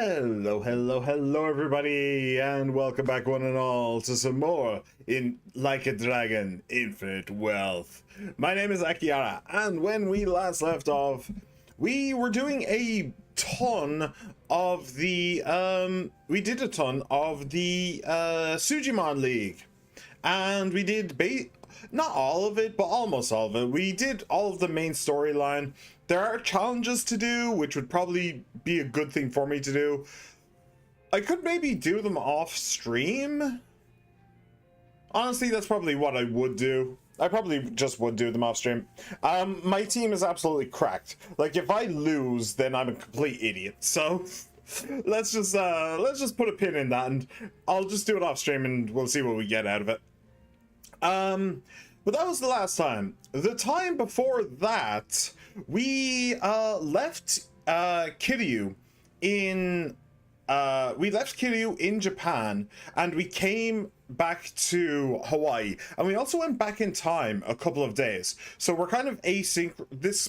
Hello, everybody, and welcome back, one and all, to some more in Like a Dragon Infinite Wealth. My name is Akiara, and when we last left off, we were doing a ton of the, Sujimon League, and we did not all of it, but almost all of it. We did all of the main storyline. There are challenges to do, which would probably be a good thing for me to do. I could maybe do them off stream. Honestly, that's probably what I would do. I probably just would do them off stream. My team is absolutely cracked. Like, if I lose, then I'm a complete idiot. So let's just put a pin in that, and I'll just do it off stream, and we'll see what we get out of it. But that was the last time. The time before that, we left Kiryu in Japan, and we came back to Hawaii, and we also went back in time a couple of days. So we're kind of this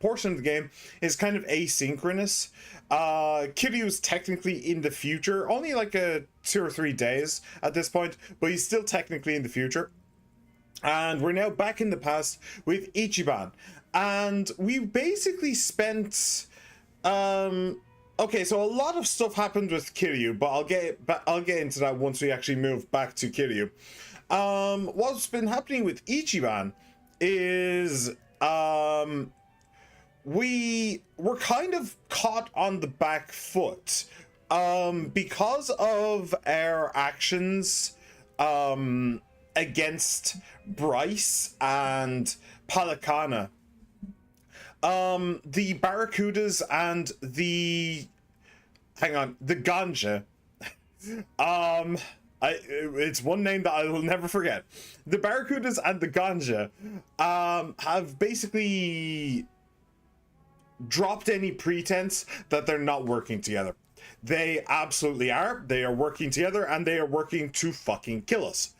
portion of the game is kind of asynchronous. Kiryu's technically in the future, only like 2 or 3 days at this point, but he's still technically in the future. And we're now back in the past with Ichiban, and we basically spent okay, so a lot of stuff happened with Kiryu, but I'll get into that once we actually move back to Kiryu. What's been happening with Ichiban is we were kind of caught on the back foot because of our actions against Bryce and Palakana. The Barracudas and the Ganja. It's one name that I will never forget. The Barracudas and the Ganja have basically dropped any pretense that they're not working together. They absolutely are. They are working together, and they are working to fucking kill us.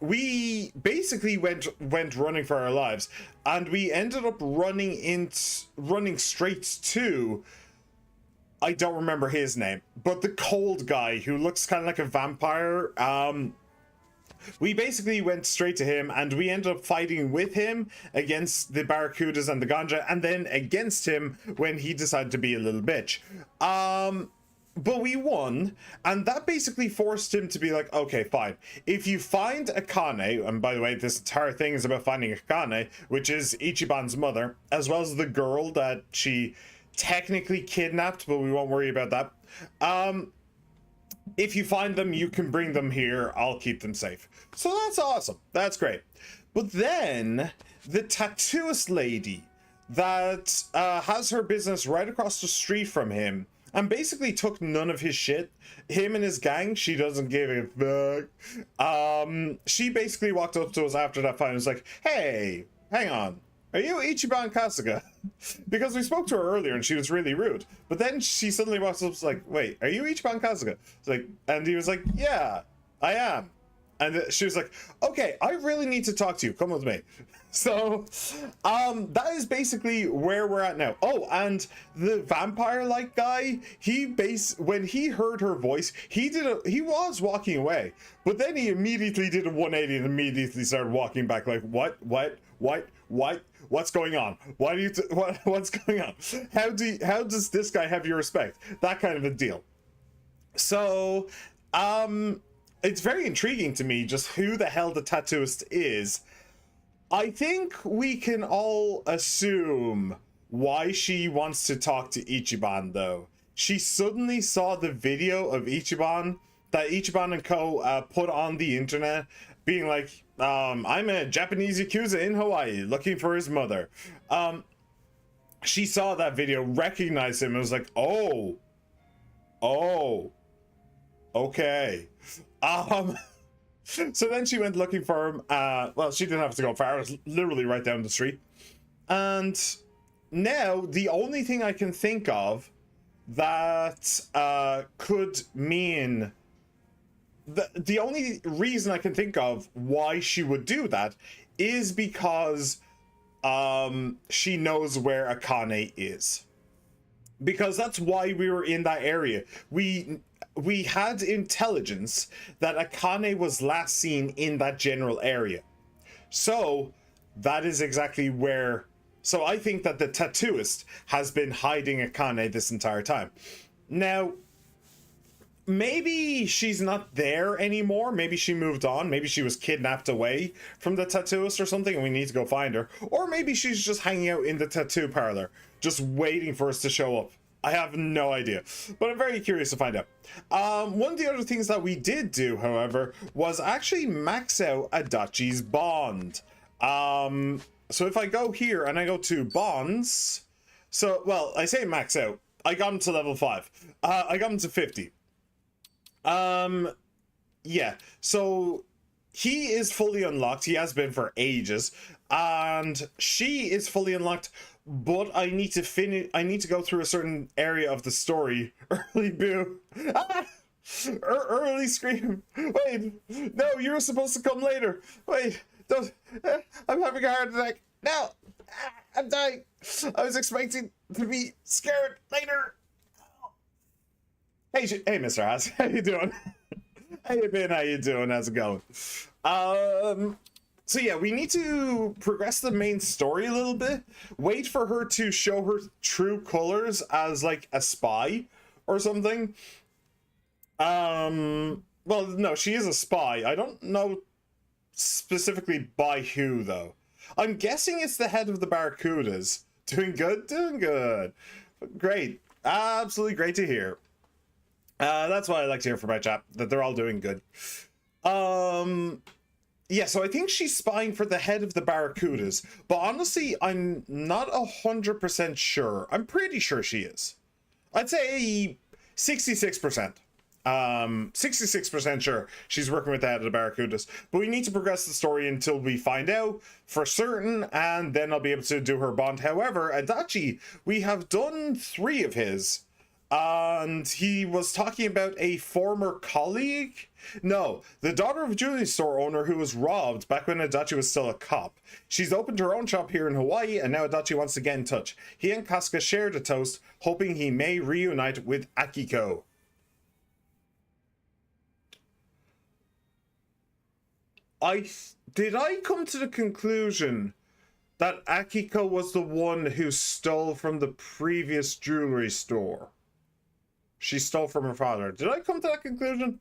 We basically went running for our lives, and we ended up running straight to, I don't remember his name, but the cold guy who looks kind of like a vampire. We basically went straight to him, and we ended up fighting with him against the Barracudas and the Ganja, and then against him when he decided to be a little bitch. But we won, and that basically forced him to be like, okay, fine. If you find Akane, and by the way, this entire thing is about finding Akane, which is Ichiban's mother, as well as the girl that she technically kidnapped, but we won't worry about that. If you find them, you can bring them here. I'll keep them safe. So that's awesome. That's great. But then, the Tattooist lady that has her business right across the street from him, and basically took none of his shit. Him and his gang, she doesn't give a fuck. She basically walked up to us after that fight and was like, hey, hang on. Are you Ichiban Kasuga? Because we spoke to her earlier and she was really rude. But then she suddenly walks up and was like, wait, are you Ichiban Kasuga? It's like, and he was like, yeah, I am. And she was like, okay, I really need to talk to you. Come with me. So, that is basically where we're at now. Oh, and the vampire-like guy, when he heard her voice, he was walking away, but then he immediately did a 180 and immediately started walking back like, what's going on? What's going on? How does this guy have your respect? That kind of a deal. So, it's very intriguing to me just who the hell the Tattooist is. I think we can all assume why she wants to talk to Ichiban, though. She suddenly saw the video of Ichiban that Ichiban and Co. Put on the internet, being like, I'm a Japanese Yakuza in Hawaii looking for his mother. She saw that video, recognized him, and was like, oh, okay. So then she went looking for him. Well, she didn't have to go far. It was literally right down the street. And now the only thing I can think of that could mean... The only reason I can think of why she would do that is because she knows where Akane is. because that's why we were in that area. We had intelligence that Akane was last seen in that general area. So that is exactly where. So I think that the tattooist has been hiding Akane this entire time. Now, maybe she's not there anymore. Maybe she moved on. Maybe she was kidnapped away from the tattooist or something and we need to go find her. Or maybe she's just hanging out in the tattoo parlor, just waiting for us to show up. I have no idea, but I'm very curious to find out. One of the other things that we did do, however, was actually max out Adachi's bond. So if I go here and I go to bonds, so, well, I say max out. I got him to level 5. I got him to 50. Yeah, so he is fully unlocked. He has been for ages, and she is fully unlocked, but I need to finish. I need to go through a certain area of the story. Early boo. Ah! Early scream. Wait, no, you were supposed to come later. Wait, don't. I'm having a heart attack. No, I'm dying. I was expecting to be scared later. Hey, Mr. Haas, how you doing? How you been? How you doing? How's it going? So yeah, we need to progress the main story a little bit. Wait for her to show her true colors as like a spy or something. Well, no, she is a spy. I don't know specifically by who though. I'm guessing it's the head of the Barracudas. Doing good, doing good. Great, absolutely great to hear. That's what I like to hear from my chat, that they're all doing good. Yeah, so I think she's spying for the head of the Barracudas, but honestly, I'm not 100% sure. I'm pretty sure she is. I'd say 66%. 66% sure she's working with the head of the Barracudas, but we need to progress the story until we find out for certain, and then I'll be able to do her bond. However, Adachi, we have done 3 of his. And he was talking about a former colleague. No, the daughter of a jewelry store owner who was robbed back when Adachi was still a cop. She's opened her own shop here in Hawaii, and now Adachi wants to get in touch. He and Kasuga shared a toast, hoping he may reunite with Akiko. Did I come to the conclusion that Akiko was the one who stole from the previous jewelry store? She stole from her father. Did I come to that conclusion?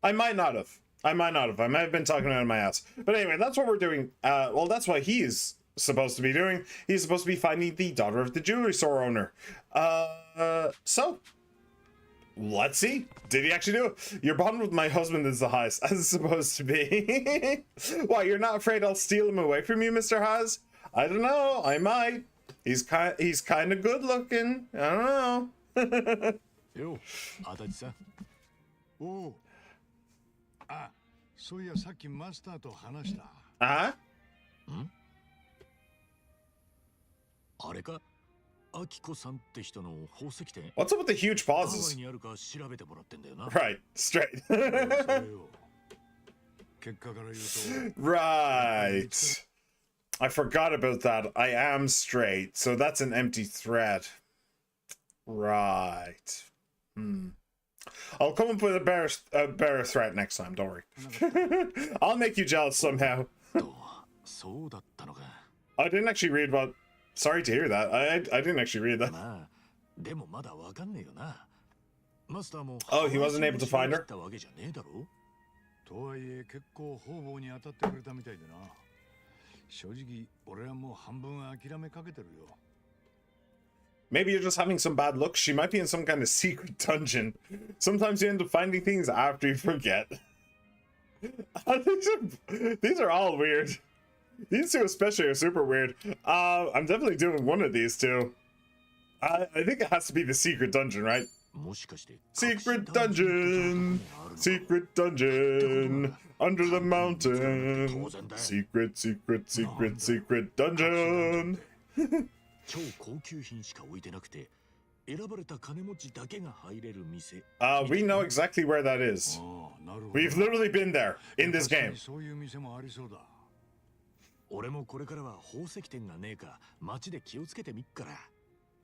I might not have. I might have been talking out of my ass. But anyway, that's what we're doing. Well, that's what he's supposed to be doing. He's supposed to be finding the daughter of the jewelry store owner. So, let's see. Did he actually do it? Your bond with my husband is the highest, as it's supposed to be. Why, you're not afraid I'll steal him away from you, Mr. Haas? I don't know. I might. He's kind of good looking. I don't know. よ、足立さん。おう。あ、そういやさっきマスターと話した。あ？ん？あれか？アキコさんって人の宝石店。What's up with the huge pauses? にあるか調べてもらってんだよな。Right, straight. 結果から言うと。Right. I forgot about that. I am straight, so that's an empty thread. Right. I'll come up with a better threat next time, don't worry. I'll make you jealous somehow. I didn't actually read what... Sorry to hear that. I didn't actually read that. Oh, he wasn't able to find her? Maybe you're just having some bad luck. She might be in some kind of secret dungeon. Sometimes you end up finding things after you forget. These are all weird. These two especially are super weird. I'm definitely doing one of these two. I think it has to be the secret dungeon, right? Secret dungeon! Secret dungeon! Under the mountain! Secret, secret, secret, secret dungeon! We know exactly where that is. We've literally been there in this game.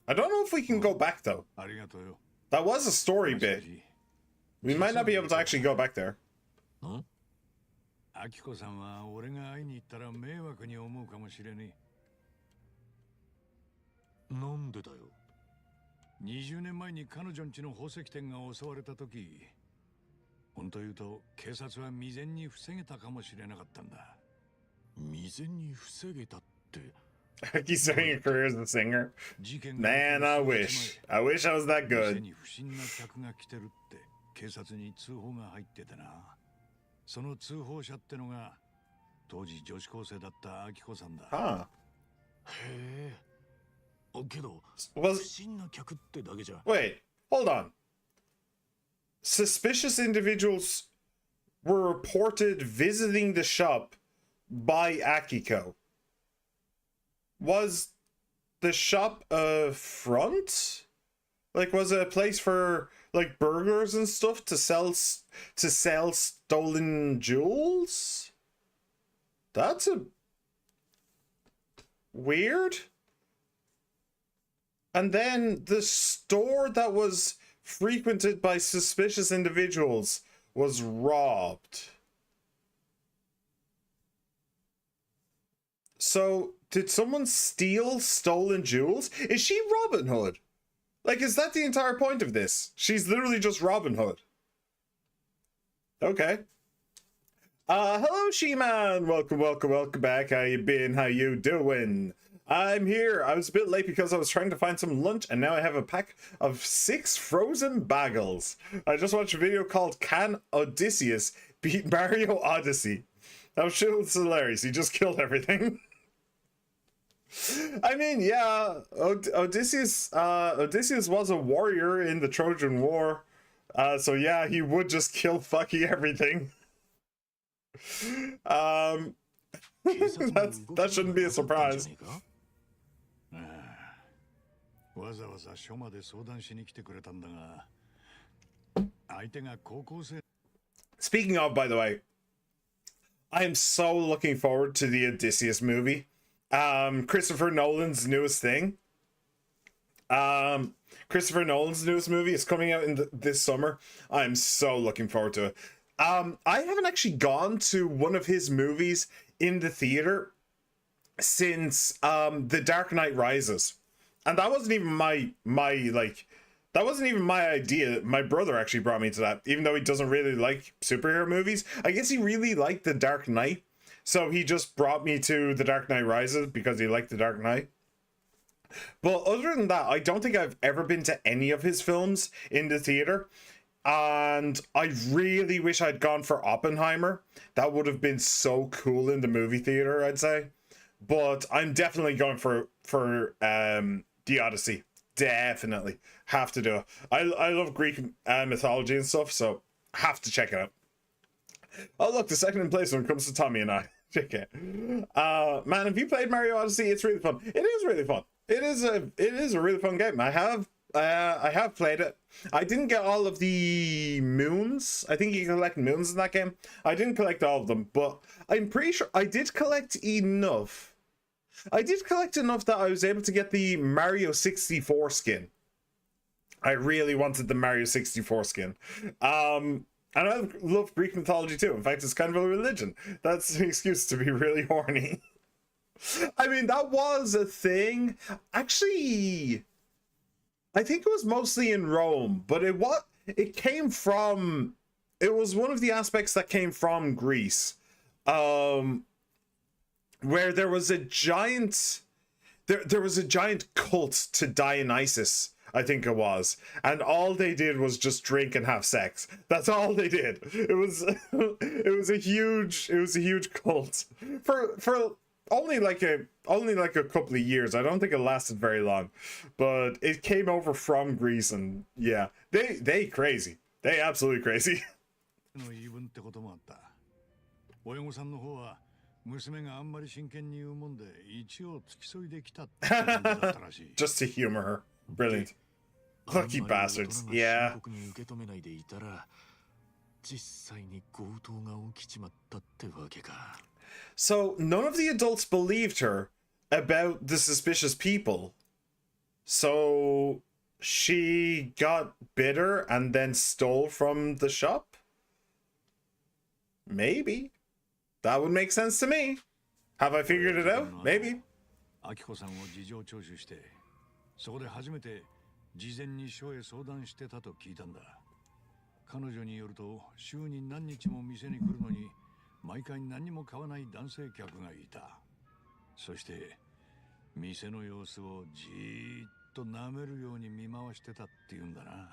I don't know if we can go back though. ありがとうよ。 That was a story bit. We might not be able to actually go back there. アキコさんは俺が会いに行ったら迷惑に思うかもしれねえ。なんでだよ。20年前に彼女んちの宝石店が襲われた時、本当言うと警察は未然に防げたかもしれなかったんだ。未然に防げたって。He's starting a career as a singer. Man, I wish. I wish I was that good. 店に不審な客が来てるって警察に通報が入っててな。その通報者ってのが当時女子高生だったアキコさんだ。Huh. へえ。けど、 Was 不審な客ってだけじゃ。 wait, hold on. Suspicious individuals were reported visiting the shop by Akiko. Was the shop a front? Like, was it a place for like burglars and stuff to sell stolen jewels? That's a weird. And then the store that was frequented by suspicious individuals was robbed. So, did someone steal stolen jewels? Is she Robin Hood? Like, is that the entire point of this? She's literally just Robin Hood. Okay. Hello, She-Man! Welcome back. How you been? How you doing? I'm here. I was a bit late because I was trying to find some lunch, and now I have a pack of 6 frozen bagels. I just watched a video called Can Odysseus Beat Mario Odyssey? I'm sure it's hilarious. He just killed everything. I mean, yeah, Odysseus was a warrior in the Trojan War. So yeah, he would just kill fucking everything. That shouldn't be a surprise. Speaking of, by the way, I am so looking forward to the Odysseus movie. Christopher Nolan's newest thing. Christopher Nolan's newest movie is coming out in this summer. I'm so looking forward to it. I haven't actually gone to one of his movies in the theater since The Dark Knight Rises, and that wasn't even that wasn't even my idea. My brother actually brought me to that, even though he doesn't really like superhero movies. I guess he really liked The Dark Knight, so he just brought me to The Dark Knight Rises because he liked The Dark Knight. But other than that, I don't think I've ever been to any of his films in the theater. And I really wish I'd gone for Oppenheimer. That would have been so cool in the movie theater, I'd say. But I'm definitely going for The Odyssey. Definitely. Have to do it. I love Greek mythology and stuff, so have to check it out. Oh, look, the second in place when it comes to Tommy and I. Check it. Man, have you played Mario Odyssey? It's really fun. It is really fun. It is a really fun game. I have played it. I didn't get all of the moons. I think you can collect moons in that game. I didn't collect all of them, but I'm pretty sure I did collect enough. I did collect enough that I was able to get the Mario 64 skin. I really wanted the Mario 64 skin. And I love Greek mythology too. In fact, it's kind of a religion. That's an excuse to be really horny. I mean, that was a thing. Actually, I think it was mostly in Rome, but it was one of the aspects that came from Greece, where there was a giant cult to Dionysus, I think it was, and all they did was just drink and have sex. That's all they did. It was a huge cult for only like a couple of years. I don't think it lasted very long, but it came over from Greece, and yeah, they crazy. They absolutely crazy. Just to humor her. Brilliant. Lucky bastards. Yeah. So none of the adults believed her about the suspicious people. So she got bitter and then stole from the shop? Maybe. That would make sense to me. Have I figured it out? Maybe. アキコさんを事情聴取して、そこで初めて事前に署へ相談してたと聞いたんだ。彼女によると、週に何日も店に来るのに、毎回何にも買わない男性客がいた。そして、店の様子をじーっと舐めるように見回してたって言うんだな。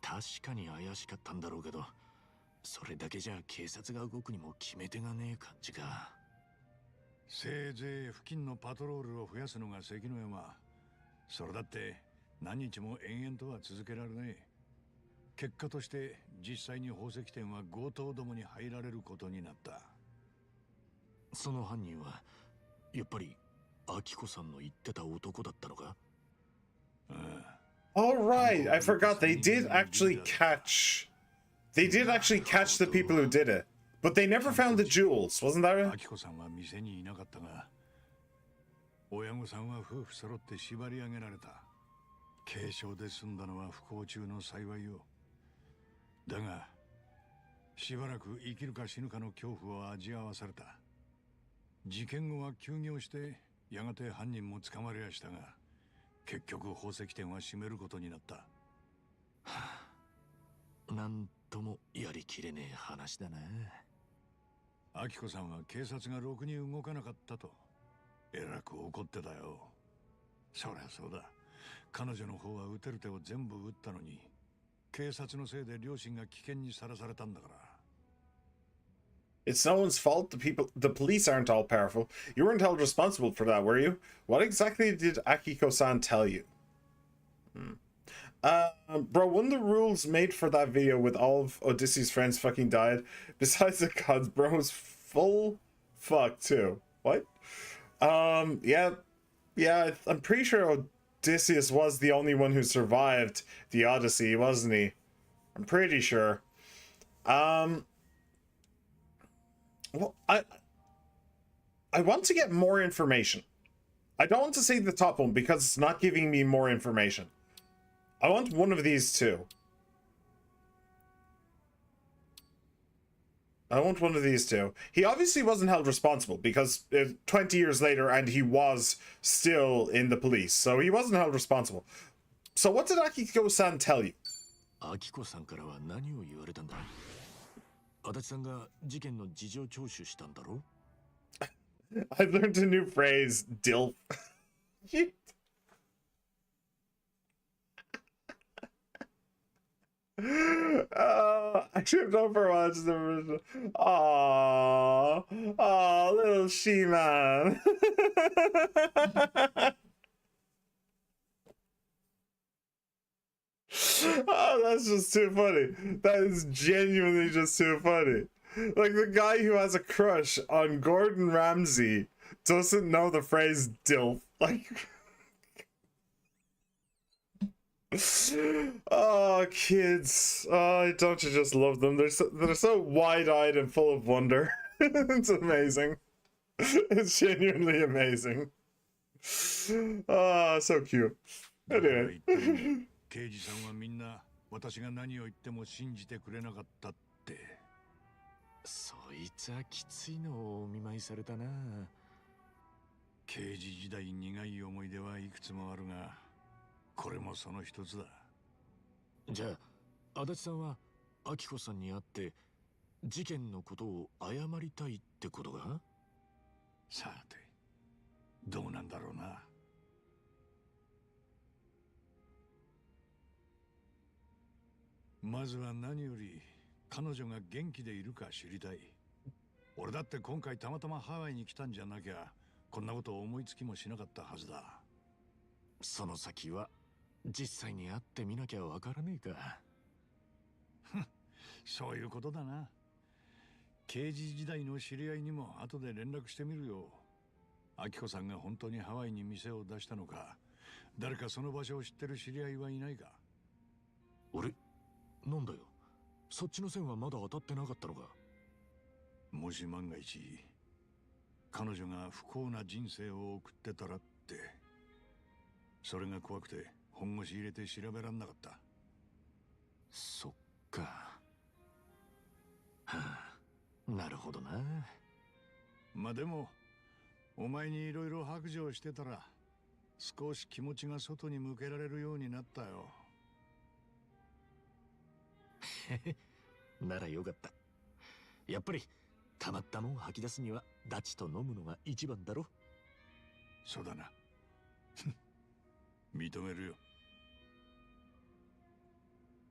確かに怪しかったんだろうけど、それだけじゃ警察が動くにも決め手がねえ感じか。せいぜい付近のパトロールを増やすのが関の山。それだって何日も延々とは続けられない。結果として実際に宝石店は強盗どもに入られることになった。その犯人はやっぱりアキコさんの言ってた男だったのか？All right, I forgot they did actually catch the people who did it, but they never found the jewels, wasn't that right? アキコさんは店にいなかったが、親御さんは夫婦揃って縛り上げられた。軽傷で済んだのは不幸中の幸いよ。だが、しばらく生きるか死ぬかの恐怖を味わわされた。事件後は休業して、やがて犯人も捕まりやしたが、結局宝石店は閉めることになった。なんともやりきれねえ話だな。アキコさんは警察がろくに動かなかったと、えらく怒ってたよ。そりゃそうだ。彼女の方は撃てる手を全部撃ったのに、警察のせいで両親が危険にさらされたんだから。It's no one's fault. The police aren't all powerful. You weren't held responsible for that, were you? What exactly did Akiko-san tell you? Bro, one of the rules made for that video with all of Odysseus' friends fucking died, besides the gods, bro's full fuck too. What? Yeah, I'm pretty sure Odysseus was the only one who survived the Odyssey, wasn't he? I'm pretty sure. Well, I want to get more information. I don't want to say the top one because it's not giving me more information. I want one of these two. I want one of these two. He obviously wasn't held responsible because 20 years later and he was still in the police. So he wasn't held responsible. So what did Akiko-san tell you? アキコさんからは何を言われたんだ？足立さんが事件の事情聴取したんだろ？ I learned a new phrase, DILF. I tripped over watching the original. Aww, little she-man. Oh, that's just too funny. That is genuinely just too funny. Like, the guy who has a crush on Gordon Ramsay doesn't know the phrase DILF. Like... Oh, kids. Oh, don't you just love them? They're so wide-eyed and full of wonder. It's amazing. It's genuinely amazing. Oh, so cute. Anyway. 刑事さんはみんな私が何を言っても信じてくれなかったって。そいつはきついのをお見舞いされたな。刑事時代苦い思い出はいくつもあるが、これもその一つだ。じゃあ、足立さんはアキコさんに会って事件のことを謝りたいってことが？さて、どうなんだろうな。まずは何より彼女が元気でいるか知りたい。俺だって今回たまたまハワイに来たんじゃなきゃこんなことを思いつきもしなかったはずだ。その先は実際に会ってみなきゃわからねえか。そういうことだな。刑事時代の知り合いにも後で連絡してみるよ。アキコさんが本当にハワイに店を出したのか、誰かその場所を知ってる知り合いはいないか。俺なんだよ、そっちの線はまだ当たってなかったのか。もし万が一彼女が不幸な人生を送ってたらって。それが怖くて本腰入れて調べらんなかった。そっか。はあ、なるほどな。まあでもお前にいろいろ白状してたら少し気持ちが外に向けられるようになったよ。ならよかった。やっぱりたまったもん吐き出すにはダチと飲むのが一番だろ。そうだな。認めるよ。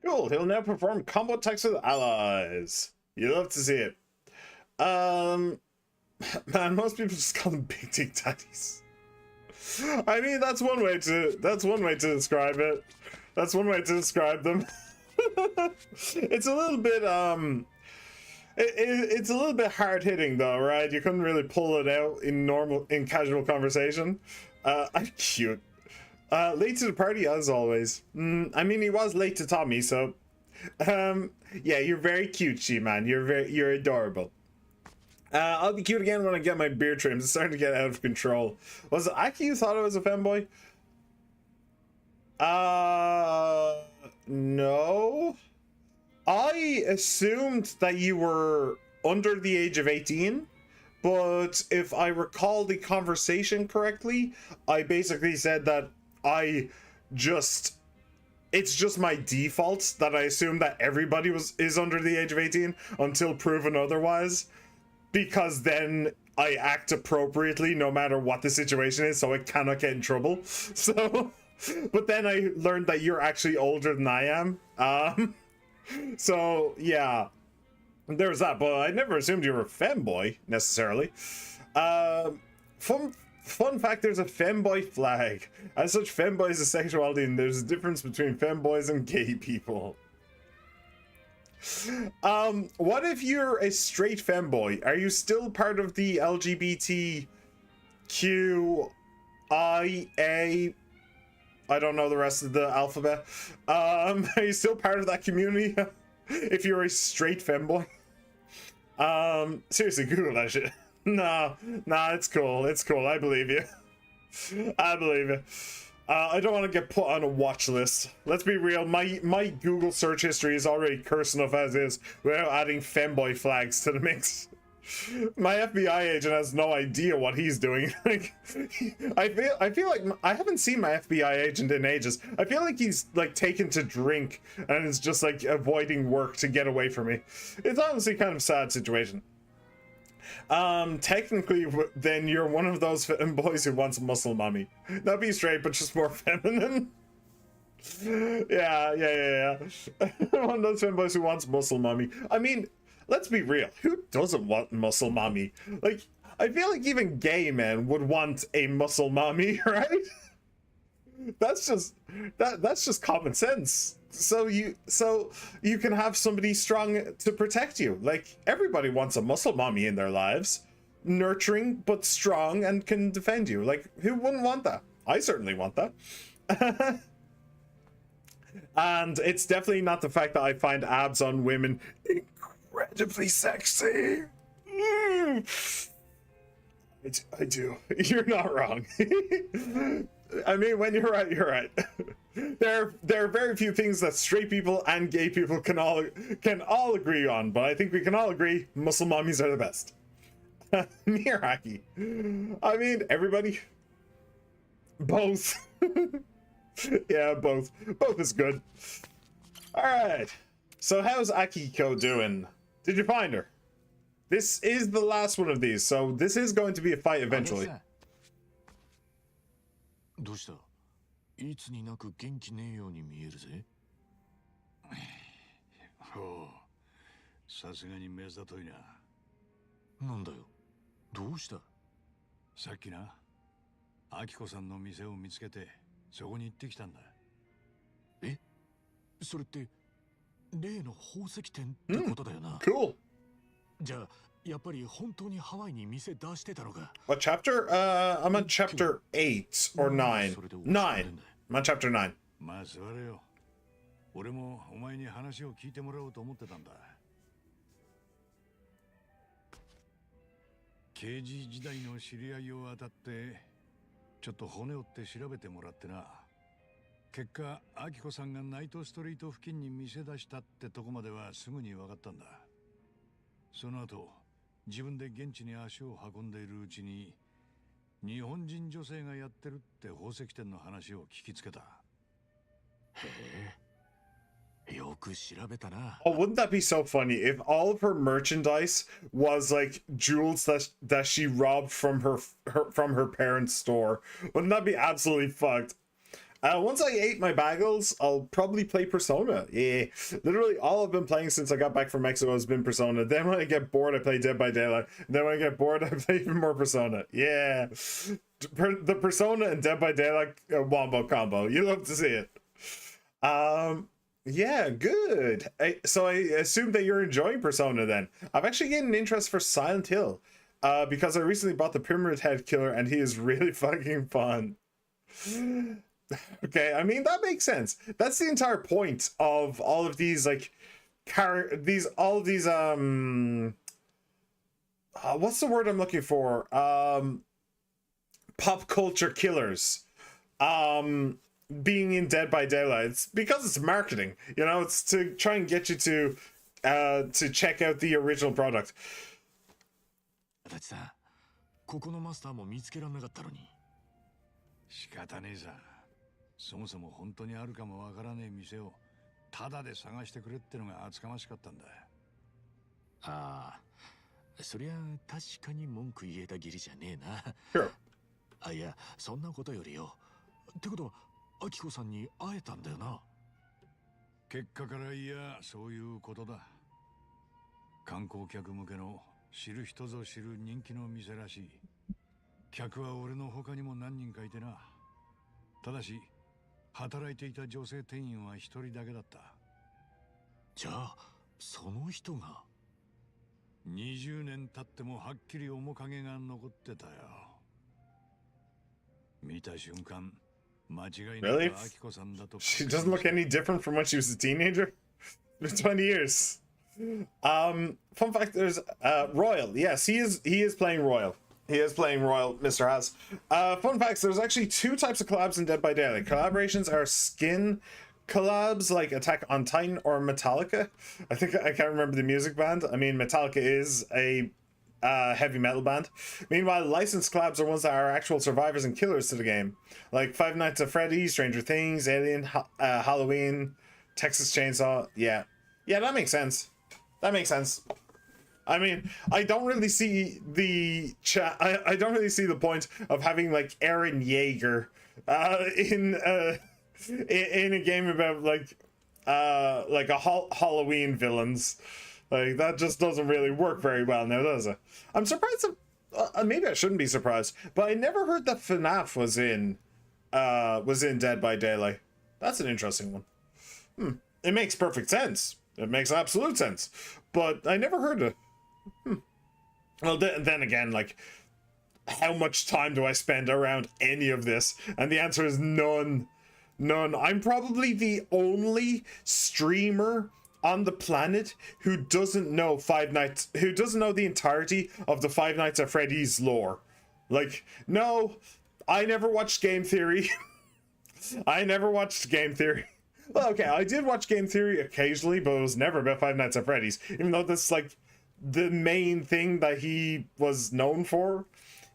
Cool. He'll now perform combo attacks with allies. You love to see it. Man, most people just call them big dick daddies. I mean, that's one way to describe it. That's one way to describe them. It's a little bit it's a little bit hard hitting though, right? You couldn't really pull it out in casual conversation. I'm cute. Late to the party as always. I mean, he was late to Tommy, so yeah, you're very cute, She-Man. You're adorable. I'll be cute again when I get my beard trimmed. It's starting to get out of control. Was it Aki who thought I was a femboy? No. I assumed that you were under the age of 18, but if I recall the conversation correctly, I basically said that it's just my default that I assume that everybody is under the age of 18 until proven otherwise, because then I act appropriately no matter what the situation is, so I cannot get in trouble. So, but then I learned that you're actually older than I am. So yeah, there was that, but I never assumed you were a femboy necessarily. Fun fact, there's a femboy flag. As such, femboy is a sexuality, and there's a difference between femboys and gay people. What if you're a straight femboy? Are you still part of the LGBTQIA? I don't know the rest of the alphabet. Are you still part of that community? If you're a straight femboy? Seriously, Google that shit. Nah, it's cool. It's cool. I believe you. I believe you. I don't want to get put on a watch list. Let's be real. My Google search history is already cursed enough as is without adding femboy flags to the mix. My FBI agent has no idea what he's doing. Like, I feel like I haven't seen my FBI agent in ages. I feel like he's like taken to drink and is just like avoiding work to get away from me. It's honestly kind of a sad situation. Technically, then you're one of those boys who wants a muscle mommy. Not be straight, but just more feminine. Yeah. One of those femboys who wants muscle mommy. I mean, let's be real. Who doesn't want muscle mommy? Like, I feel like even gay men would want a muscle mommy, right? That's just common sense. So you can have somebody strong to protect you. Like, everybody wants a muscle mommy in their lives, nurturing but strong and can defend you. Like, who wouldn't want that? I certainly want that. And it's definitely not the fact that I find abs on women incredibly sexy. I do. You're not wrong. I mean, when you're right, you're right. There are very few things that straight people and gay people can all agree on, but I think we can all agree muscle mommies are the best. Miraki. I mean, everybody. Both. Yeah, both. Both is good. Alright. So how's Akiko doing? Did you find her? This is the last one of these, so this is going to be a fight eventually. どうした？いつになく元気ねえように見えるぜ。おう、さすがに目ざといな。なんだよ。どうした？さっきな、アキコさんの店を見つけて、そこに行ってきたんだ。え？それって例の宝石店ってことだよな。Cool. じゃあやっぱり本当にハワイに店出してたのか。What chapter? I'm on chapter 8 or 9. 9. I'm on chapter 9. まあ座れよ。俺もお前に話を聞いてもらおうと思ってたんだ。刑事時代の知り合いを当たってちょっと骨折って調べてもらってな。結果、アキコさんがナイトストリート付近に店出したってとこまではすぐに分かったんだ。その後、自分で現地に足を運んでいるうちに、日本人女性がやってるって宝石店の話を聞きつけた。へえ、よく調べたな。Oh, wouldn't that be so funny if all of her merchandise was like jewels that she robbed from her parents' store? Wouldn't that be absolutely fucked? Once I ate my bagels, I'll probably play Persona. Yeah, literally all I've been playing since I got back from Mexico has been Persona. Then when I get bored, I play Dead by Daylight. Then when I get bored, I play even more Persona. Yeah, the Persona and Dead by Daylight wombo combo. You love to see it. Yeah, good. So I assume that you're enjoying Persona then. I've actually gained an interest for Silent Hill, because I recently bought the Pyramid Head Killer and he is really fucking fun. Okay, I mean that makes sense. That's the entire point of all of these like what's the word I'm looking for? Pop culture killers. Being in Dead by Daylight. It's because it's marketing. You know, it's to try and get you to check out the original product. 足立さん、ここのマスターも見つけられなかったのに。仕方ねえさ。そもそも本当にあるかもわからねえ店をタダで探してくれってのが厚かましかったんだ。ああ、そりゃ確かに文句言えた義理じゃねえな。Sure. あ、いや、そんなことよりよ。ってことは、アキコさんに会えたんだよな。結果からいや、そういうことだ。観光客向けの知る人ぞ知る人気の店らしい。客は俺の他にも何人かいてな。ただし、働いていた女性店員は一人だけだった。じゃあ、その人が。20年経ってもはっきり面影が残ってたよ。見た瞬間、間違いなくアキコさんだと。She doesn't look any different from when she was a teenager. It's been 20 years. Fun fact: there's Royal. Yes, he is playing Royal. He is playing Royal, Mr. Has. Fun facts: there's actually two types of collabs in Dead by Daylight. Collaborations are skin collabs like Attack on Titan or Metallica. I think I can't remember the music band. I mean, Metallica is a heavy metal band. Meanwhile, licensed collabs are ones that are actual survivors and killers to the game, like Five Nights at Freddy's, Stranger Things, Alien, Halloween, Texas Chainsaw. Yeah, that makes sense. That makes sense. I mean, I don't really see the I don't really see the point of having like Eren Yeager in a game about like a Halloween villains. Like that just doesn't really work very well now, does it? I'm surprised. Maybe I shouldn't be surprised, but I never heard that FNAF was in Dead by Daylight. That's an interesting one. It makes perfect sense. It makes absolute sense, but I never heard it. Well, then again, like, how much time do I spend around any of this? And the answer is none. None. I'm probably the only streamer on the planet who doesn't know who doesn't know the entirety of the Five Nights at Freddy's lore. Like, no, I never watched Game Theory. I never watched Game Theory. Well, okay, I did watch Game Theory occasionally, but it was never about Five Nights at Freddy's, even though that's like the main thing that he was known for.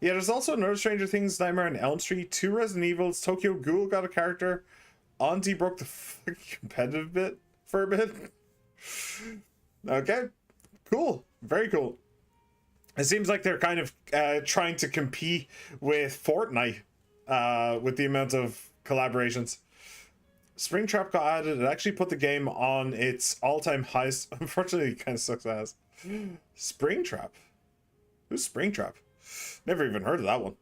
Yeah, there's also another Stranger Things, Nightmare on Elm Street, 2 Resident Evils, Tokyo Ghoul got a character, Auntie broke the fucking competitive bit for a bit. Okay, cool, very cool. It seems like they're kind of trying to compete with Fortnite with the amount of collaborations. Springtrap got added. It actually put the game on its all-time highest. Unfortunately, it kind of sucks ass. Springtrap? Who's Springtrap? Never even heard of that one.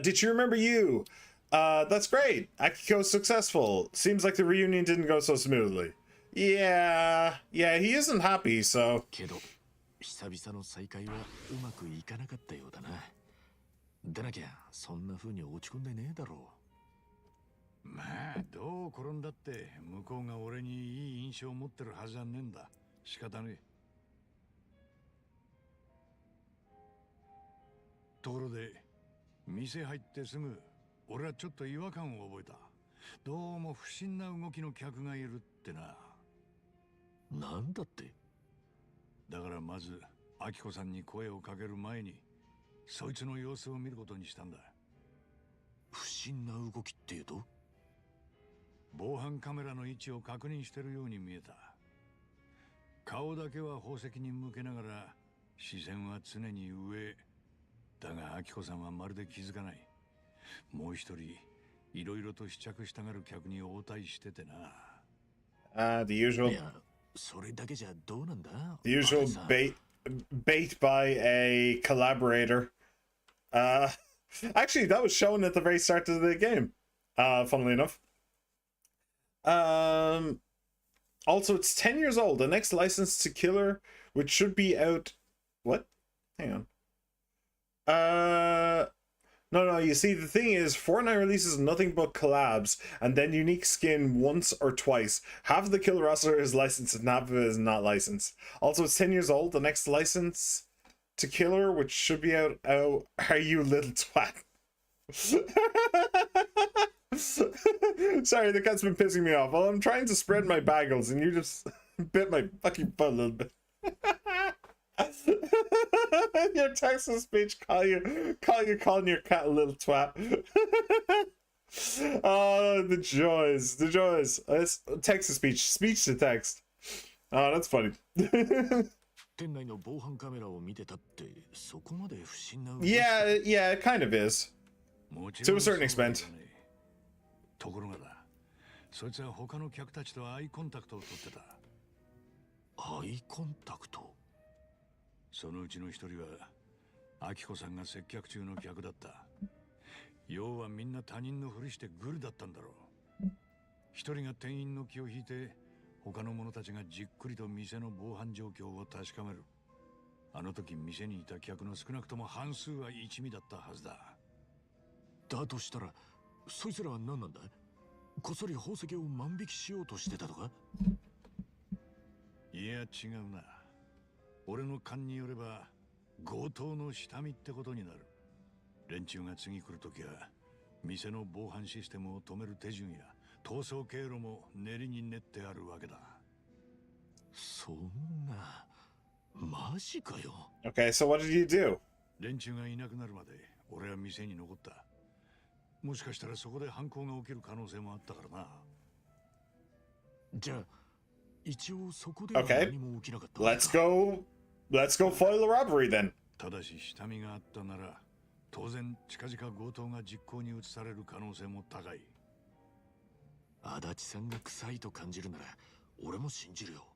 Did you remember you? That's great. Akiko's successful. Seems like the reunion didn't go so smoothly. Yeah, he isn't happy, so. けど、久々の再会はうまくいかなかったようだな。でなきゃ、そんな風に落ち込んでねえだろう。まあ、どう転んだって向こうが俺にいい印象を持ってるはずはねえんだ。仕方ねえ。ところで店入ってすぐ俺はちょっと違和感を覚えた。どうも不審な動きの客がいるってな。なんだって？だからまずアキコさんに声をかける前にそいつの様子を見ることにしたんだ。不審な動きっていうと？防犯カメラの位置を確認してるように見えた。顔だけは宝石に向けながら視線は常に上。だがアキコさんはまるで気づかない。もう一人いろいろと試着したがる客に応対しててな。The usual. いや、それだけじゃどうなんだ？ The usual bait by a collaborator. Actually, that was shown at the very start of the game. Funnily enough. Also, it's 10 years old. The next license to Killer, which should be out. What? Hang on. No, you see, the thing is, Fortnite releases nothing but collabs, and then unique skin once or twice. Half of the Killer roster is licensed, and half of it is not licensed. Also, it's 10 years old. The next license to Killer, which should be out. Oh, are you little twat? Sorry, the cat's been pissing me off. Well, I'm trying to spread my bagels, and you just bit my fucking butt a little bit. Your text-to speech calling your cat a little twat. Oh, the joys. It's text-to-speech, speech to text. Oh, that's funny. 店内の防犯カメラを見てたってそこまで不審な動き？ Yeah, it kind of is. To a certain extent. ところがだ、そいつは他の客たちとアイコンタクトを取ってた。アイコンタクト？そのうちの一人はアキコさんが接客中の客だった。要はみんな他人のふりしてグルだったんだろう。一人が店員の気を引いて他の者たちがじっくりと店の防犯状況を確かめる。あの時店にいた客の少なくとも半数は一味だったはずだ。だとしたらそいつらは何なんだ？こっそり宝石を万引きしようとしてたとか？いや違うな。俺の勘によれば強盗の下見ってことになる。連中が次来るときは店の防犯システムを止める手順や逃走経路も練りに練ってあるわけだ。そんな、マジかよ。 Okay, so what did you do? 連中がいなくなるまで俺は店に残った。もしかしたらそこで犯行が起きる可能性もあったからな。じゃあ一応そこでは Okay, 何も起きなかった。 let's go foil the robbery then. ただし下見があったなら当然近々強盗が実行に移される可能性も高い。足立さんが臭いと感じるなら俺も信じるよ。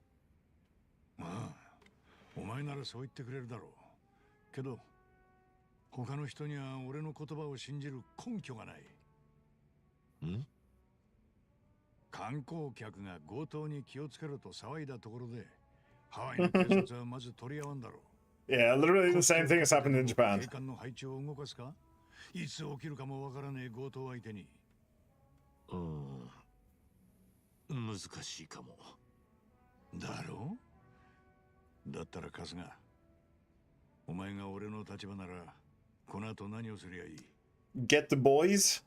ああ、お前ならそう言ってくれるだろう。けど他の人には俺の言葉を信じる根拠がない。ん？観光客が強盗に気をつけろと騒いだところでハワイの警察はまず取り合わんだろう。Yeah, literally the same thing has happened in Japan. 警官の配置を動かすか？いつ起きるかもわからねえ強盗相手に。難しいかも。だろう？だったら春日、お前が俺の立場ならこの後何をすりゃいい？ Get the boys.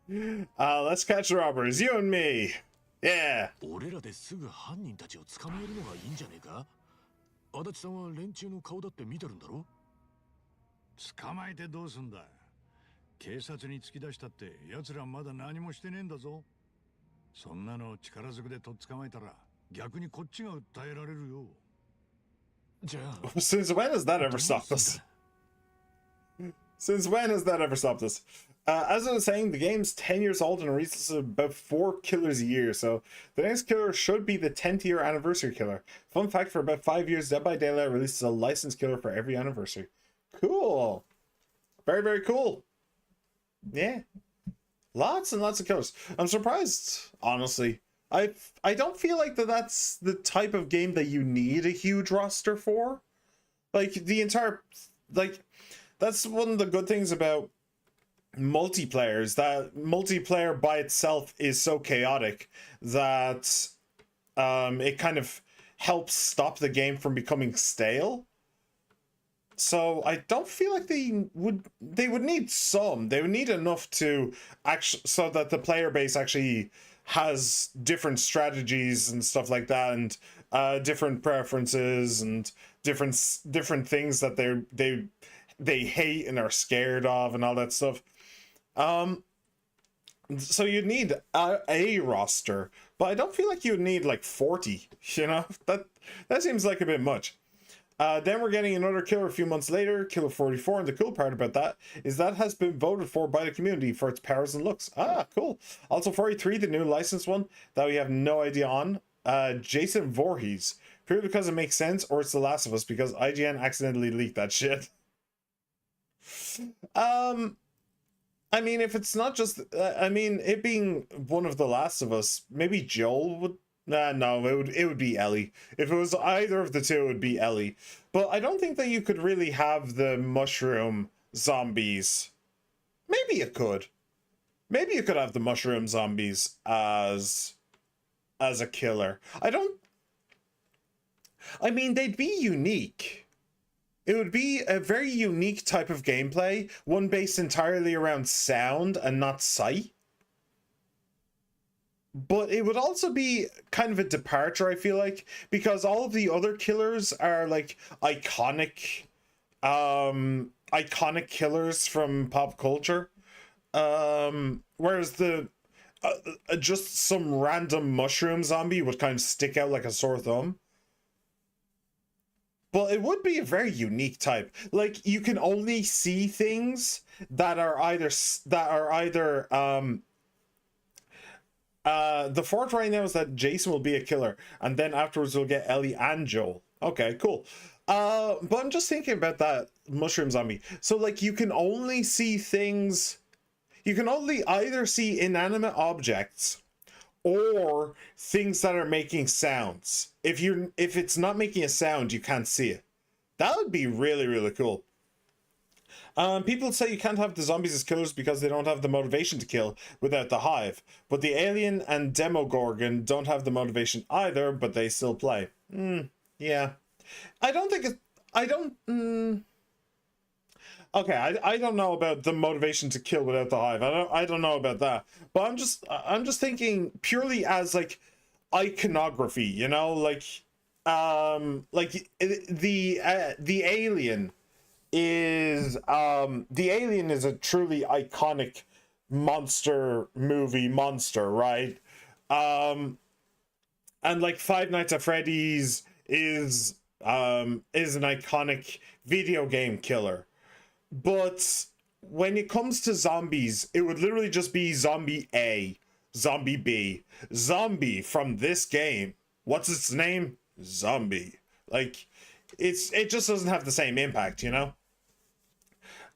Let's catch the robbers, you and me. Yeah. 俺らですぐ犯人たちを捕まえるのがいいんじゃねえか？足立さんは連中の顔だって見てるんだろ？捕まえてどうすんだ？警察に突き出したって奴らまだ何もしてねえんだぞ。そんなの力ずくでとっ捕まえたら逆にこっちが訴えられるよ。じゃあ Since when has that ever stopped us? Since when has that ever stopped us? As I was saying, the game's 10 years old and releases about 4 killers a year, so the next killer should be the 10th year anniversary killer. Fun fact, for about 5 years, Dead by Daylight releases a licensed killer for every anniversary. Cool. Very, very cool. Yeah. Lots and lots of killers. I'm surprised, honestly. I don't feel like that's the type of game that you need a huge roster for. Like, the entire... Like, that's one of the good things about multiplayers, that multiplayer by itself is so chaotic that it kind of helps stop the game from becoming stale. So I don't feel like they would need some. They would need enough to actually so that the player base actually has different strategies and stuff like that, and different preferences and different things that they hate and are scared of and all that stuff. Um, so you'd need a roster, but I don't feel like you'd need like 40. You know, that seems like a bit much. Then we're getting another killer a few months later, Killer 44, and the cool part about that is that has been voted for by the community for its powers and looks. Ah, cool. Also 43, the new licensed one that we have no idea on. Jason Voorhees. Purely because it makes sense, or it's The Last of Us because IGN accidentally leaked that shit. I mean, if it's not just, I mean, it being one of The Last of Us, maybe Joel would. No, it would be Ellie. If it was either of the two, it would be Ellie. But I don't think that you could really have the mushroom zombies. Maybe you could. Maybe you could have the mushroom zombies as a killer. I mean, they'd be unique. It would be a very unique type of gameplay, one based entirely around sound and not sight. But it would also be kind of a departure, I feel like, because all of the other killers are like iconic killers from pop culture. Whereas the just some random mushroom zombie would kind of stick out like a sore thumb. But it would be a very unique type. Like, you can only see things that are either the fourth right now is that Jason will be a killer, and then afterwards we'll get Ellie and Joel. Okay, cool. But I'm just thinking about that mushroom zombie. So like, you can only see things, you can only either see inanimate objects or things that are making sounds. If it's not making a sound, you can't see it. That would be really, really cool. People say you can't have the zombies as killers because they don't have the motivation to kill without the hive. But the alien and Demogorgon don't have the motivation either, but they still play. Yeah. I don't think it... I don't... Okay, I don't know about the motivation to kill without the hive. I don't know about that. But I'm just thinking purely as like iconography, you know, like the alien is a truly iconic movie monster, right? And like Five Nights at Freddy's is an iconic video game killer. But when it comes to zombies, it would literally just be zombie A, zombie B, zombie from this game. What's its name? Zombie. Like, it just doesn't have the same impact, you know?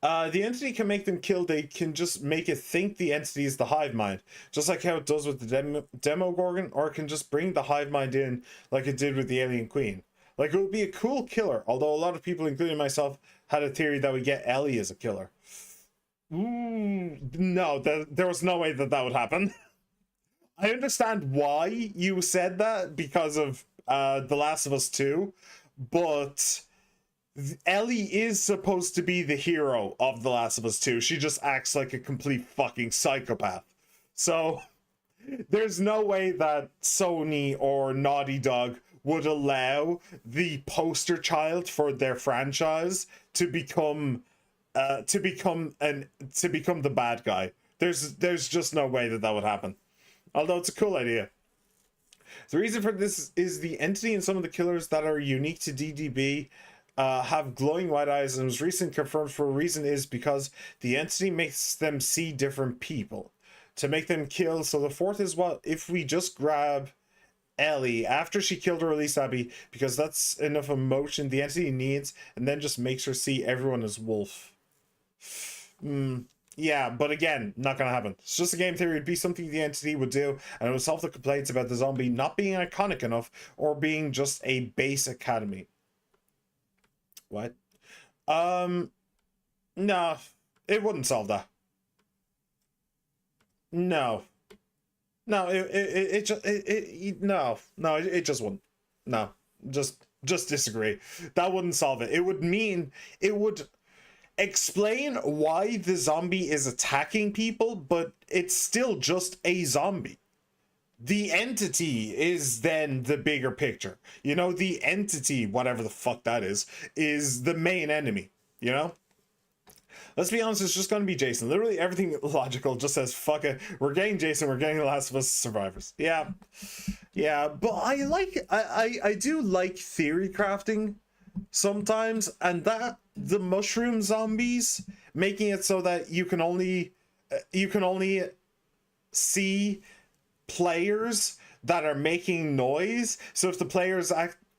The entity can make them kill, they can just make it think the entity is the hive mind. Just like how it does with the Demogorgon, or it can just bring the hive mind in like it did with the Alien Queen. Like, it would be a cool killer, although a lot of people, including myself, had a theory that we get Ellie as a killer. Ooh, no, there was no way that would happen. I understand why you said that because of The Last of Us 2, but Ellie is supposed to be the hero of The Last of Us 2. She just acts like a complete fucking psychopath. So there's no way that Sony or Naughty Dog would allow the poster child for their franchise to become the bad guy. There's just no way that would happen. Although it's a cool idea. The reason for this is the entity and some of the killers that are unique to DDB have glowing white eyes, and was recently confirmed for a reason is because the entity makes them see different people to make them kill. So the fourth is what if we just grab Ellie after she killed or released Abby, because that's enough emotion the entity needs, and then just makes her see everyone as wolf. Yeah, but again, not gonna happen. It's just a game theory. It'd be something the entity would do, and it would solve the complaints about the zombie not being iconic enough or being just a base academy. What? No, it wouldn't solve that. No. No, it just wouldn't. No, Just disagree. That wouldn't solve it. It would explain why the zombie is attacking people, but it's still just a zombie. The entity is then the bigger picture. You know, the entity, whatever the fuck that is the main enemy, you know? Let's be honest, it's just going to be Jason. Literally everything logical just says, fuck it. We're getting Jason. We're getting The Last of Us survivors. Yeah. Yeah, but I do like theory crafting sometimes, and that the mushroom zombies making it so that you can only see players that are making noise. So if the players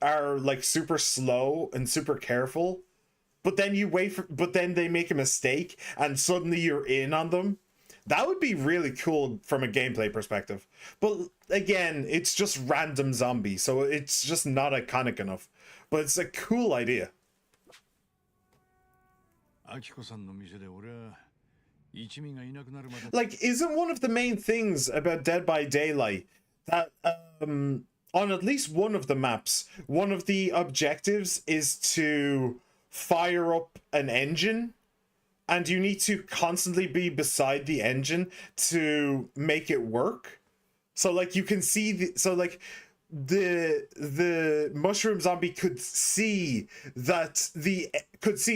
are like super slow and super careful, but then but then they make a mistake and suddenly you're in on them. That would be really cool from a gameplay perspective. But again, it's just random zombies, so it's just not iconic enough. But it's a cool idea. アキコさんの店で俺は一味がいなくなるまで Like, isn't one of the main things about Dead by Daylight that on at least one of the maps, one of the objectives is to fire up an engine, and you need to constantly be beside the engine to make it work? So like you can see the mushroom zombie could see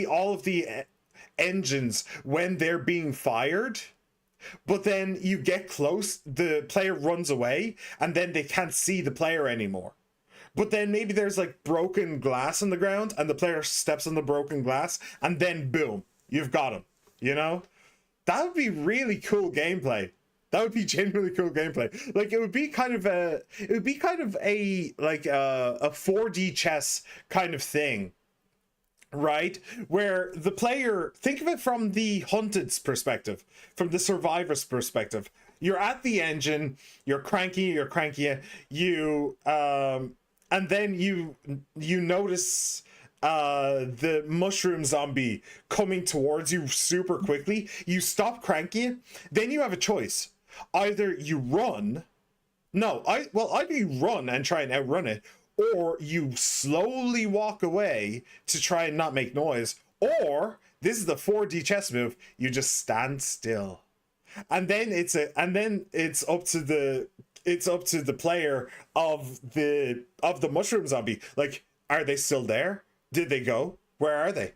all of the engines when they're being fired, but then you get close, the player runs away, and then they can't see the player anymore. But then maybe there's like broken glass on the ground and the player steps on the broken glass and then boom, you've got him, you know? That would be really cool gameplay. That would be genuinely cool gameplay. Like it would be kind of a like a 4D chess kind of thing, right? Where the player, think of it from the hunted's perspective, from the survivor's perspective. You're at the engine, you're cranky, you and then you notice the mushroom zombie coming towards you super quickly. You stop cranking it, then you have a choice. Either you run, either you run and try and outrun it, or you slowly walk away to try and not make noise, or this is the 4D chess move, you just stand still. And then it's up to the player of the mushroom zombie. Like, are they still there? Did they go? Where are they?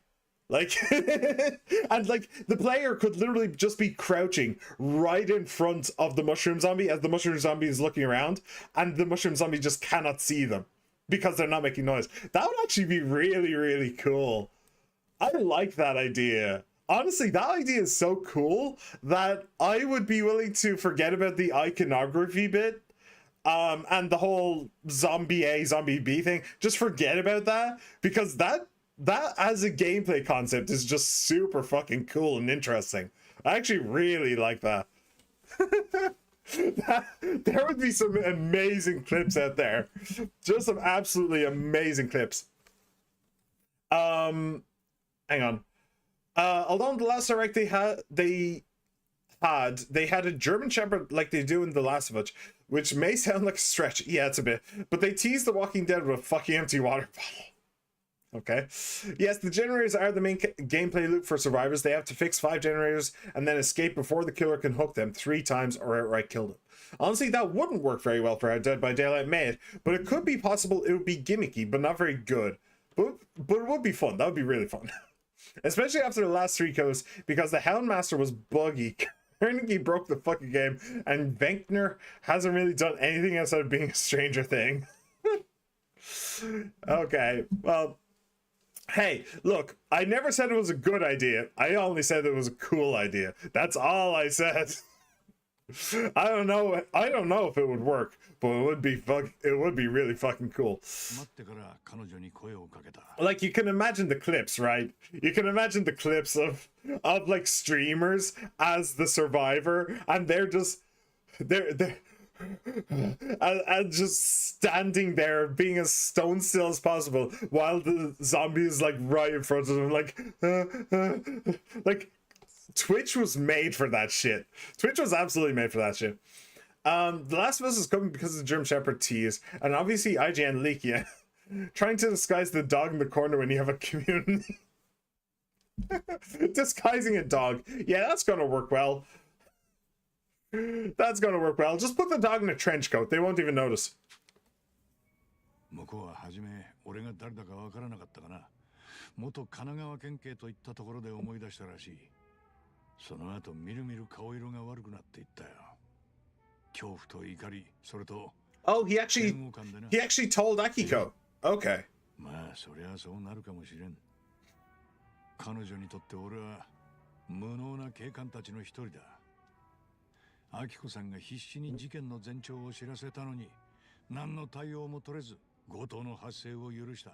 Like, and like the player could literally just be crouching right in front of the mushroom zombie as the mushroom zombie is looking around, and the mushroom zombie just cannot see them because they're not making noise. That would actually be really, really cool. I like that idea. Honestly, that idea is so cool that I would be willing to forget about the iconography bit and the whole zombie A, zombie B thing. Just forget about that, because that as a gameplay concept is just super fucking cool and interesting. I actually really like that. There would be some amazing clips out there. Just some absolutely amazing clips. Hang on. Although in the last direct they had a German Shepherd like they do in The Last of Us, which may sound like a stretch. Yeah, it's a bit. But they tease The Walking Dead with a fucking empty water bottle. Okay. Yes, the generators are the main gameplay loop for survivors. They have to fix 5 generators and then escape before the killer can hook them 3 times or outright kill them. Honestly, that wouldn't work very well for how Dead by Daylight made, but it could be possible. It would be gimmicky, but not very good. But it would be fun. That would be really fun. Especially after the last 3 kills, because the Houndmaster was buggy. Carnegie broke the fucking game, and Venkner hasn't really done anything outside of being a Stranger Thing. Okay, well, hey, look, I never said it was a good idea. I only said it was a cool idea. That's all I said. I don't know if it would work, but it would be really fucking cool. 待ってから彼女に声をかけた。 Like, you can imagine the clips, right? You can imagine the clips of like streamers as the survivor, and they're and just standing there being as stone still as possible while the zombie is like right in front of them, like Twitch was made for that shit. Twitch was absolutely made for that shit. The Last of Us is coming because of the German Shepherd tease, and obviously IGN leak. Yeah, Trying to disguise the dog in the corner when you have a community. Disguising a dog. Yeah, that's gonna work well. That's gonna work well. Just put the dog in a trench coat. They won't even notice. 向こうは初め俺が誰だかわからなかったがな。元神奈川県警といったところで思い出したらしい。その後みるみる顔色が悪くなっていったよ。恐怖と怒り、それと Oh, he actually told Akiko. Okay. まあそりゃそうなるかもしれん。彼女にとって俺は無能な警官たちの一人だ。アキコさんが必死に事件の前兆を知らせたのに何の対応も取れず強盗の発生を許した。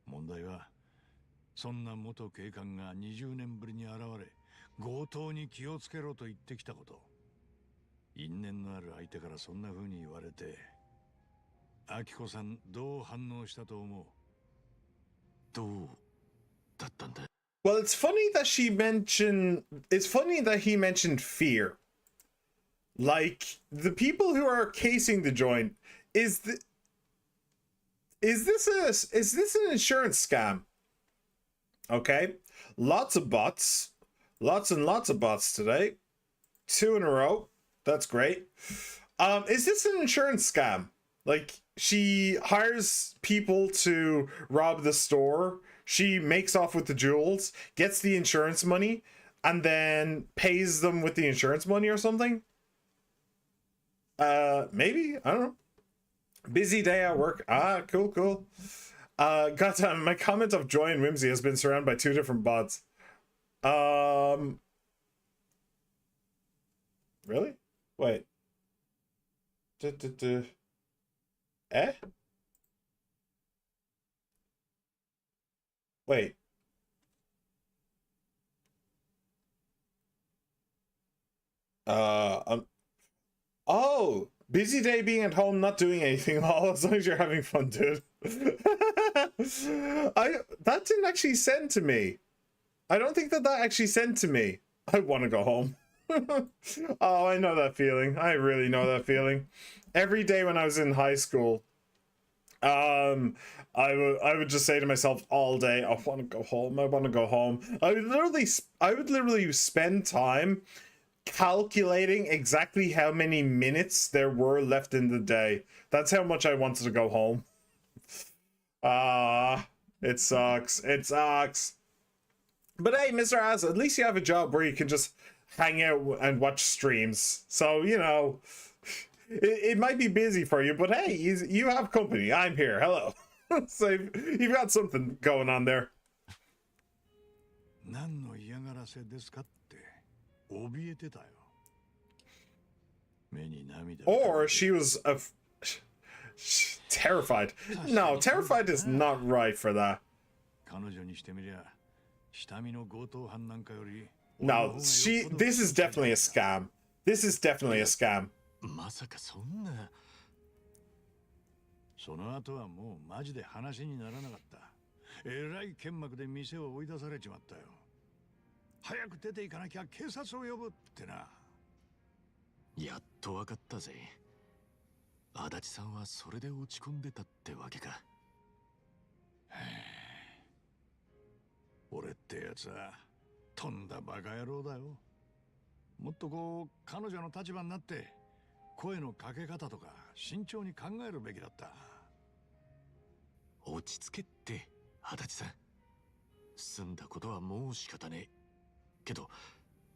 問題はそんな元警官が20年ぶりに現れ強盗に気をつけろと言ってきたこと。因縁のある相手からそんな風に言われてアキコさんどう反応したと思う？どうだったんだ？ Well, it's funny that he mentioned fear. Like, the people who are casing the joint, is this an insurance scam? Okay. Lots of bots. Lots and lots of bots today. 2 in a row. That's great. Is this an insurance scam? Like, she hires people to rob the store. She makes off with the jewels, gets the insurance money, and then pays them with the insurance money or something? Maybe? I don't know. Busy day at work. Ah, cool. Goddamn, my comment of joy and whimsy has been surrounded by 2 different bots. Really? Wait. Eh? Wait. Oh, busy day being at home, not doing anything. All as long as you're having fun, dude. That didn't actually send to me. I don't think that actually sent to me. I want to go home. Oh, I know that feeling. I really know that feeling. Every day when I was in high school, I would just say to myself all day, I want to go home. I want to go home. I would literally spend time calculating exactly how many minutes there were left in the day. That's how much I wanted to go home. It sucks. It sucks. But hey, Mr. Az, at least you have a job where you can just hang out and watch streams. So, you know, it might be busy for you, but hey, you have company. I'm here. Hello. So you've got something going on there. Or she was terrified. No, terrified is not right for that. No, this is definitely a scam. This is definitely a scam. その後はもうマジで話にならなかった。えらい剣幕で店を追い出されちまったよ。早く出て行かなきゃ警察を呼ぶってな。やっとわかったぜ。足立さんはそれで落ち込んでたってわけか。俺ってやつはとんだバカ野郎だよ。もっとこう彼女の立場になって声のかけ方とか慎重に考えるべきだった。落ち着けって足立さん。済んだことはもう仕方ねえ。けど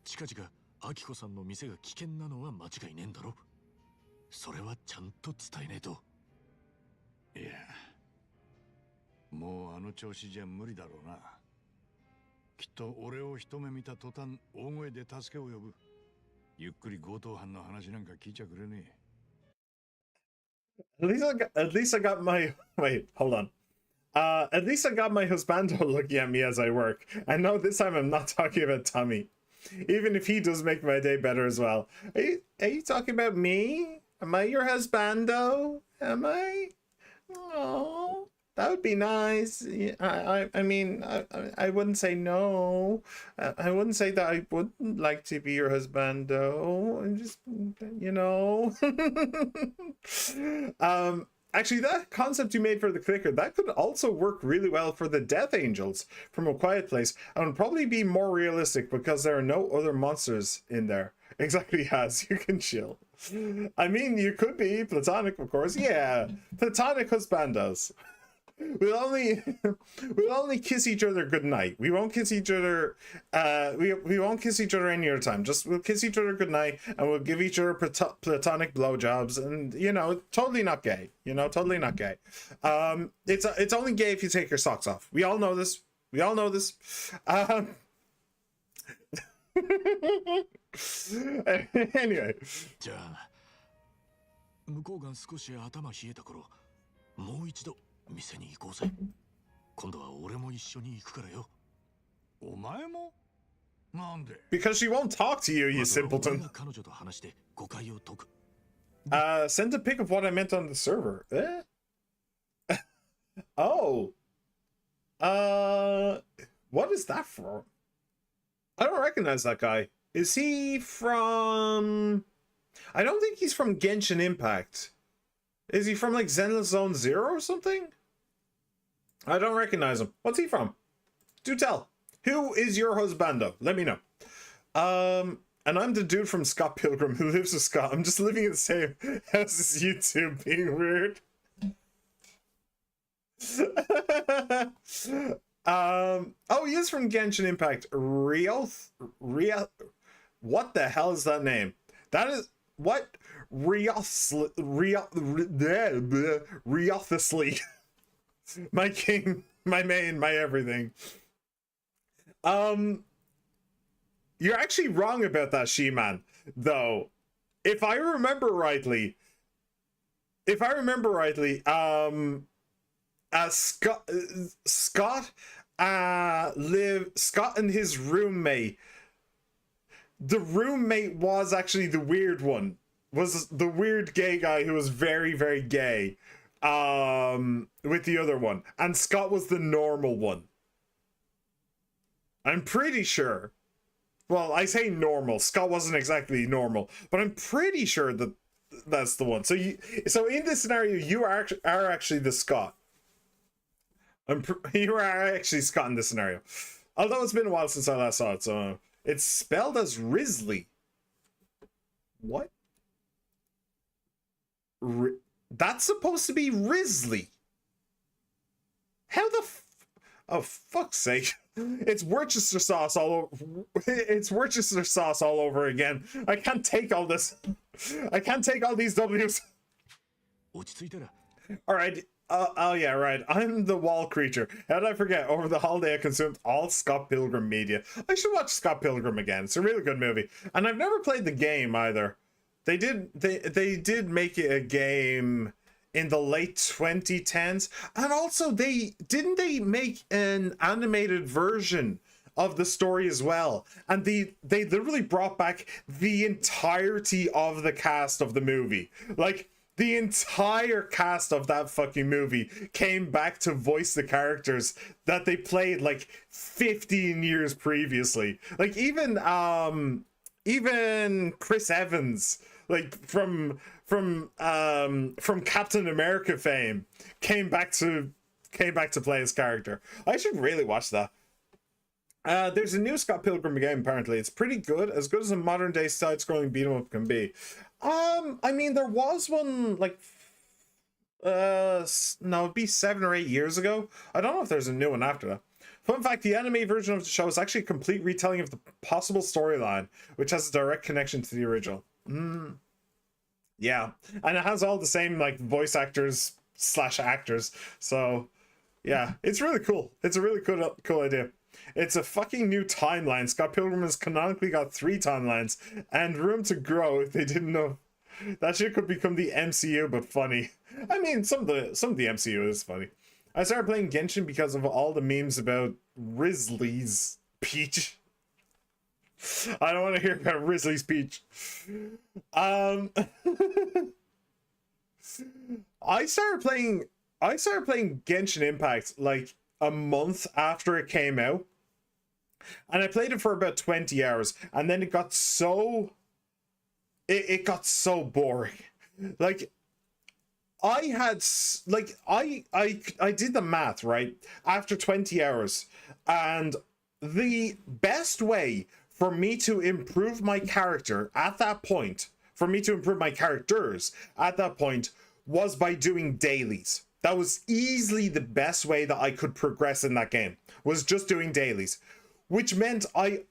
近々明子さんの店が危険なのは間違いねえんだろ。それはちゃんと伝えねえと。いや、もうあの調子じゃ無理だろうな。きっと俺を一目見た途端大声で助けを呼ぶ。ゆっくり強盗犯の話なんか聞いちゃくれねえ。At least I got my wait, hold on. At least I got my husbando looking at me as I work. I know this time I'm not talking about Tommy. Even if he does make my day better as well. Are you talking about me? Am I your husbando? Am I? Oh, that would be nice. I mean, I wouldn't say no. I wouldn't say that I wouldn't like to be your husbando. Just, you know. Actually, that concept you made for the clicker, that could also work really well for the Death Angels from A Quiet Place, and would probably be more realistic because there are no other monsters in there. Exactly, as you can chill. I mean, you could be platonic, of course. Yeah, platonic husbandos. We'll only kiss each other goodnight. We won't kiss each other. We won't kiss each other any other time. Just we'll kiss each other goodnight, and we'll give each other platonic blowjobs. And totally not gay. Totally not gay. It's only gay if you take your socks off. We all know this. We all know this. Anyway. じゃあ向こうが少し頭冷えた頃、もう一度店に行こうぜ。今度は俺も一緒に行くからよ。お前もなんで Because she won't talk to you, you まずは俺 simpleton. が彼女と話して誤解を解く。Send a pic of what I meant on the server. Oh. What is that from? I don't recognize that guy. Is he from... I don't think he's from Genshin Impact. Is he from like Zenless Zone Zero or something? I don't recognize him. What's he from? Do tell. Who is your husbando? Let me know. And I'm the dude from Scott Pilgrim who lives with Scott. I'm just living in the same house as YouTube, being weird. Oh, he is from Genshin Impact. Real. What the hell is that name? That is what? Riothusly. My king, my main, my everything. You're actually wrong about that, She-Man, though. If I remember rightly, Scott and his roommate. The roommate was actually the weird one. Was the weird gay guy who was very, very gay. With the other one. And Scott was the normal one. I'm pretty sure. Well, I say normal. Scott wasn't exactly normal, but I'm pretty sure that that's the one. So in this scenario, you are actually the Scott. You are actually Scott in this scenario. Although it's been a while since I last saw it, so it's spelled as Risley. What? That's supposed to be Risley. How the oh, fuck's sake. It's Worcester sauce all over. It's Worcester sauce all over again. I can't take all this. I can't take all these W's. 落ち着いたら Alright. Oh yeah, right. I'm the wall creature. How did I forget? Over the holiday, I consumed all Scott Pilgrim media. I should watch Scott Pilgrim again. It's a really good movie. And I've never played the game either. They did make it a game in the late 2010s. And also they make an animated version of the story as well. And they literally brought back the entirety of the cast of the movie. Like, the entire cast of that fucking movie came back to voice the characters that they played like 15 years previously. Like even Chris Evans, like from Captain America fame, came back to play his character. I should really watch that. There's a new Scott Pilgrim game, apparently. It's pretty good as a modern day side-scrolling beat 'em up can be. I mean, there was one like no, it'd be 7 or 8 years ago. I don't know if there's a new one after that. Fun fact, the anime version of the show is actually a complete retelling of the possible storyline, which has a direct connection to the original. Yeah, and it has all the same like voice actors / actors. So yeah, it's really cool. It's a really cool idea. It's a fucking new timeline. Scott Pilgrim has canonically got 3 timelines and room to grow if they didn't know. That shit could become the MCU, but funny. I mean, some of the MCU is funny. I started playing Genshin because of all the memes about Risley's peach. I don't want to hear about Risley's peach. I started playing Genshin Impact like a month after it came out, and I played it for about 20 hours, and then it got so boring. Like, I had like I did the math, right, after 20 hours, and the best way for me to improve my character at that point, for me to improve my characters at that point, was by doing dailies. That was easily the best way that I could progress in that game, was just doing dailies, which meant I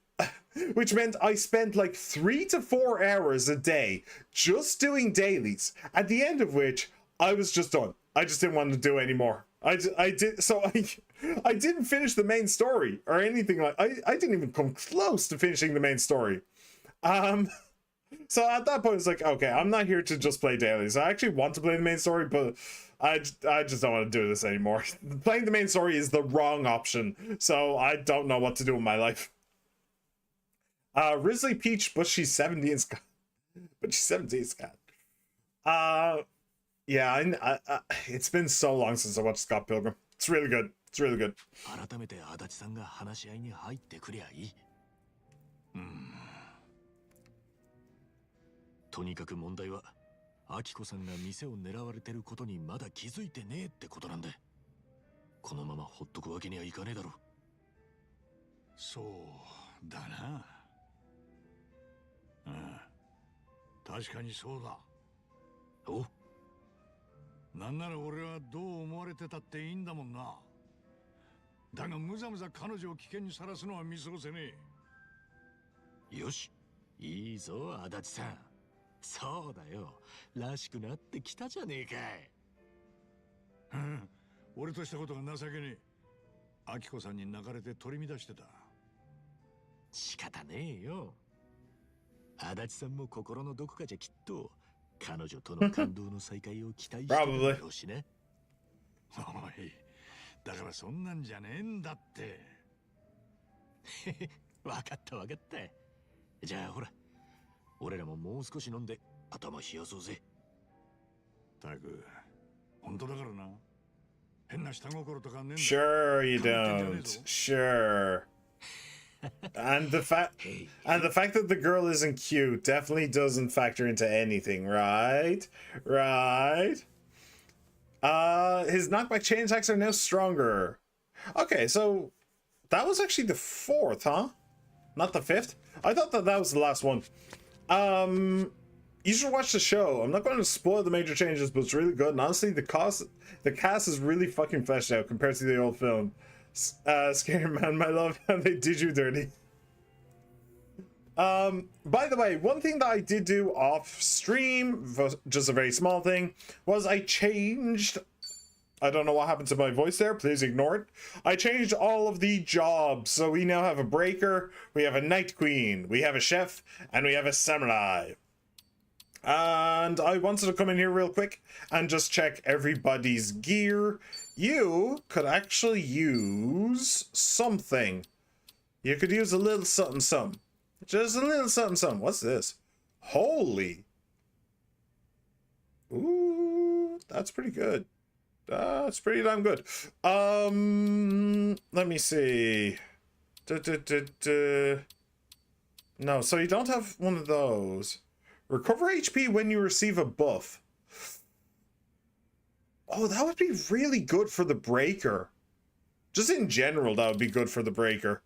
spent like 3 to 4 hours a day just doing dailies, at the end of which I was just done. I just didn't want to do anymore. I didn't finish the main story or anything. Like I didn't even come close to finishing the main story. So at that point it's like, okay, I'm not here to just play dailies. I actually want to play the main story, but I just don't want to do this anymore. Playing the main story is the wrong option, so I don't know what to do with my life. Risley Peach, but she's 17 Scott. But she's 17 Scott. Yeah, it's been so long since I watched Scott Pilgrim. It's really good. It's really good. 改めて足立さんが話し合いに入ってくりゃいい。とにかく問題は、アキコさんが店を狙われてることにまだ気づいてねえってことなんだ。このままほっとくわけにはいかねえだろ。そうだな。うん。確かにそうだ。お？なんなら俺はどう思われてたっていいんだもんな。だがむざむざ彼女を危険にさらすのは見過ごせねえ。よし、いいぞ足立さん。そうだよ、らしくなってきたじゃねえかい。うん、俺としたことが情けねえ。アキコさんに流れて取り乱してた。仕方ねえよ。足立さんも心のどこかじゃきっと彼女との感動の再会を期待してるだろうしね。おい、だからそんなんじゃねえんだって。わかったわかった。じゃあほら、俺らももう少し飲んで頭冷やそうぜ。たく、本当だからな。変な下心とかねえんだ。Sure you don't. Sure. And the fact that the girl isn't cute definitely doesn't factor into anything, right? Right? His knockback chain attacks are now stronger. Okay, so that was actually the 4th, huh? Not the 5th? I thought that was the last one. You should watch the show. I'm not going to spoil the major changes, but it's really good. And honestly, the cast is really fucking fleshed out compared to the old film. Scary man, my love, and they did you dirty. By the way, one thing that I did do off stream, just a very small thing, was I changed, I don't know what happened to my voice there, please ignore it. I changed all of the jobs, so we now have a breaker, we have a night queen, we have a chef, and we have a samurai. And I wanted to come in here real quick and just check everybody's gear. You could actually use something. You could use a little something something. Just a little something something. What's this? Holy. Ooh, that's pretty good. That's pretty damn good. Let me see. No, so you don't have one of those. Recover HP when you receive a buff. Oh, that would be really good for the breaker. Just in general, that would be good for the breaker.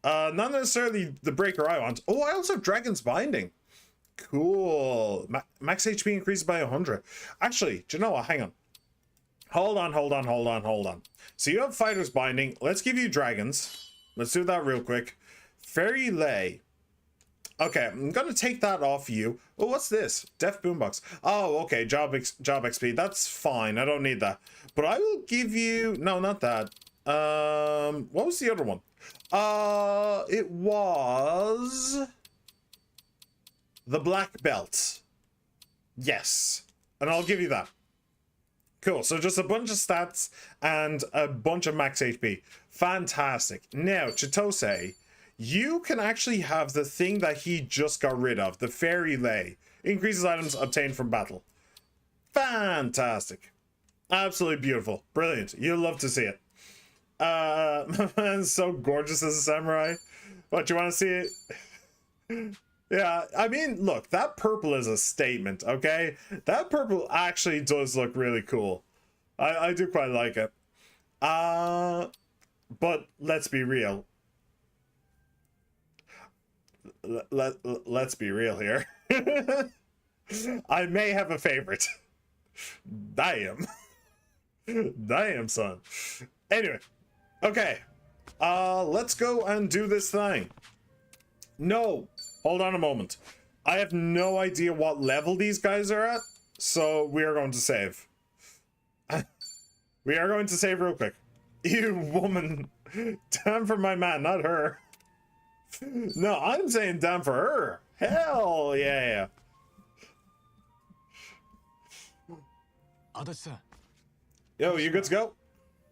Not necessarily the breaker I want. Oh, I also have Dragon's Binding. Cool. Max HP increased by 100. Actually, do you know what? Hang on. Hold on. So you have Fighter's Binding. Let's give you Dragons. Let's do that real quick. Fairy Lay. Okay, I'm gonna take that off you. Oh, what's this? Deaf Boombox. Oh, okay, job XP. That's fine. I don't need that. But I will give you... No, not that. What was the other one? It was... the Black Belt. Yes. And I'll give you that. Cool, so just a bunch of stats and a bunch of max HP. Fantastic. Now, Chitose... you can actually have the thing that he just got rid of, the Fairy Lay. Increases items obtained from battle. Fantastic. Absolutely beautiful. Brilliant. You'll love to see it. My man's so gorgeous as a samurai. What, you want to see it? Yeah, I mean, look, that purple is a statement, okay? That purple actually does look really cool. I do quite like it. But let's be real. Let's be real here. I may have a favorite. Damn. Damn, son. Anyway, okay. Let's go and do this thing. No, hold on a moment. I have no idea what level these guys are at, so we are going to save. We are going to save real quick. You woman. Damn for my man, not her. No, I'm saying damn for her. Hell yeah. 足立さん、 Yo, you good to go?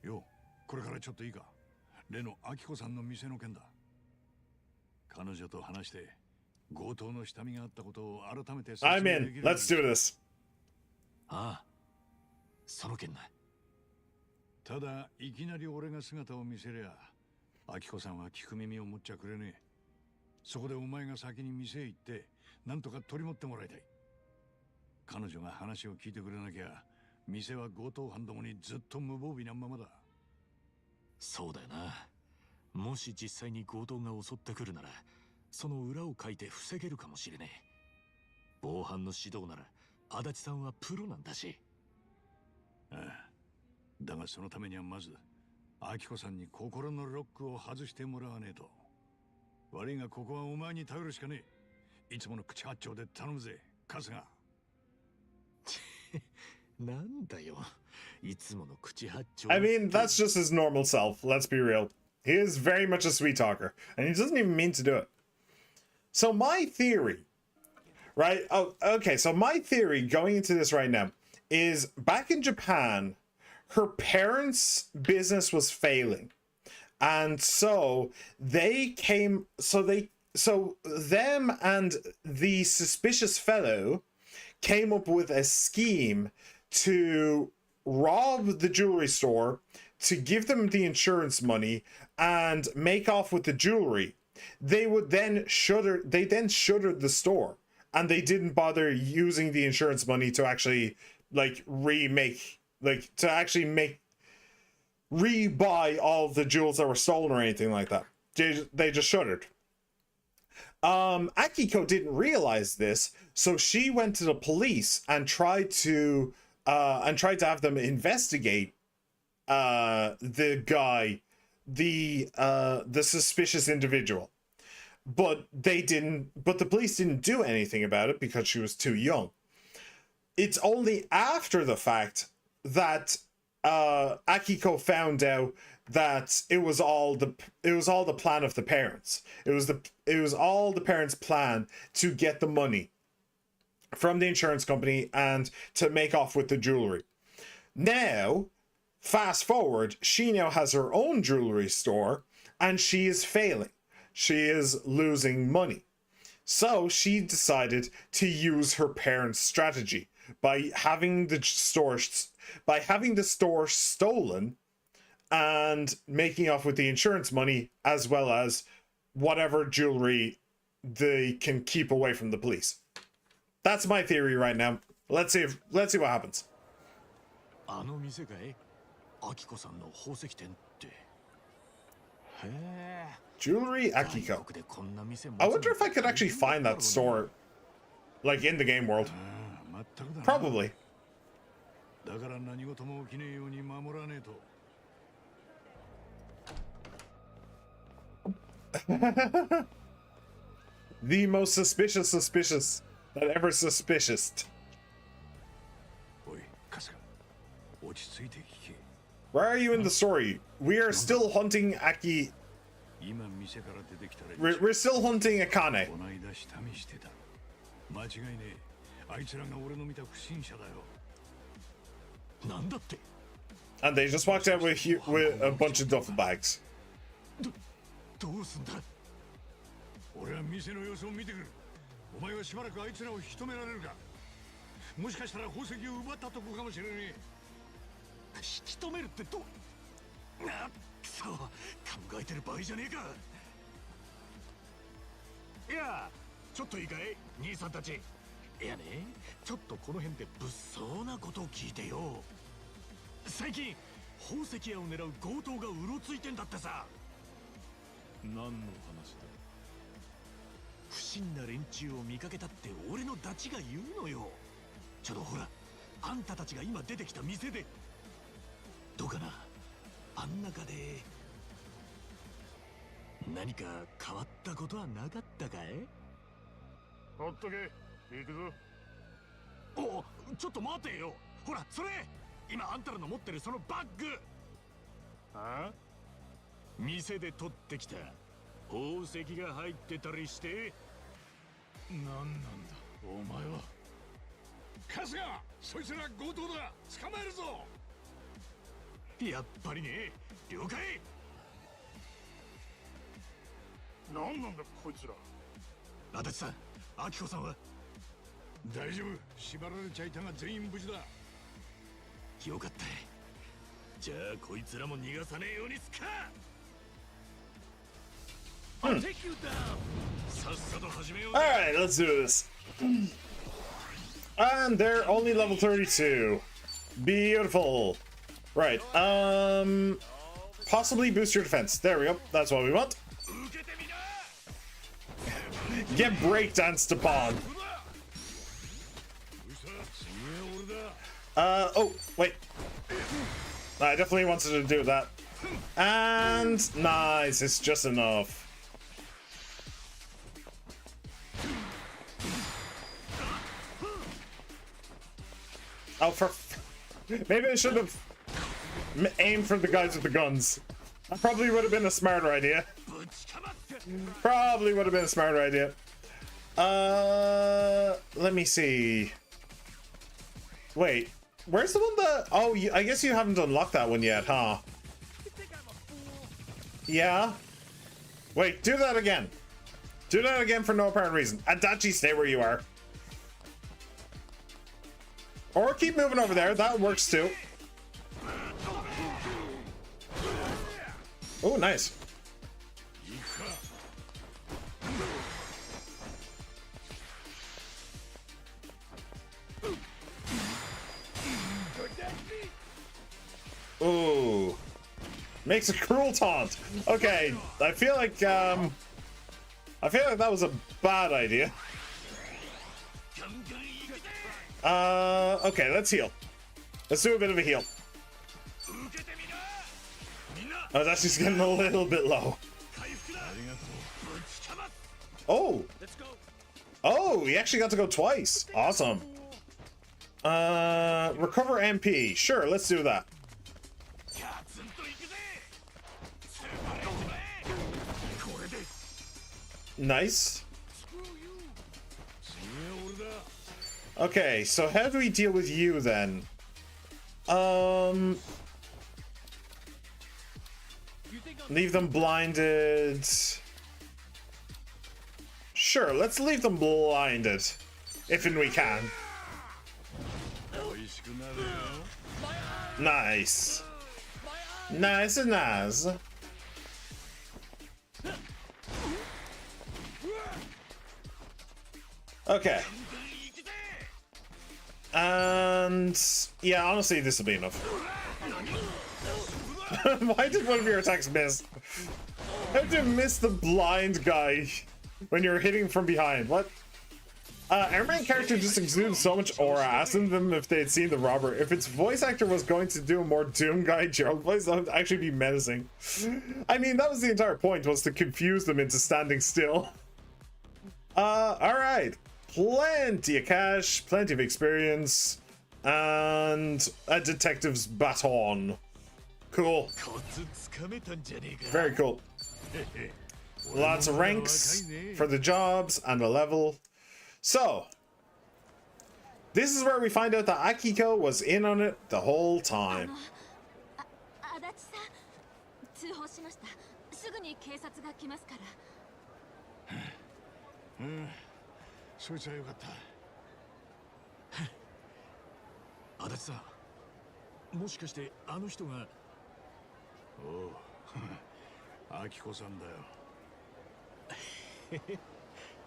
よ、これからちょっといいか。例の明子さんの店の件だ。彼女と話して強盗の下見があったことを改めて説明 I'm で in. きる。 Let's do this. ああ、その件な。ただいきなり俺が姿を見せりゃ、明子さんは聞く耳を持っちゃくれねえ。そこでお前が先に店へ行ってなんとか取り持ってもらいたい。彼女が話を聞いてくれなきゃ、店は強盗犯どもにずっと無防備なままだ。そうだよな。もし実際に強盗が襲ってくるなら、その裏をかいて防げるかもしれねえ。防犯の指導なら足立さんはプロなんだし。ああ、だがそのためにはまず明子さんに心のロックを外してもらわねえと。悪いがここはお前に頼るしかねえ。いつもの口八丁で頼むぜ、春日。なんだよ、いつもの口八丁。 I mean, that's just his normal self. Let's be real. He is very much a sweet talker, and he doesn't even mean to do it. So my theory, right? Oh, okay. So my theory going into this right now is back in Japan, her parents' business was failing. And so them and the suspicious fellow came up with a scheme to rob the jewelry store, to give them the insurance money and make off with the jewelry. They then shuttered the store, and they didn't bother using the insurance money to actually rebuy all the jewels that were stolen or anything like that. They just shuttered. Akiko didn't realize this, so she went to the police and tried to have them investigate the guy, the suspicious individual. But the police didn't do anything about it because she was too young. It's only after the fact that Akiko found out that it was all the plan of the parents. It was all the parents' plan to get the money from the insurance company and to make off with the jewelry. Now, fast forward, she now has her own jewelry store and she is failing. She is losing money. So she decided to use her parents' strategy by having the store stolen and making off with the insurance money, as well as whatever jewelry they can keep away from the police. That's my theory right now. Let's see what happens. あの店かい？明子さんの宝石店って。へえ。 Jewelry Akiko. I wonder if I could actually find that store, like in the game world. Probably. だから何事も起きねえように守らねえと。The most suspicious that ever suspicious. おい、春日、落ち着いて聞け。 Where are you in the story? We are still hunting Aki. 今店から出てきたら We're still hunting Akane. こないだ下見してた。間違いねえ。あいつらが俺の見た不審者だよ。なんだって？ And they just walked out with a bunch of duffel bags. どうすんだ？俺は店の様子を見てくる。お前はしばらくあいつらを引き止められるか。もしかしたら宝石を奪ったとこかもしれねえ。引き止めるってどう？な、くそ、考えてる場合じゃねえか。いや、ちちょっといいかい兄さんたち。いやね、ちょっとこの辺で物騒なことを聞いてよ。最近宝石屋を狙う強盗がうろついてんだってさ。何の話だ。不審な連中を見かけたって俺のダチが言うのよ。ちょっとほら、あんたたちが今出てきた店でどうかな、あん中で何か変わったことはなかったかい？ほっとけ、行くぞ。お、ちょっと待てよ。ほらそれ、今あんたらの持ってるそのバッグ。あ？店で取ってきた宝石が入ってたりして。何なんだお前は。春日、そいつら強盗だ。捕まえるぞ。やっぱりね。了解。何なんだこいつら。足立さん、明子さんは？大丈夫、縛られちゃいたが全員無事だ。よかった。じゃあこいつらも逃がさねえようにすか。I'll take you down. さっさと始めよう。 Alright, let's do this. And they're only level 32. Beautiful. Right, possibly boost your defense. There we go. That's what we want. Get breakdanced upon. Oh, wait. I definitely wanted to do that. And nice, it's just enough. Oh, maybe I should have aimed for the guys with the guns. That probably would have been a smarter idea. Probably would have been a smarter idea. Let me see. Wait, where's the one that... Oh, I guess you haven't unlocked that one yet, huh? Yeah? Wait, do that again. Do that again for no apparent reason. Adachi, stay where you are. Or keep moving over there, that works too. Oh, nice. Ooh. Makes a cruel taunt. Okay, I feel like that was a bad idea. Okay, let's heal. Let's do a bit of a heal. I was actually getting a little bit low. Oh! Oh, he actually got to go twice. Awesome. Recover MP. Sure, let's do that. Nice. Okay, so how do we deal with you then? Leave them blinded. Sure, let's leave them blinded. If and we can. Nice. Nice and nice. Okay. And yeah, honestly, this will be enough. Why did one of your attacks miss? How did you miss the blind guy when you're hitting from behind? What? Our main character just exudes so much aura. Asking them if they had seen the robber. If its voice actor was going to do a more Doom guy Gerald voice, that would actually be menacing. I mean, that was the entire point, was to confuse them into standing still. Alright. Plenty of cash, plenty of experience, and a detective's baton. Cool. Very cool. Lots of ranks for the jobs and a level. So, this is where we find out that Akiko was in on it the whole time. そいつはよかった。足立さん、もしかしてあの人が。おう、アキコさんだよ。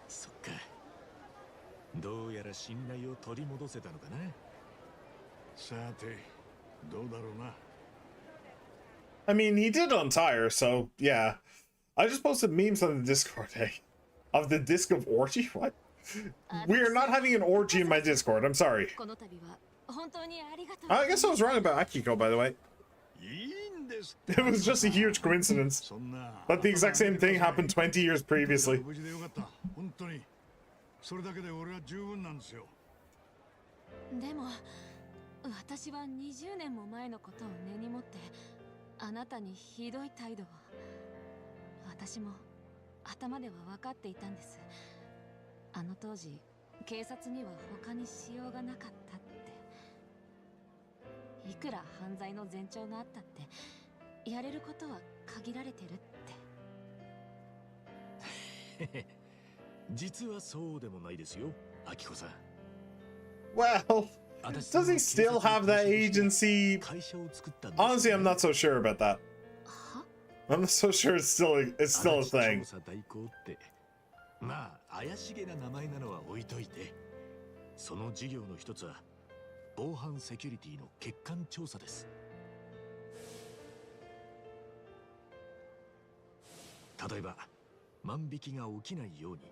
そっか。どうやら信頼を取り戻せたのかな。さて、どうだろうな。I mean, he did untire, so yeah. I just posted memes on the Discord, hey. Of the disc of orgy? What? We are not having an orgy in my Discord, I'm sorry. I guess I was wrong about Akiko, by the way. いいんです。It was just a huge coincidence. そんな。But the exact same thing happened 20 years previously. 無事でよかった。本当に。それだけで俺は十分なんですよ。でも、私は20年も前のことを根に持って、あなたにひどい態度を。私も頭では分かっていたんです。あの当時、警察には他にしようがなかったって。いくら犯罪の前兆があったって、やれることは限られてるって。実はそうでもないですよ、アキコさん。Well, does he still have that agency? Honestly, I'm not so sure about that. I'm not so sure it's still a thing. まあ怪しげな名前なのは置いといて、その事業の一つは防犯セキュリティの欠陥調査です。例えば万引きが起きないように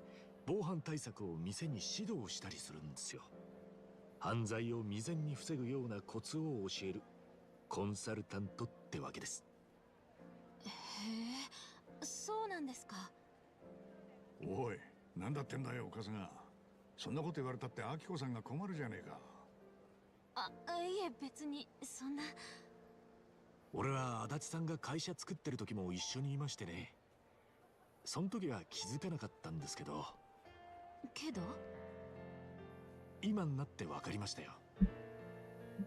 防犯対策を店に指導したりするんですよ。犯罪を未然に防ぐようなコツを教えるコンサルタントってわけです。へえ、そうなんですか。おい、なんだってんだよ、おかずが。そんなこと言われたってアキコさんが困るじゃねえか。いえ、別にそんな。俺は足立さんが会社作ってる時も一緒にいましてね。その時は気づかなかったんですけど。けど今になって分かりましたよ。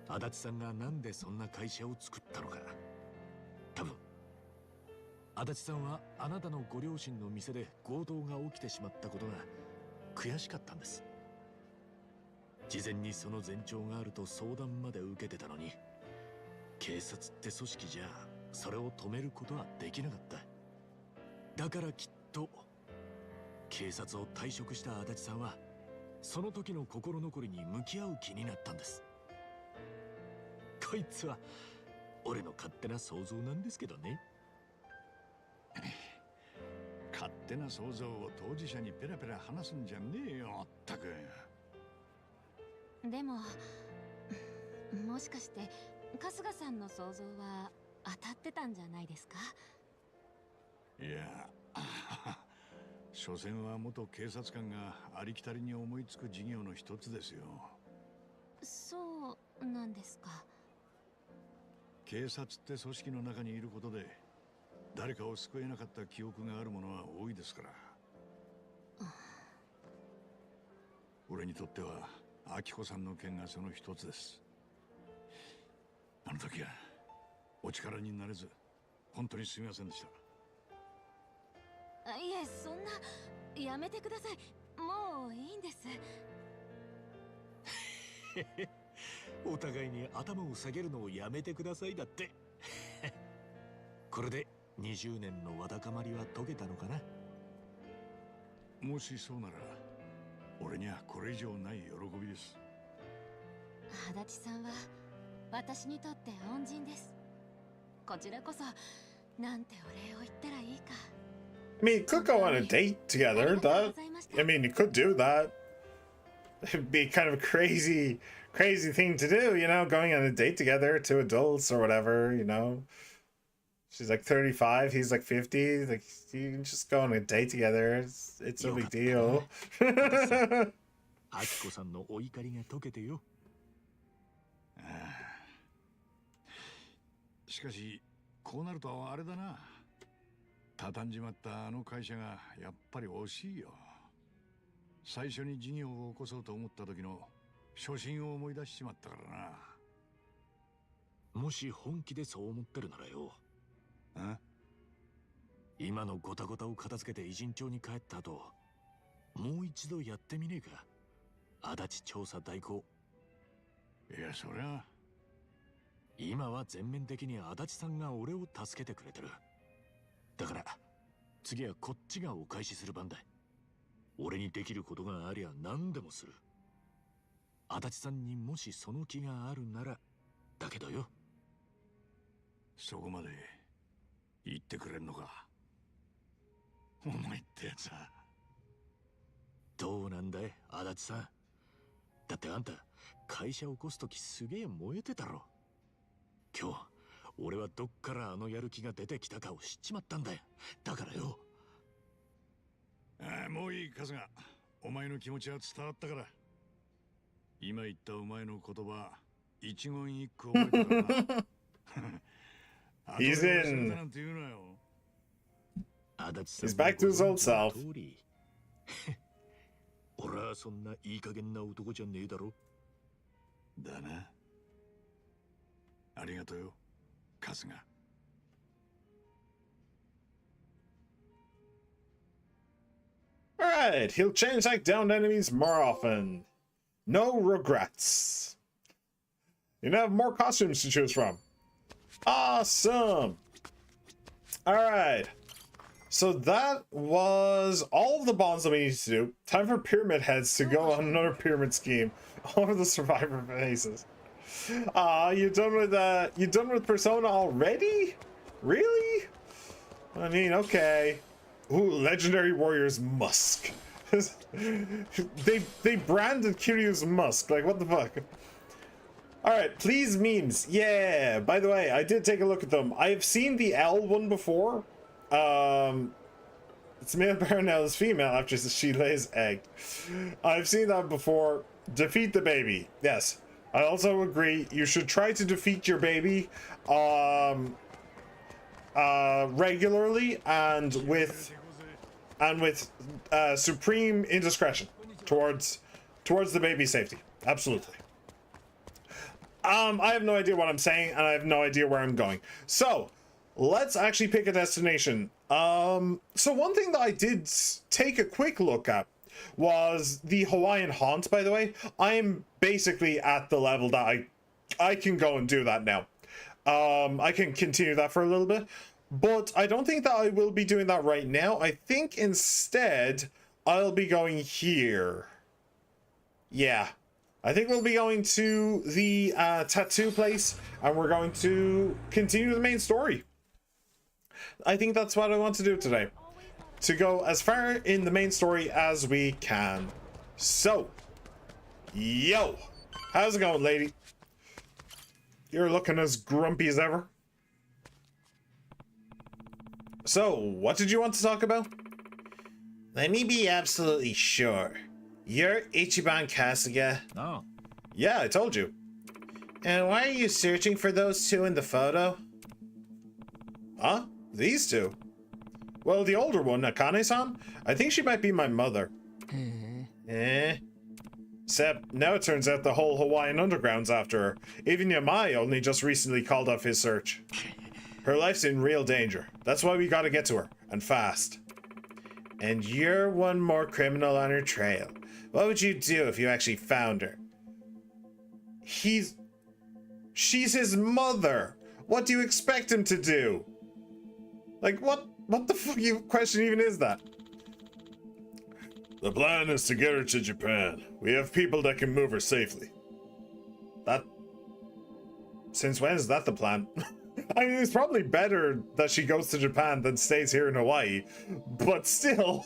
足立さんがなんでそんな会社を作ったのか。多分足立さんはあなたのご両親の店で強盗が起きてしまったことが悔しかったんです。事前にその前兆があると相談まで受けてたのに、警察って組織じゃそれを止めることはできなかった。だからきっと警察を退職した足立さんはその時の心残りに向き合う気になったんです。こいつは俺の勝手な想像なんですけどね。勝手な想像を当事者にペラペラ話すんじゃねえよ、まったく。でも、もしかして春日さんの想像は当たってたんじゃないですか？いや、所詮は元警察官がありきたりに思いつく事業の一つですよ。そうなんですか。警察って組織の中にいることで誰かを救えなかった記憶がある者は多いですから。俺にとってはアキコさんの件がその一つです。あの時はお力になれず本当にすみませんでした。いえ、そんな、やめてください。もういいんです。お互いに頭を下げるのをやめてくださいだって。これで20年のわだかまりは解けたのかな。もしそうなら俺にはこれ以上ない喜びです。足立さんは私にとって恩人です。こちらこそなんてお礼を言ったらいいか。I mean, you could go on a date together. I mean, you could do that. It'd be kind of a crazy thing to do, you know, going on a date together, two adults or whatever, you know. She's like 35, he's like 50. Like, you can just go on a date together. It's no big deal. アキコさんのお怒りが解けてよ。しかしこうなるとあれだな。畳んじまったあの会社がやっぱり惜しいよ。最初に事業を起こそうと思った時の初心を思い出しちまったからな。もし本気でそう思ってるならよ。今のゴタゴタを片付けて偉人町に帰った後、もう一度やってみねえか。足立調査代行。いや、そりゃ今は全面的に足立さんが俺を助けてくれてる。だから次はこっちがお返しする番だ。俺にできることがありゃ何でもする。足立さんにもしその気があるならだけどよ。そこまで言ってくれんのか。お前ってやつは。どうなんだい足立さん。だってあんた会社起こすときすげえ燃えてたろ。今日俺はどっからあのやる気が出てきたかを知っちまったんだよ。だからよ。ああ、もういい春日。お前の気持ちは伝わったから。今言ったお前の言葉、一言一句覚えたからな。He's in. なんて言うなよ。足立さん He's back to his old self. 通り俺はそんないい加減な男じゃねえだろ。だな。ありがとうよ、春日。Alright, he'll chain attack down enemies more often. No regrets. You now have more costumes to choose from. Awesome. Alright. So that was all of the bonds that we need to do. Time for pyramid heads to go on another pyramid scheme over the survivor bases. You done with Persona already? Really? I mean, okay. Ooh, Legendary Warriors Musk. they branded Kiryu's Musk. Like, what the fuck? Alright, please memes. Yeah, by the way, I did take a look at them. I've seen the L one before. It's male Baronel is female after she lays egg. I've seen that before. Defeat the baby. Yes. I also agree. You should try to defeat your baby regularly and with supreme indiscretion towards the baby's safety. Absolutely. I have no idea what I'm saying, and I have no idea where I'm going. So, let's actually pick a destination. So one thing that I did take a quick look at was the Hawaiian Haunt, by the way. I'm basically at the level that I can go and do that now. I can continue that for a little bit, but I don't think that I will be doing that right now. I think instead I'll be going here. Yeah. I think we'll be going to the tattoo place, and we're going to continue the main story. I think that's what I want to do today. To go as far in the main story as we can. So, yo, how's it going, lady? You're looking as grumpy as ever. So, what did you want to talk about? Let me be absolutely sure. You're Ichiban Kasuga? No. Yeah, I told you. And why are you searching for those two in the photo? Huh? These two? Well, the older one, Akane-san, I think she might be my mother. Except, now it turns out the whole Hawaiian Underground's after her. Even Yamai only just recently called off his search. Her life's in real danger. That's why we gotta get to her, and fast. And you're one more criminal on her trail. What would you do if you actually found her? She's his mother. What do you expect him to do? Like, what the fuck question even is that? The plan is to get her to Japan. We have people that can move her safely. Since when is that the plan? I mean, it's probably better that she goes to Japan than stays here in Hawaii. But still,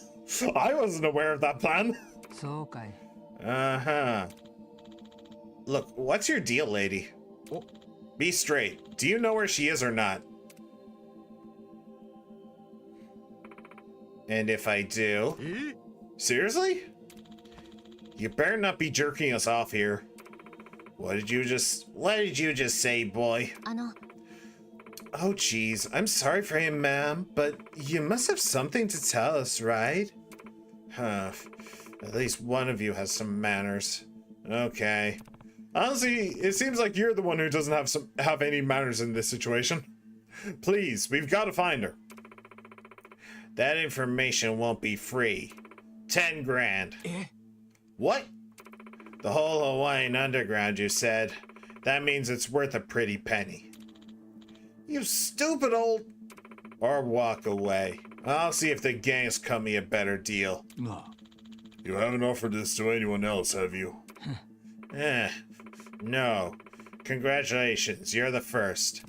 I wasn't aware of that plan. Uh-huh. Look, what's your deal, lady? Oh. Be straight. Do you know where she is or not? And if I do... Seriously? You better not be jerking us off here. What did you just say, boy? Oh, geez. I'm sorry for him, ma'am, but you must have something to tell us, right? Huh. At least one of you has some manners. Okay. Honestly, it seems like you're the one who doesn't have any manners in this situation. Please, we've got to find her. That information won't be free. 10 grand. What? The whole Hawaiian Underground, you said. That means it's worth a pretty penny. You stupid old... Or walk away. I'll see if the gang's cut me a better deal. No. You haven't offered this to anyone else, have you? No. Congratulations, you're the first.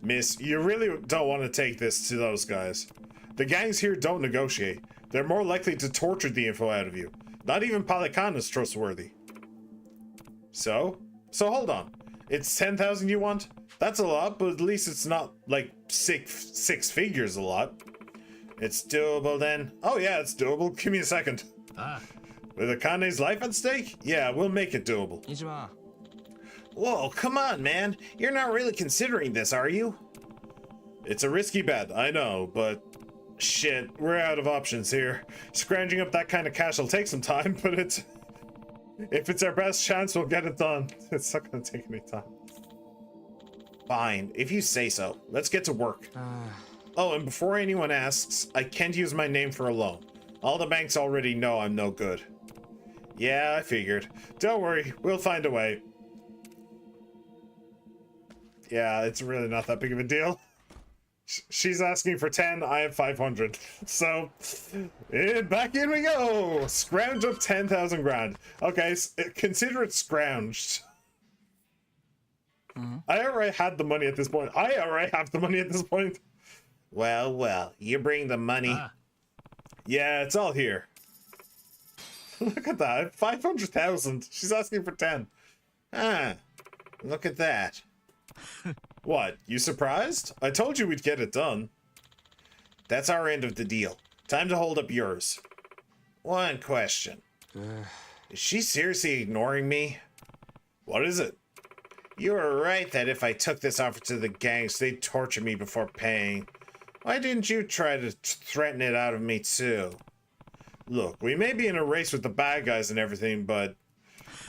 Miss, you really don't want to take this to those guys. The gangs here don't negotiate. They're more likely to torture the info out of you. Not even Pelican is trustworthy. So hold on. It's 10,000 you want? That's a lot, but at least it's not like six figures a lot. It's doable then. Oh yeah, it's doable. Give me a second. With Akane's life at stake? Yeah, we'll make it doable. Whoa, come on, man. You're not really considering this, are you? It's a risky bet, I know, but shit, we're out of options here. Scrounging up that kind of cash will take some time, but if it's our best chance, we'll get it done. It's not gonna take any time. Fine, if you say so. Let's get to work. Oh, and before anyone asks, I can't use my name for a loan. All the banks already know I'm no good. Yeah, I figured. Don't worry, we'll find a way. Yeah, it's really not that big of a deal. She's asking for 10, I have 500. So, back in we go! Scrounge up 10,000 grand. Okay, consider it scrounged. I already had the money at this point. I already have the money at this point. Well, you bring the money. Yeah, it's all here. Look at that, 500,000. She's asking for 10. Look at that. What, you surprised? I told you we'd get it done. That's our end of the deal. Time to hold up yours. One question. Is she seriously ignoring me? What is it? You were right that if I took this offer to the gangs, they'd torture me before paying. Why didn't you try to threaten it out of me too? Look, we may be in a race with the bad guys and everything, but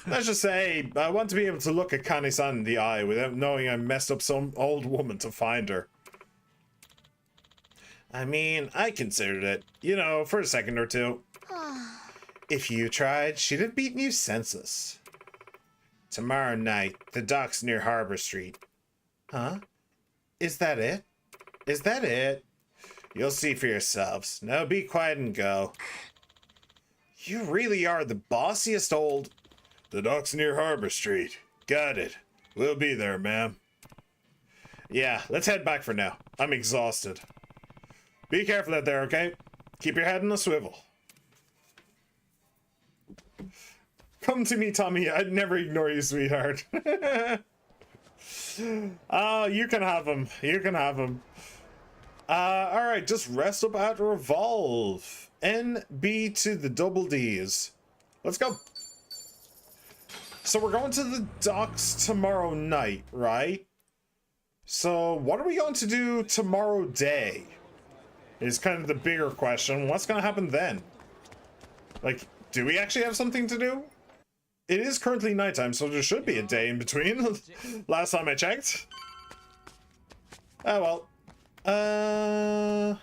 let's just say I want to be able to look at Kane-san in the eye without knowing I messed up some old woman to find her. I mean, I considered it, you know, for a second or two. If you tried, she'd have beaten you senseless. Tomorrow night, the docks near Harbor Street. Huh? Is that it? Is that it? You'll see for yourselves. Now be quiet and go. You really are the bossiest old... The docks near Harbor Street. Got it. We'll be there, ma'am. Yeah, let's head back for now. I'm exhausted. Be careful out there, okay? Keep your head in a swivel. Come to me, Tommy. I'd never ignore you, sweetheart. You can have him. You can have him. Alright, just rest up at Revolve. NB to the double D's. Let's go. So we're going to the docks tomorrow night, right? So what are we going to do tomorrow day? Is kind of the bigger question. What's going to happen then? Like, do we actually have something to do? It is currently nighttime, so there should be a day in between. Last time I checked. Oh well.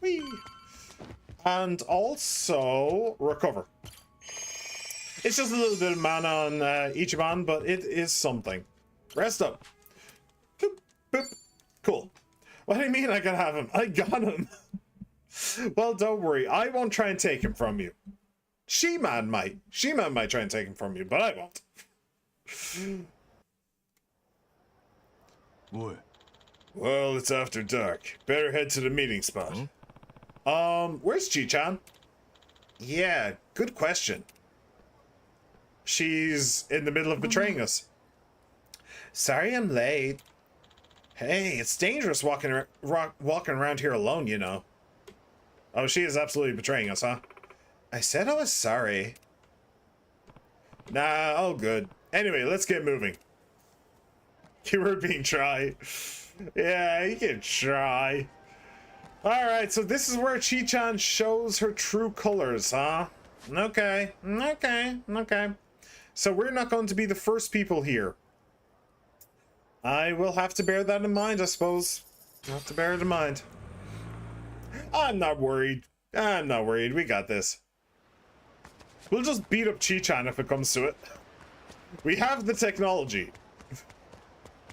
Whee. And also recover. It's just a little bit of mana on Ichiban, but it is something. Rest up. Boop, boop. Cool. What do you mean I can have him? I got him. Well, don't worry. I won't try and take him from you. She-Man might. She-Man might try and take him from you, but I won't. What? Well, it's after dark. Better head to the meeting spot. Where's Chi-chan? Yeah, good question. She's in the middle of betraying us. Sorry I'm late. Hey, it's dangerous walking around here alone, you know. Oh, she is absolutely betraying us, huh? I said I was sorry. Nah, all good. Anyway, let's get moving. You were being try. Yeah, you can try. Alright, so this is where Chi-chan shows her true colors, huh? Okay. So we're not going to be the first people here. I will have to bear that in mind, I suppose. I'll have to bear it in mind. I'm not worried. I'm not worried. We got this. We'll just beat up Chi-chan if it comes to it. We have the technology.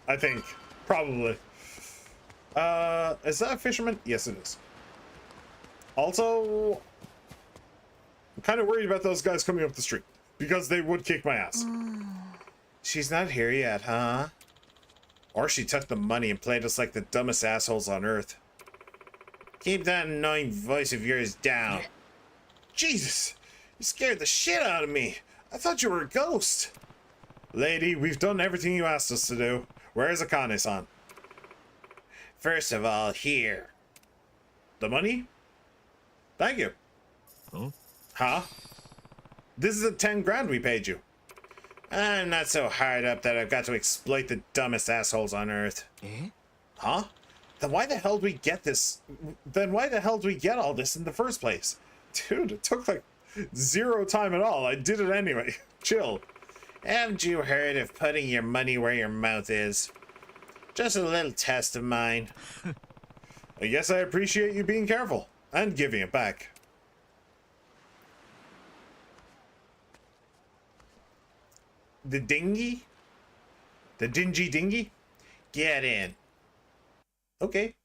I think. Probably. Is that a fisherman? Yes, it is. Also, I'm kind of worried about those guys coming up the street. because they would kick my ass. She's not here yet, huh? Or she took the money and played us like the dumbest assholes on earth. Keep that annoying voice of yours down. Jesus, you scared the shit out of me. I thought you were a ghost. Lady, we've done everything you asked us to do. Where's Akane-san? First of all, here. The money? Thank you. Huh? This is the 10 grand we paid you. I'm not so hard up that I've got to exploit the dumbest assholes on earth. Huh? Then why the hell did we get this? Then why the hell did we get all this in the first place? Dude, it took like 0 time at all. I did it anyway. Chill. Haven't you heard of putting your money where your mouth is? Just a little test of mine. I guess I appreciate you being careful and giving it back. The dinghy? The dingy dinghy? Get in. Okay.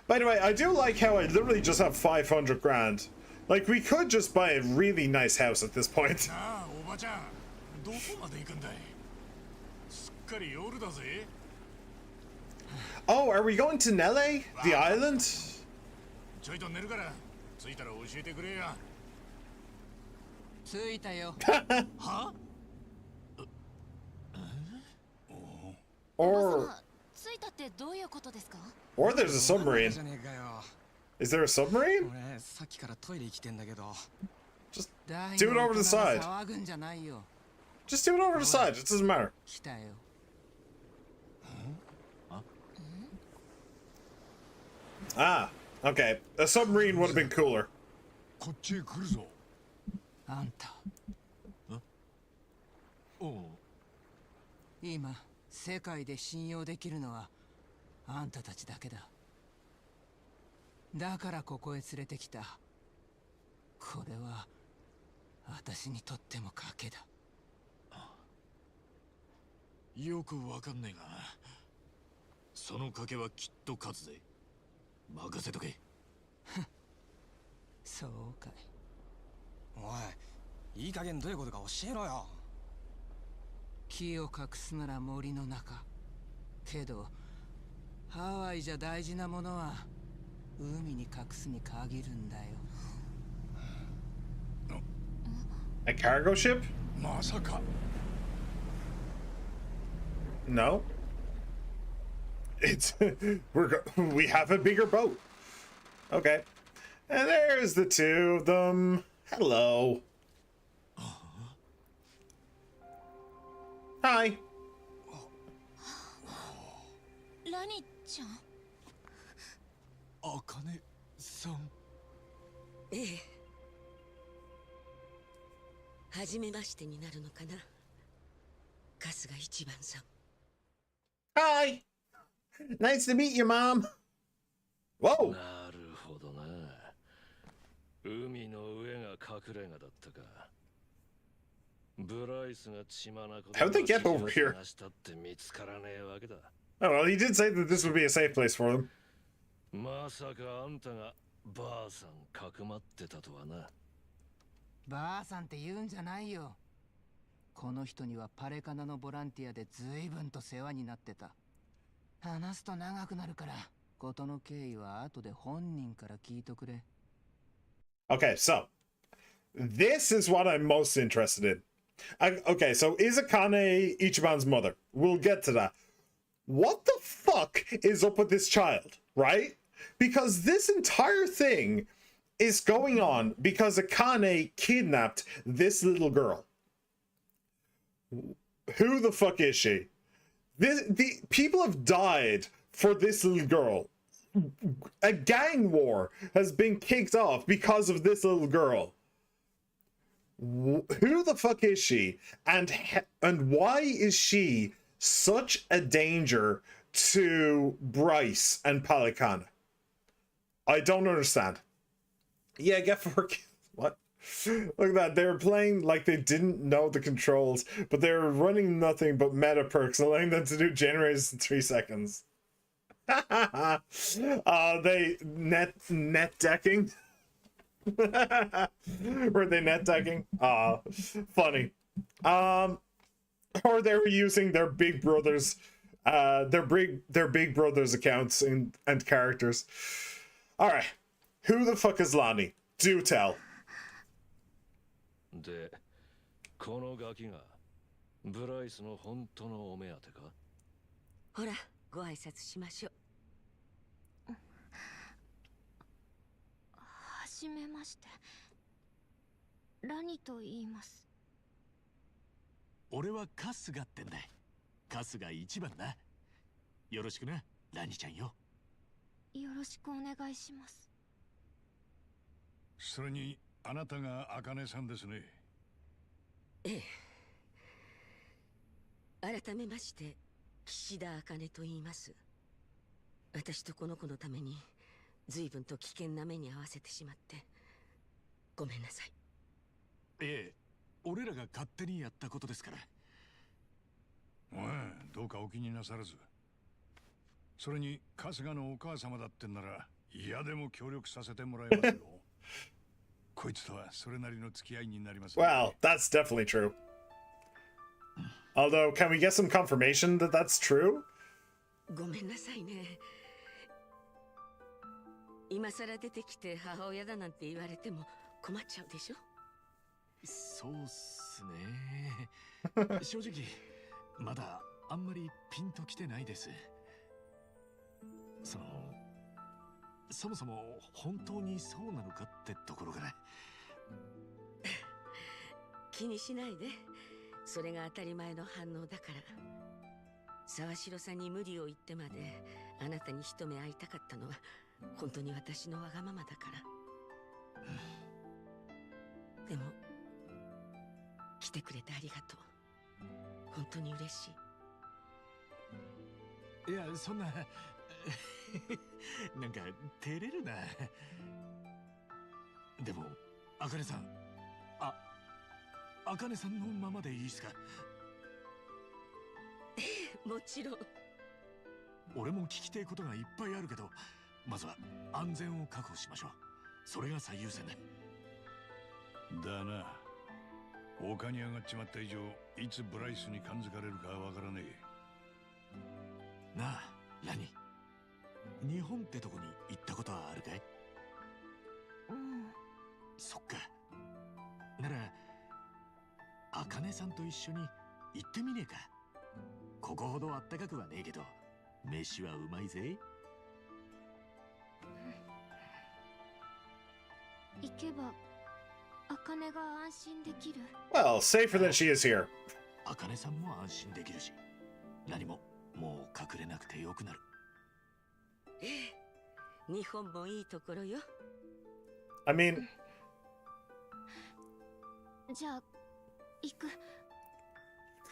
By the way, I do like how I literally just have 500 grand. Like, we could just buy a really nice house at this point. ああ、おばちゃん、どこまで行くんだい。すっかり夜だぜ。Oh, are we going to Nele? The island? ちょいと寝るから、着いたら教えてくれや。着いたよ。は？ Or 着いたってどういうことですか？ or there's a submarine. じゃねえかよ。 Is there a submarine? 俺さっきからトイレ行きてんだけど。 Just do it over the side. 騒ぐんじゃないよ。 Just do it over the side. It doesn't matter. 来たよ。Ah, okay. A submarine would have been cooler. こっちへ来るぞ。あんた。おう。今世界で信用できるのはあんたたちだけだ。だからここへ連れてきた。これは私にとっても賭けだ。よくわかんねえが、その賭けはきっと勝つぜ。任せとけ。そうかい。おい、いい加減どういうことか教えろよ。木を隠すなら森の中。けどハワイじゃ大事なものは海に隠すに限るんだよ。A cargo ship? まさか。No. It's we have a bigger boat. Okay. And there's the two of them. Hello. Hi. ラニちゃん。あかねさん。ええ。初めましてになるのかな。春日一番さん。Hi. Nice to meet you, Mom. Whoa. なるほどな。海の上が隠れ家だったか。ブライスが血まなこで How'd they get over here? 探したって見つからねえわけだ。 Oh, well, he did say that this would be a safe place for them. まさかあんたがばあさんかくまってたとはな。ばあさんって言うんじゃないよ。この人にはパレカナのボランティアで随分と世話になってた。話すと長くなるから、事の経緯は後で本人から聞いとくれ。Okay, so this is what I'm most interested in. Okay, so is Akane Ichiban's mother? We'll get to that. What the fuck is up with this child, right? Because this entire thing is going on because Akane kidnapped this little girl. Who the fuck is she? The people have died for this little girl. A gang war has been kicked off because of this little girl. Who the fuck is she? And why is she such a danger to Bryce and Palicana? I don't understand. Yeah, get for what? Look at that. They were playing like they didn't know the controls, but they were running nothing but meta perks, allowing them to do generators in 3 seconds. They net decking. Were they net decking? Funny. Or they were using their big brothers, their big brothers accounts and characters. All right, who the fuck is Lonnie? Do tell. で、このガキがブライスの本当のお目当てか？ほらご挨拶しましょう。はじめまして。ラニと言います。俺はカスガってんだ。カスガ一番だ。よろしくな、ラニちゃんよ。よろしくお願いします。それにあなたが茜さんですね。ええ。改めまして岸田茜と言います。私とこの子のために随分と危険な目に遭わせてしまってごめんなさい。ええ、俺らが勝手にやったことですから。どうかお気になさらず。それに春日のお母様だってんなら嫌でも協力させてもらいますよ。こいつとはそれなりの付き合いになります、ね。Well, that's definitely true. Although, can we get some confirmation that that's true? ごめんなさいね。今さら出てきて母親だなんて言われても困っちゃうでしょ。そうっすね。正直まだあんまりピンときてないです。そもそも本当にそうなのかってところから。気にしないで。それが当たり前の反応だから。沢城さんに無理を言ってまであなたに一目会いたかったのは本当に私のわがままだから。でも来てくれてありがとう。本当に嬉しい。いや、そんななんか照れるな。でも茜さん、茜さんのままでいいっすか？もちろん。俺も聞きたいことがいっぱいあるけど、まずは安全を確保しましょう。それが最優先だ。だな。丘に上がっちまった以上、いつブライスに感づかれるかわからねえ。なあ、ラニ。日本ってとこに行ったことはあるかい？うん。そっか。なら、茜さんと一緒に行ってみねえか。ここほどあったかくはねえけど、飯はうまいぜ。行けば茜が安心できる。 Well, safer than she is here. 茜さんも安心できるし、何ももう隠れなくてよくなる。ええ、日本もいいところよ。I mean, じゃあ行く。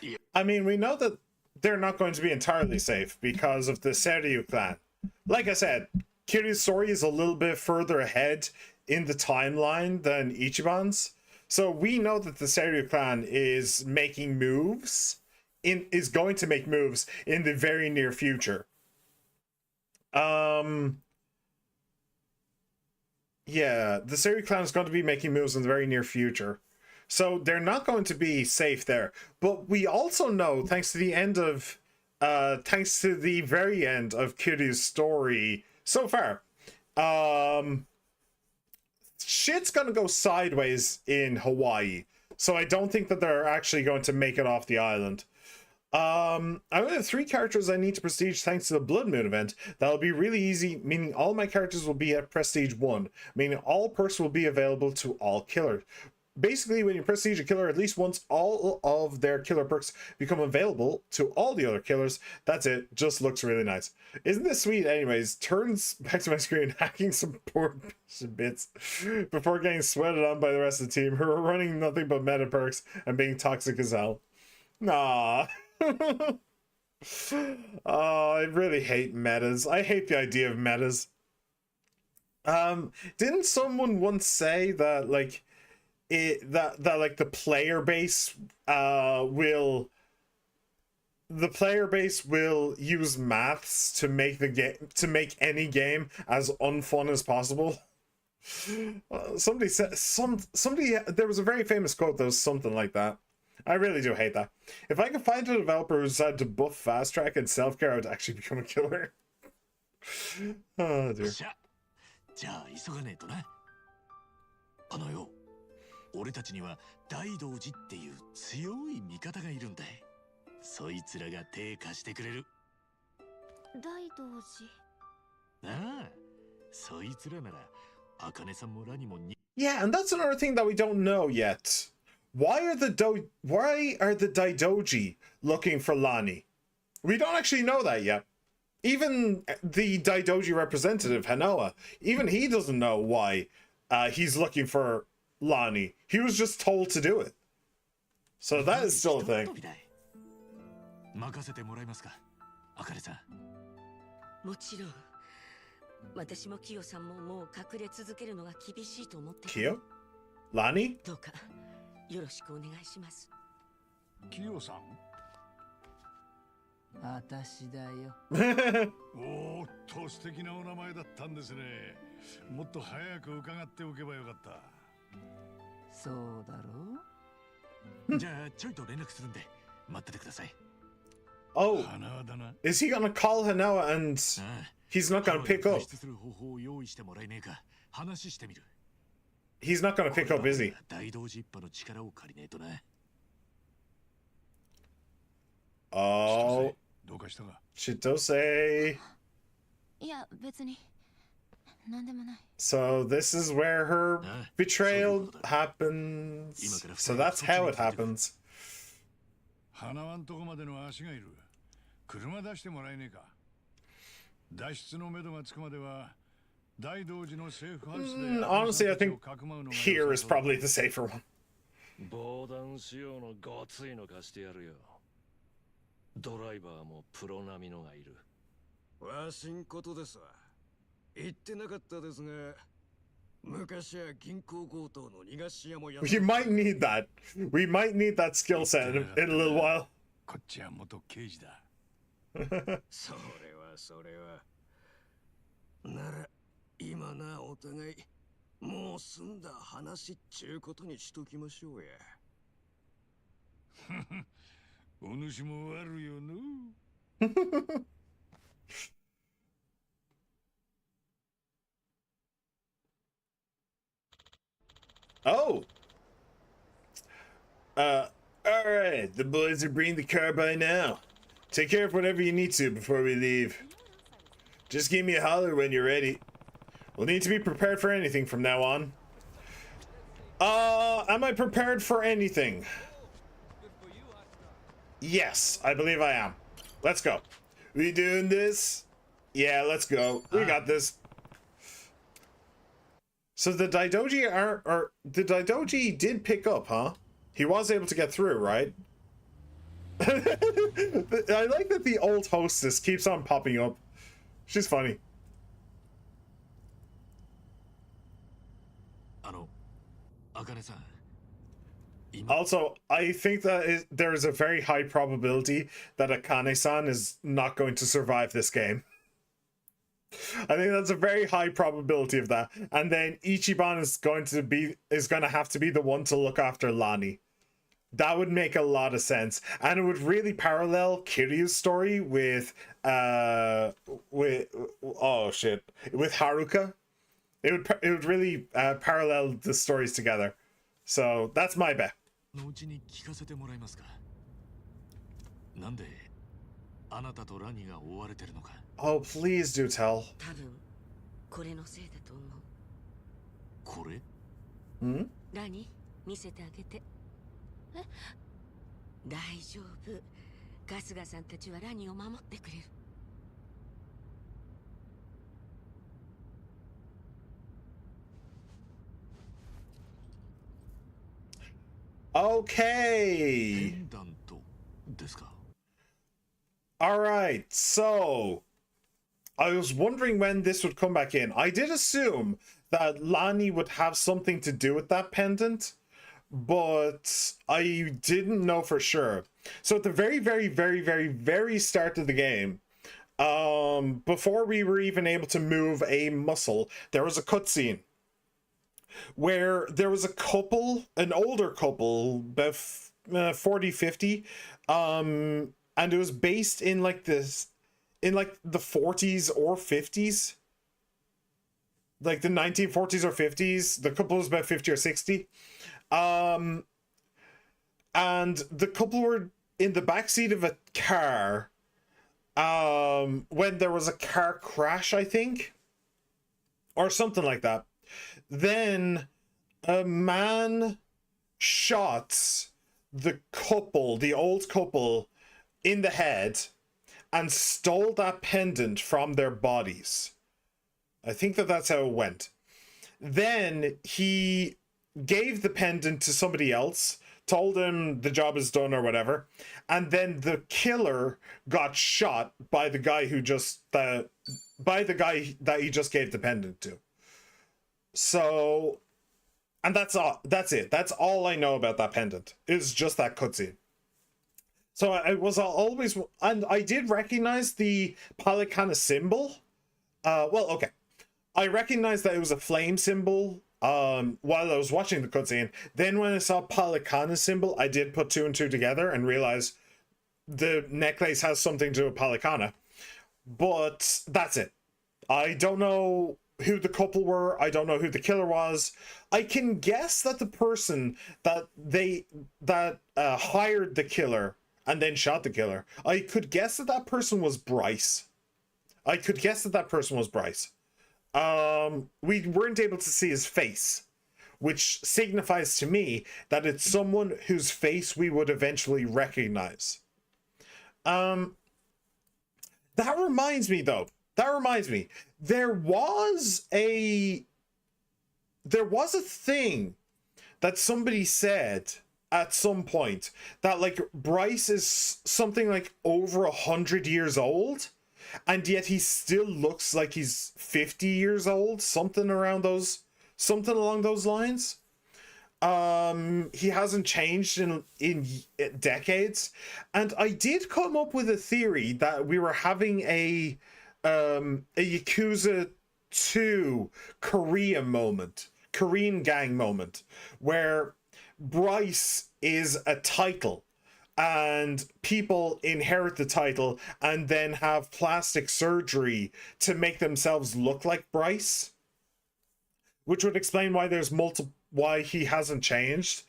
we know that they're not going to be entirely safe because of the Seiryu clan. Like I said, Kiryu's story is a little bit further ahead in the timeline than Ichiban's. So we know that the Seiryu clan is making moves, is going to make moves in the very near future. Yeah, the Seiryu clan is going to be making moves in the very near future. So they're not going to be safe there. But we also know, thanks to the very end of Kiryu's story so far, shit's gonna go sideways in Hawaii. So I don't think that they're actually going to make it off the island. I only have 3 characters I need to prestige thanks to the Blood Moon event. That'll be really easy, meaning all my characters will be at prestige 1, meaning all perks will be available to all killers. Basically, when you prestige a killer at least once, all of their killer perks become available to all the other killers. That's it. Just looks really nice. Isn't this sweet? Anyways, turns back to my screen, hacking some poor bits before getting sweated on by the rest of the team who are running nothing but meta perks and being toxic as hell. Nah. Oh, I really hate metas. I hate the idea of metas. Didn't someone once say that, like, like the player base will use maths to make the game, to make any game as unfun as possible? Somebody said somebody there was a very famous quote that was something like that. I really do hate that. If I could find a developer who decided to buff fast track and self care, I would actually become a killer. Oh dear. しゃじゃあ急がねえとな。あのよ、俺たちには大道寺っていう強い味方がいるんだい。そいつらが手貸してくれる。大道寺。ああ、そいつらなら、茜さんもラにもに。Yeah, and that's another thing that we don't know yet. Why are the Daidoji looking for Lani? We don't actually know that yet. Even the Daidoji representative, Hanoa, even he doesn't know why he's looking for Lani. He was just told to do it. So that is still a thing. 任せてもらえますか、茜さん。もちろん。私もキヨさんももう隠れ続けるのが厳しいと思ってる。 Kyo? Lani? どうかよろしくお願いします。キヨさん。私だよ。おーっと素敵なお名前だったんですね。もっと早く伺っておけばよかった。そうだろう。じゃあちょいと連絡するんで待っててください。Oh, 花だな。 is he gonna call Hanoa and he's not gonna pick up? 脱出する方法を用意してもらえねえか話してみる。 He's not gonna pick up, is he? 大道寺一派の力を借りねえとな。Oh, どうかしたか。 Chitose. いや、別に。なんでもない。 So this is where her betrayal happens. So that's how it happens. 花輪んとこまでの足がいる。車出してもらえねえか。脱出のめどがつくまでは大道寺のセーフハウスで。Honestly, I think here is probably the safer one. 防弾仕様のごついの貸してやるよ。ドライバーもプロ並みのがいる。わしんことですわ。言ってなかったですが、昔は銀行強盗の逃がし屋もやっ We might need that. We might need that skill set in a little while. こっちは元刑事だ。それは。なら、今なお互い、もう済んだ話っちゅうことにしときましょうや。お主も悪いよの。Oh. Alright. The boys are bringing the car by now. Take care of whatever you need to before we leave. Just give me a holler when you're ready. We'll need to be prepared for anything from now on. Am I prepared for anything? Yes, I believe I am. Let's go. We doing this? Yeah, let's go. We got this. So the Daidoji the Daidoji did pick up, huh? He was able to get through, right? I like that the old hostess keeps on popping up. She's funny. Also, I think that there is a very high probability that Akane-san is not going to survive this game. I think that's a very high probability of that. And then Ichiban is going to have to be the one to look after Lani. That would make a lot of sense. And it would really parallel Kiryu's story with Haruka. It would really parallel the stories together. So that's my bet. のうちに聞かせてもらえますか。なんであなたとラニが追われてるのか。Oh, please do tell. 多分これのせいだと思う。これ？ラニ、見せてあげて。え？大丈夫。春日さんたちはラニを守ってくれる。Okay. ペンダントですか。All right. So I was wondering when this would come back in. I did assume that Lani would have something to do with that pendant, but I didn't know for sure. So at the very, very, very, very, very start of the game, before we were even able to move a muscle, there was a cutscene where there was a couple, an older couple, about 40, 50, and it was based in like this, in like the 40s or 50s, like the 1940s or 50s. The couple was about 50 or 60. And the couple were in the backseat of a car when there was a car crash, I think, or something like that. Then a man shot the couple, the old couple, in the head and stole that pendant from their bodies. I think that's how it went. Then he gave the pendant to somebody else, told him the job is done or whatever, and then the killer got shot by the guy who just by the guy that he just gave the pendant to. So, and that's all. That's it. That's all I know about that pendant. Is just that cutscene. So I was always, and I did recognize the Palikana symbol. Well, okay, I recognized that it was a flame symbol while I was watching the cutscene. Then when I saw Palikana symbol, I did put two and two together and realize the necklace has something to do with Palikana. But that's it. I don't know who the couple were. I don't know who the killer was. I can guess that the person that hired the killer and then shot the killer, I could guess that that person was Bryce. We weren't able to see his face, which signifies to me that it's someone whose face we would eventually recognize. That reminds me, though. There was a thing that somebody said at some point that like Bryce is something like over 100 years old, and yet he still looks like he's 50 years old, something along those lines. He hasn't changed in decades, and I did come up with a theory that we were having a Yakuza 2 Korean gang moment, where Bryce is a title and people inherit the title and then have plastic surgery to make themselves look like Bryce, which would explain why why he hasn't changed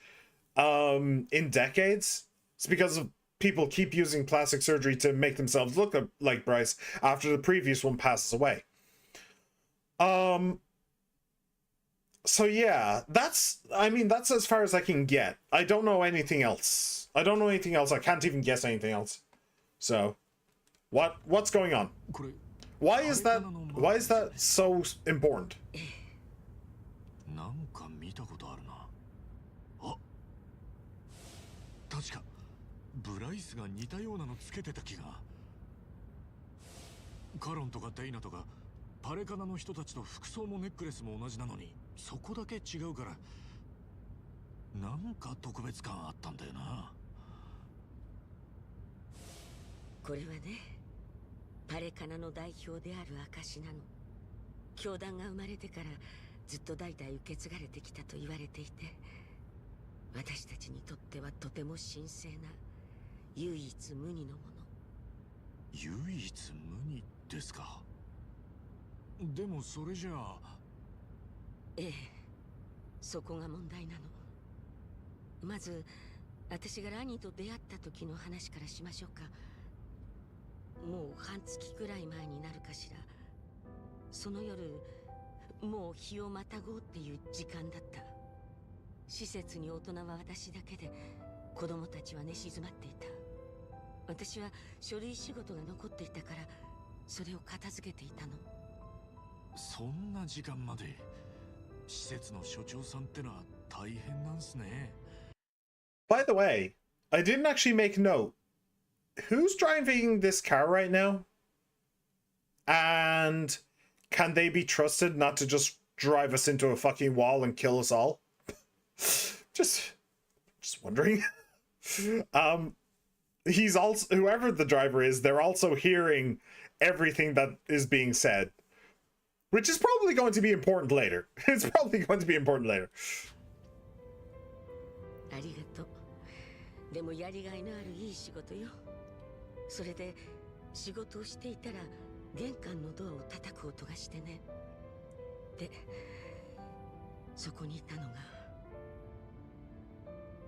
in decades. It's because of people keep using plastic surgery to make themselves look like Bryce after the previous one passes away. So yeah, that's as far as I can get. I don't know anything else. I can't even guess anything else. So, what's going on? Why is that so important? なんか見たことあるな。あ、確かブライスが似たようなのつけてた気が。カロンとかデイナとかパレカナの人たちと服装もネックレスも同じなのに、そこだけ違うからなんか特別感あったんだよな。これはね、パレカナの代表である証なの。教団が生まれてからずっと代々受け継がれてきたと言われていて、私たちにとってはとても神聖な唯一無二のもの。唯一無二ですか。でもそれじゃあ。ええ、そこが問題なの。まず私がラニーと出会った時の話からしましょうか。もう半月くらい前になるかしら。その夜、もう日をまたごうっていう時間だった。施設に大人は私だけで、子供たちは寝静まっていた。私は書類仕事が残っていたから、それを片付けていたの。そんな時間まで施設の所長さんってのは大変なんすね。By the way, I didn't actually make note. Who's driving this car right now? And can they be trusted not to just drive us into a fucking wall and kill us all? just wondering. He's also, whoever the driver is, they're also hearing everything that is being said. Which is probably going to be important later. It's probably going to be important later. ありがとう。でもやりがいのあるいい仕事よ。それで仕事をしていたら玄関のドアを叩く音がしてね。で、そこにいたのが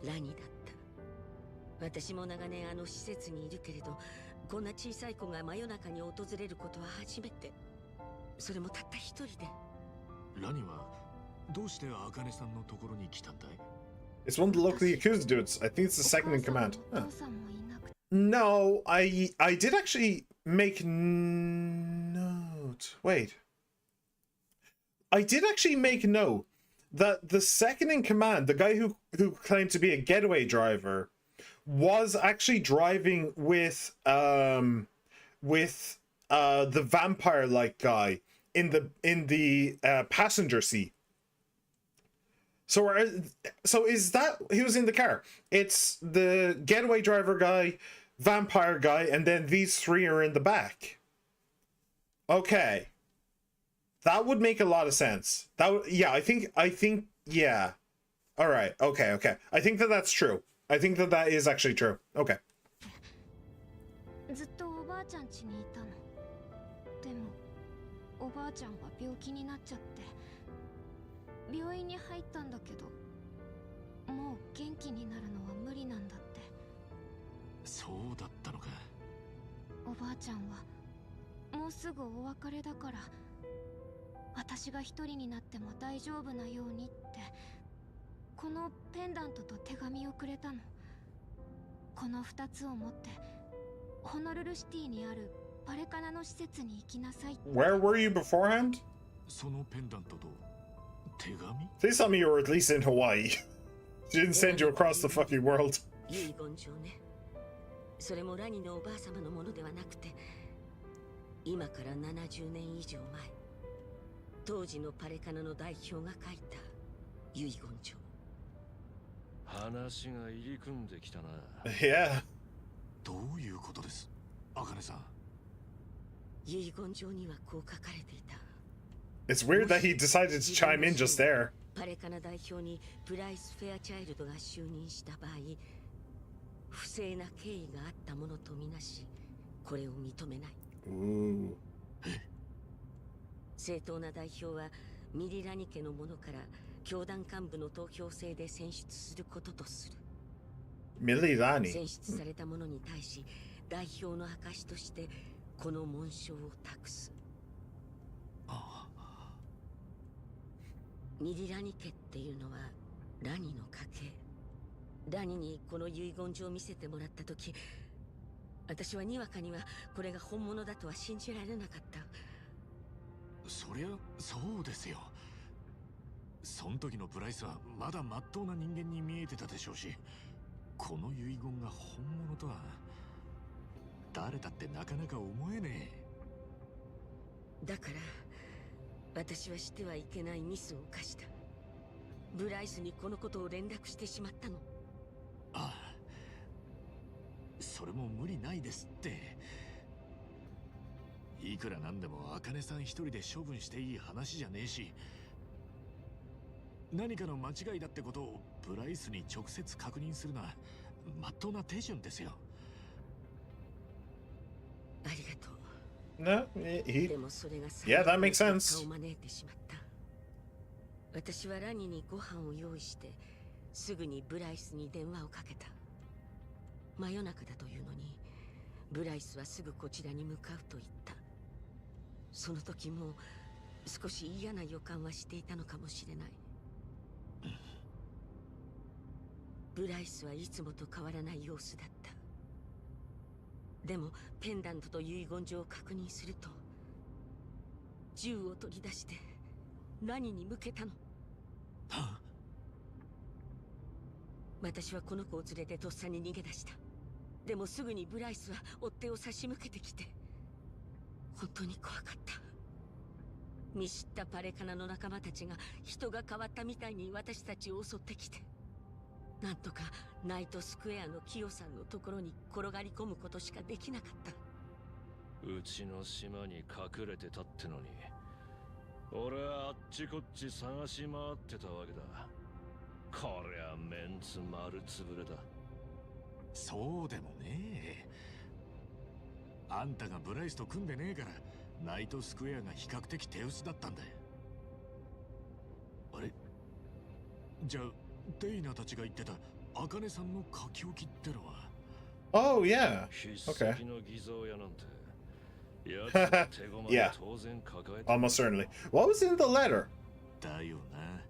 ラニだった。私も長年あの施設にいるけれど、こんな小さい子が真夜中に訪れることは初めて。それもたった一人で。ラニはどうして茜さんのところに来たんだい？ It's one of the locally accused dudes. I think it's the second in command. Huh. No, I did actually make note. Wait. I did actually make note that the second in command, the guy who claimed to be a getaway driver, was actually driving with the vampire-like guy in the passenger seat. So is that he was in the car? It's the getaway driver guy, vampire guy, and then these three are in the back. Okay. That would make a lot of sense. Yeah, I think yeah. All right. Okay. I think that's true. I think that is actually true. Okay. ずっとおばあちゃん家にいたの。でもおばあちゃんが病気になっちゃって、病院に入ったんだけど、もう元気になるのは無理なんだって。そうだったのか。おばあちゃんはもうすぐお別れだから、私が一人になっても大丈夫なようにってこのペンダントと手紙をくれたの。この2つを持ってホノルルシティにあるパレカナの施設に行きなさい。 Where were you beforehand? そのペンダントと手紙？ Please tell me you were at least in Hawaii. She didn't send you across the fucking world. 遺言状ね。それもラニのおばあ様のものではなくて、今から70年以上前、当時のパレカナの代表が書いた遺言状。話が入り組んできたな。Yeah. どういうことです、茜さん？遺言状にはこう書かれていた。It's weird that he decided to chime in just there. パレカナ代表にプライス・フェアチャイルドが就任した場合、不正な経緯があったものとみなし、これを認めない。Ooh. 正当な代表はミリラニ家の者から教団幹部の投票制で選出することとする。Mililani. 選出された者に対し、代表の証としてこの紋章を託す。ミリラニ家っていうのはラニの家系。ラニにこの遺言状を見せてもらった時、私はにわかにはこれが本物だとは信じられなかった。そりゃそうですよ。その時のプライスはまだ真っ当な人間に見えてたでしょうし、この遺言が本物とは誰だってなかなか思えねえ。だから私はしてはいけないミスを犯した。ブライスにこのことを連絡してしまったの。ああ、それも無理ないですって。いくらなんでも茜さん一人で処分していい話じゃねえし、何かの間違いだってことをブライスに直接確認するのは真っ当な手順ですよ。ありがとう。No, でもそれが yeah, that makes sense. を招いてしまった。私はラニにご飯を用意してすぐにブライスに電話をかけた。真夜中だというのにブライスはすぐこちらに向かうと言った。その時も少し嫌な予感はしていたのかもしれない。ブライスはいつもと変わらない様子だった。でもペンダントと遺言状を確認すると、銃を取り出してラニに向けたの。私はこの子を連れてとっさに逃げ出した。でもすぐにブライスは追っ手を差し向けてきて、本当に怖かった。見知ったパレカナの仲間たちが人が変わったみたいに私たちを襲ってきて、なんとかナイトスクエアのキヨさんのところに転がり込むことしかできなかった。うちの島に隠れてたってのに、俺はあっちこっち探し回ってたわけだ。こりゃメンツ丸つぶれだ。そうでもねえ。あんたがブライスと組んでねえからナイトスクエアが比較的手薄だったんだよ。あれ、じゃあデイナたちが言ってたアカネさんの書き置きってのは。 Oh, yeah. 筆 Okay. 跡の偽造やなんて。やつの手駒で Yeah. 当然抱えてる。 Almost certainly. What was in the letter? だよな。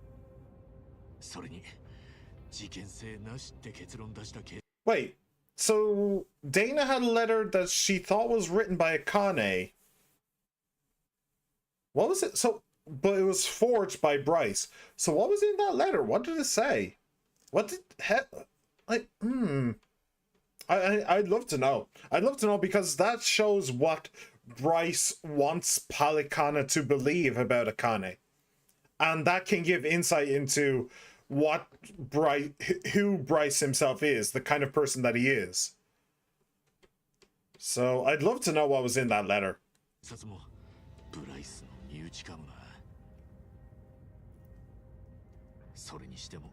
それに事件性なしって結論出したけ。 Wait, so Dana had a letter that she thought was written by Akane. What was it? So, but it was forged by Bryce. So what was in that letter? What did it say? What did like? I'd love to know. I'd love to know because that shows what Bryce wants Palikana to believe about Akane, and that can give insight into what Bryce, who Bryce himself is, the kind of person that he is. So I'd love to know what was in that letter. 殺もブライスの身内かもな。それにしても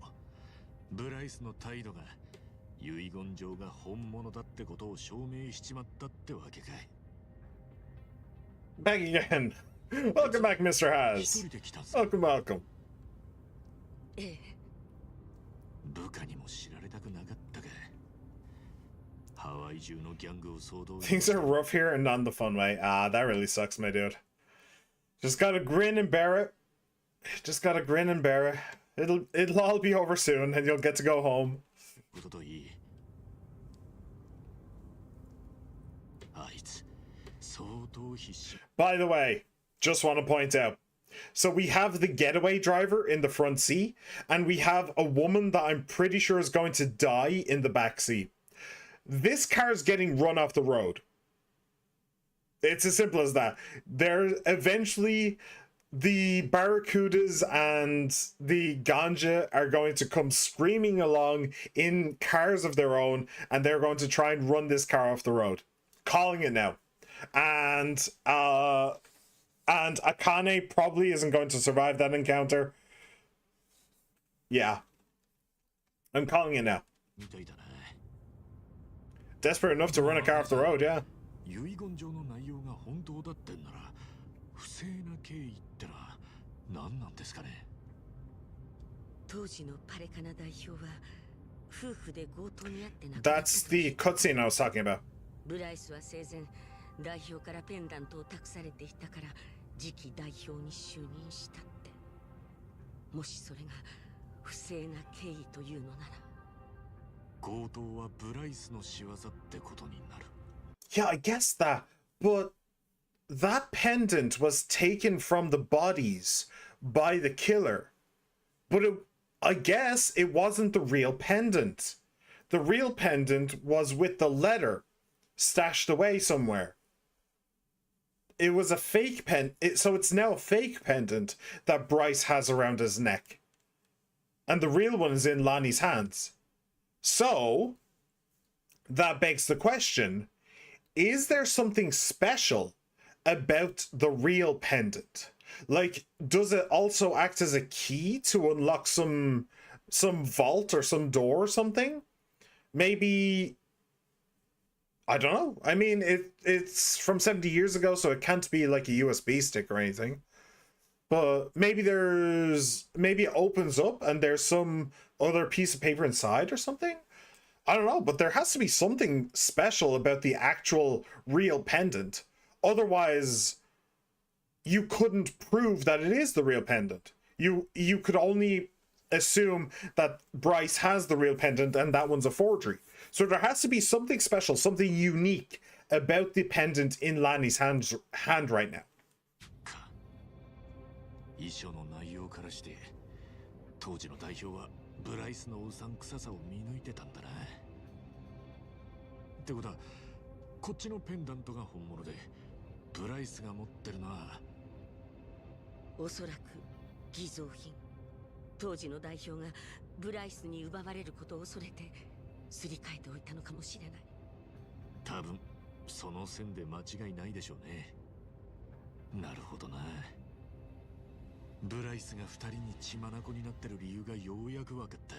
ブライスの態度が遺言状が本物だってことを証明しちまったってわけかい。 Back again. Welcome back, Mr. 一 Has. 人で来たんす。 Welcome, welcome. ええ、部下にも知られたくなかったか。ハワイ中のギャングを総動員。 Things are rough here and not in the fun way. Ah, that really sucks, my dude. Just gotta grin and bear it. Just gotta grin and bear it. It'll all be over soon, and you'll get to go home. ことといい。あいつ相当必死。 By the way, just want to point out. So we have the getaway driver in the front seat, and we have a woman that I'm pretty sure is going to die in the back seat. This car's getting run off the road. It's as simple as that. They're eventually, the Barracudas and the Ganja are going to come screaming along in cars of their own, and they're going to try and run this car off the road. Calling it now. And Akane probably isn't going to survive that encounter. Yeah. I'm calling it now. みたいだな。 Desperate enough to run a car off the road, yeah. 遺言状の内容が本当だってんなら不正な経緯ってのは何なんですかね。当時のパレカナ代表は夫婦で強盗にあって亡くなったと。 That's the cutscene I was talking about. ブライスは生前代表からペンダントを託されていたから次期代表に就任したって。もしそれが不正な経緯というのなら。強盗はブライスの仕業ってことになる。 Yeah, I guess that. But that pendant was taken from the bodies by the killer. But I guess it wasn't the real pendant. The real pendant was with the letter stashed away somewhere. It was a fake so it's now a fake pendant that Bryce has around his neck. And the real one is in Lonnie's hands. So, that begs the question, is there something special about the real pendant? Like, does it also act as a key to unlock some vault or some door or something? Maybe, I don't know. I mean, it's from 70 years ago, so it can't be like a USB stick or anything. But maybe it opens up and there's some other piece of paper inside or something? I don't know, but there has to be something special about the actual real pendant. Otherwise, you couldn't prove that it is the real pendant. You could only assume that Bryce has the real pendant and that one's a forgery. So there has to be something special, something unique about the pendant in Lanny's hand right now. 遺書の内容からして当時の代表はブライスのうさんくささを見抜いてたんだな。ってことはこっちのペンダントが本物でブライスが持ってるのはおそらく偽造品。当時の代表がブライスに奪われることを恐れてすり替えておいたのかもしれない。多分その線で間違いないでしょうね。なるほどな。ブライスが二人に血眼になってる理由がようやく分かった。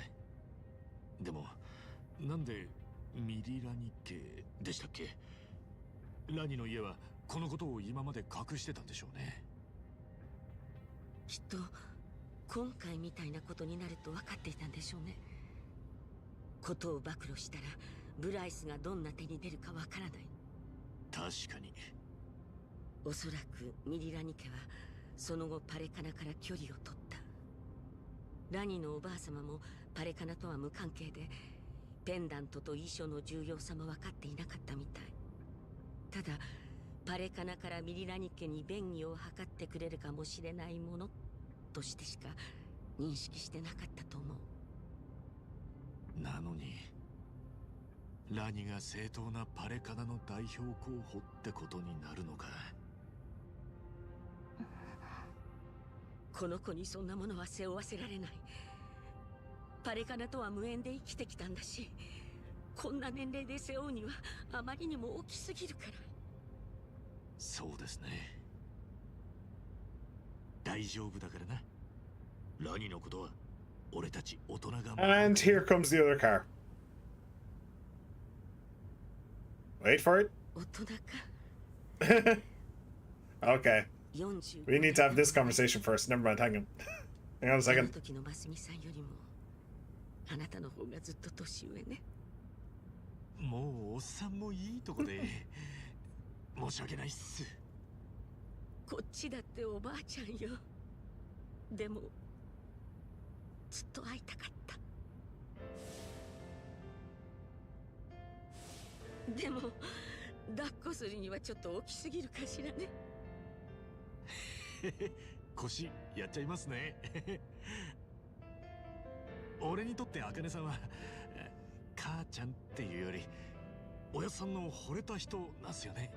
でもなんでミリラニ家でしたっけ？ラニの家はこのことを今まで隠してたんでしょうね。きっと今回みたいなことになると分かっていたんでしょうね。ことを暴露したらブライスがどんな手に出るかわからない。確かに。おそらくミリラニ家はその後パレカナから距離を取った。ラニのおばあ様もパレカナとは無関係で、ペンダントと遺書の重要さも分かっていなかったみたい。ただパレカナからミリラニ家に便宜を図ってくれるかもしれないものとしてしか認識してなかったと思う。なのにラニが正当なパレカナの代表候補ってことになるのか。この子にそんなものは背負わせられない。パレカナとは無縁で生きてきたんだし、こんな年齢で背負うにはあまりにも大きすぎるから。そうですね。大丈夫だからな。ラニのことは俺たち大人が。And here comes the other car. Wait for it. 大人か。Okay. We need to have this conversation first. Never mind. Hang on. Hang on a その second. 時のマスミさんよりもあなたの方がずっと年上ね。もうおっさんもいいとこで申し訳ないっす。こっちだっておばあちゃんよ。でもずっと会いたかった。でも抱っこするにはちょっと大きすぎるかしらね。腰やっちゃいますね。俺にとって茜さんは母ちゃんっていうよりおやさんの惚れた人なんすよね。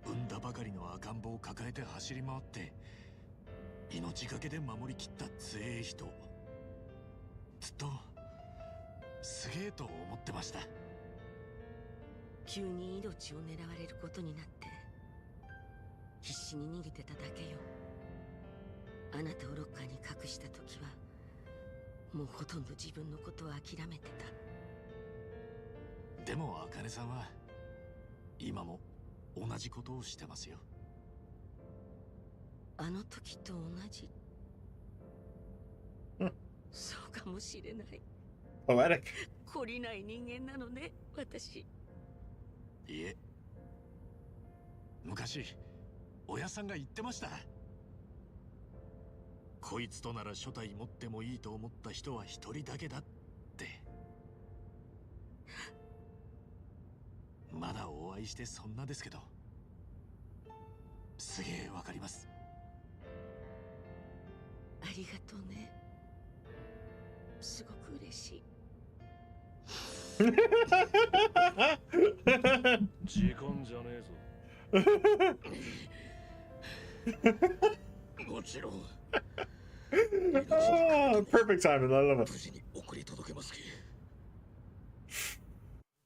産んだばかりの赤ん坊を抱えて走り回って命がけで守りきった強え人、ずっとすげえと思ってました。急に命を狙われることになって必死に逃げてただけよ。あなたをロッカーに隠した時はもうほとんど自分のことを諦めてた。でも茜さんは今も同じことをしてますよ。あの時と同じ。そうかもしれない。Poetic. 懲りない人間なのね、私。いえ、昔親さんが言ってました。こいつとなら初代持ってもいいと思った人は一人だけだって。まだお会いしてそんなですけど、すげえわかります。ありがとうね。すごく嬉しい。時間じゃねえぞ。もちろん。Oh, perfect timing. I love it. 無事に送り届けますき。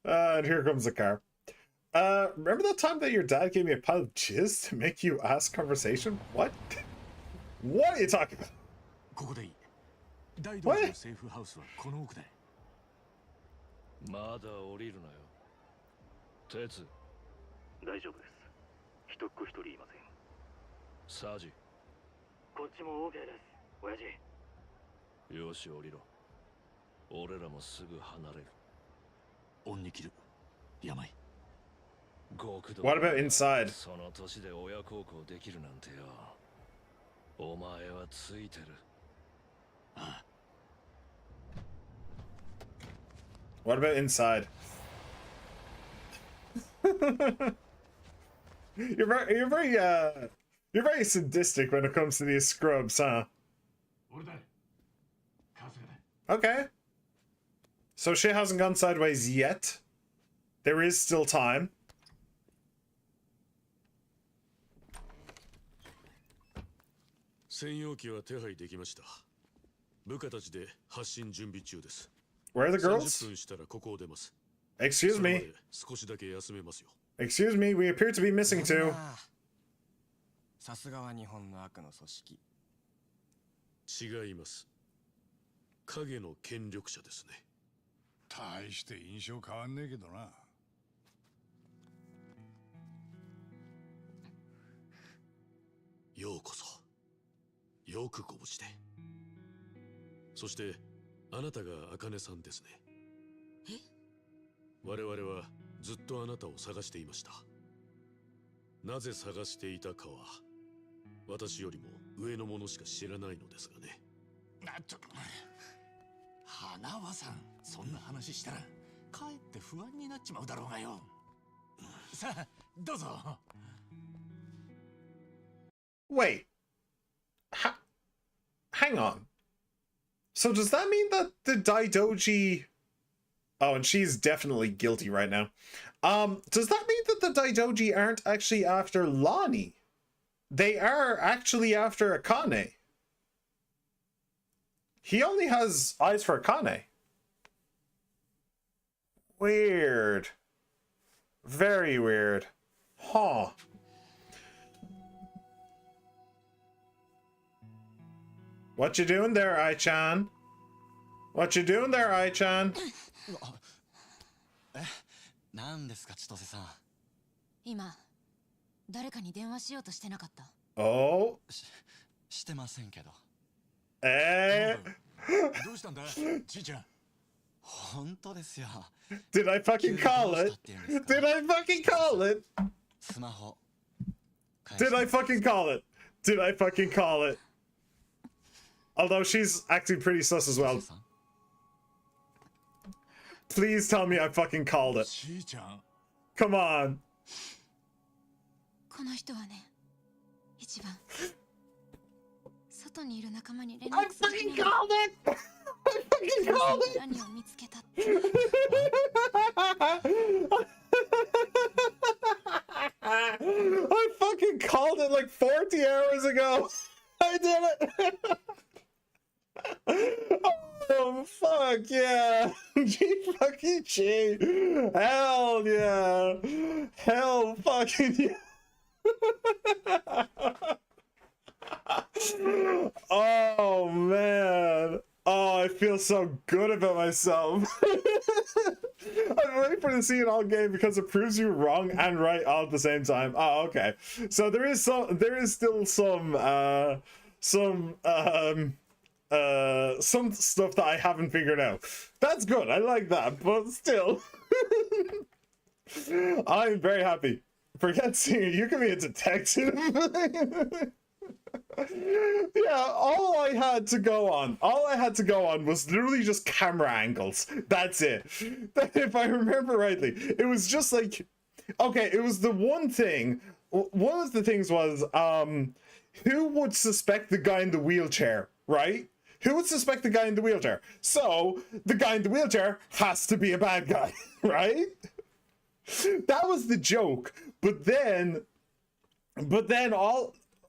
And here comes the car. Remember that time that your dad gave me a pile of jizz to make you ask conversation? What? What are you talking about? ここでいい。大道場セーフハウスはこの奥で。まだ降りるなよ。鉄。大丈夫です。一っ子一人いません。サジ。こっちも OK です、親父。よし降りろ。俺らもすぐ離れる。恩に切る。病。極道。 What about inside? その年で親孝行できるなんてよ。お前はついてる。ああ。What about inside? You're very sadistic when it comes to these scrubs, huh? Okay. So shit hasn't gone sideways yet. There is still time. 専用機は手配できました。部下たちで発進準備中です。 Where are the 30 girls? 分したらここを出ます。 Excuse それま me. で少しだけ休めますよ。 Excuse me, we appear to be missing two. さすがは日本の悪の組織。違います。影の権力者ですね。大して印象変わんねえけどな。ようこそ。よくご無事で。そしてあなたが茜さんですね。え？我々はずっとあなたを探していました。なぜ探していたかは私よりも上の者しか知らないのですがね。花輪さん、そんな話したらかえって不安になっちまうだろうがよ。さあどうぞ。Wait. Hang on. So does that mean that the Daidoji... Oh, and she's definitely guilty right now. Does that mean that the Daidoji aren't actually after Lonnie? They are actually after Akane. He only has eyes for Akane. Weird. Very weird. Huh. What you doing there, Ai-chan? What you doing there, Ai-chan? 何ですか、千歳さん。今誰かに電話しようとしてなかった？ Oh? してませんけど。どうしたんだ、じいちゃん。本当ですよ。 Did I fucking call it? Did I fucking call it? スマホ。Did I fucking call it? Did I fucking call it? Although she's acting pretty sus as well. Please tell me I fucking called it. じいちゃん。Come on. この人はね、一番外にいる仲間に連 I 絡する fucking called it! I fucking called it! 何を見つけたって。I fucking called it like 40 hours ago. I did it. Oh fuck yeah. G fucking G. Hell yeah. Hell fucking yeah. Oh man. Oh, I feel so good about myself. I'm waiting for the see it all game because it proves you wrong and right all at the same time. Oh, okay. So there is still some stuff that I haven't figured out. That's good. I like that, but still. I'm very happy. Forget seeing you can be a detective. Yeah, all I had to go on was literally just camera angles. That's it. If I remember rightly, it was just like, okay, it was the one thing. One of the things was, who would suspect the guy in the wheelchair, right? Who would suspect the guy in the wheelchair? So the guy in the wheelchair has to be a bad guy, right? That was the joke. But then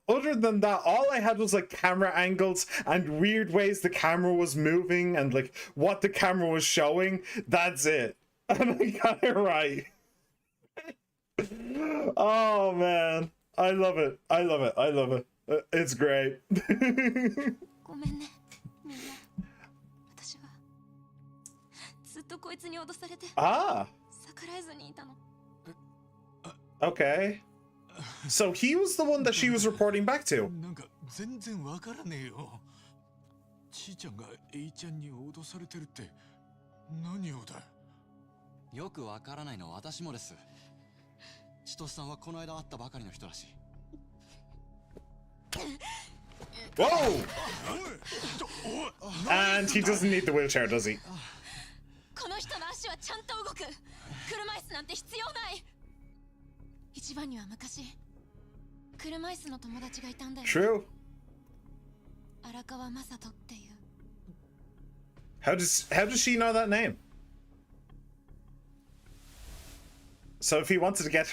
other than that, all I had was like camera angles and weird ways the camera was moving and like what the camera was showing. That's it. And I got it right. Oh man. I love it. I love it. I love it. It's great. ごめんね、みんな。私はずっとこいつに脅されて Ah. 逆らえずにいたの。 Okay. So he was the one that she was reporting back to. なんか全然わからねえよ。ちいちゃんがエイちゃんに脅されてるって何をだ。よくわからないのは私もです。千歳さんはこの間会ったばかりの人らしい。Whoa! And he doesn't need the wheelchair, does he? この人の足はちゃんと動く。車椅子なんて必要ない。一番には昔車椅子の友達がいたんだよ。 True. 荒川雅人っていう。 How does she know that name? So if he wanted to get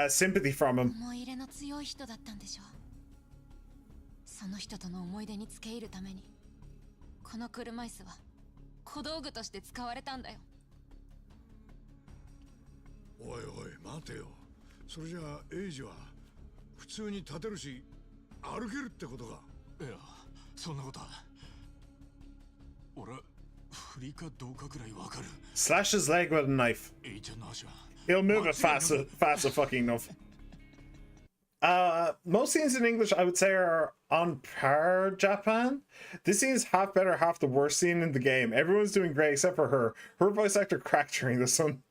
sympathy from him. 思い入れの強い人だったんでしょう。その人との思い出に付け入るためにこの車椅子は小道具として使われたんだよ。おいおい待てよ。それじゃあエイジは普通に立てるし歩けるってことか。いや、そんなことは。俺、振りかどうかくらいわかる。 Slash his leg with a knife. エイちゃんの足は He'll move it faster fucking enough. Most scenes in English, I would say, are on par Japan. This scene is half better, half the worst scene in the game. Everyone's doing great except for her. Her voice actor cracked during this one.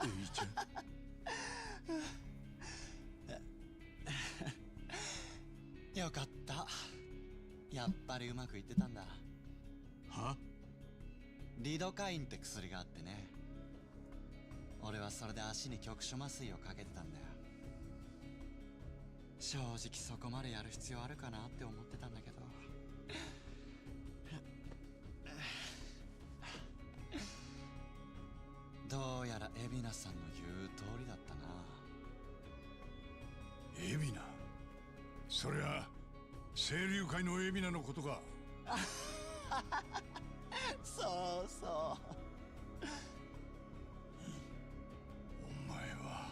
エイちゃん。よかった。やっぱりうまくいってたんだ。は？リドカインって薬があってね。俺はそれで足に局所麻酔をかけてたんだよ。正直そこまでやる必要あるかなって思ってたんだけど。どうやら海老名さんの言う通りだったな。海老名。そりゃ清流会の海老名のことか。そうそう。お前は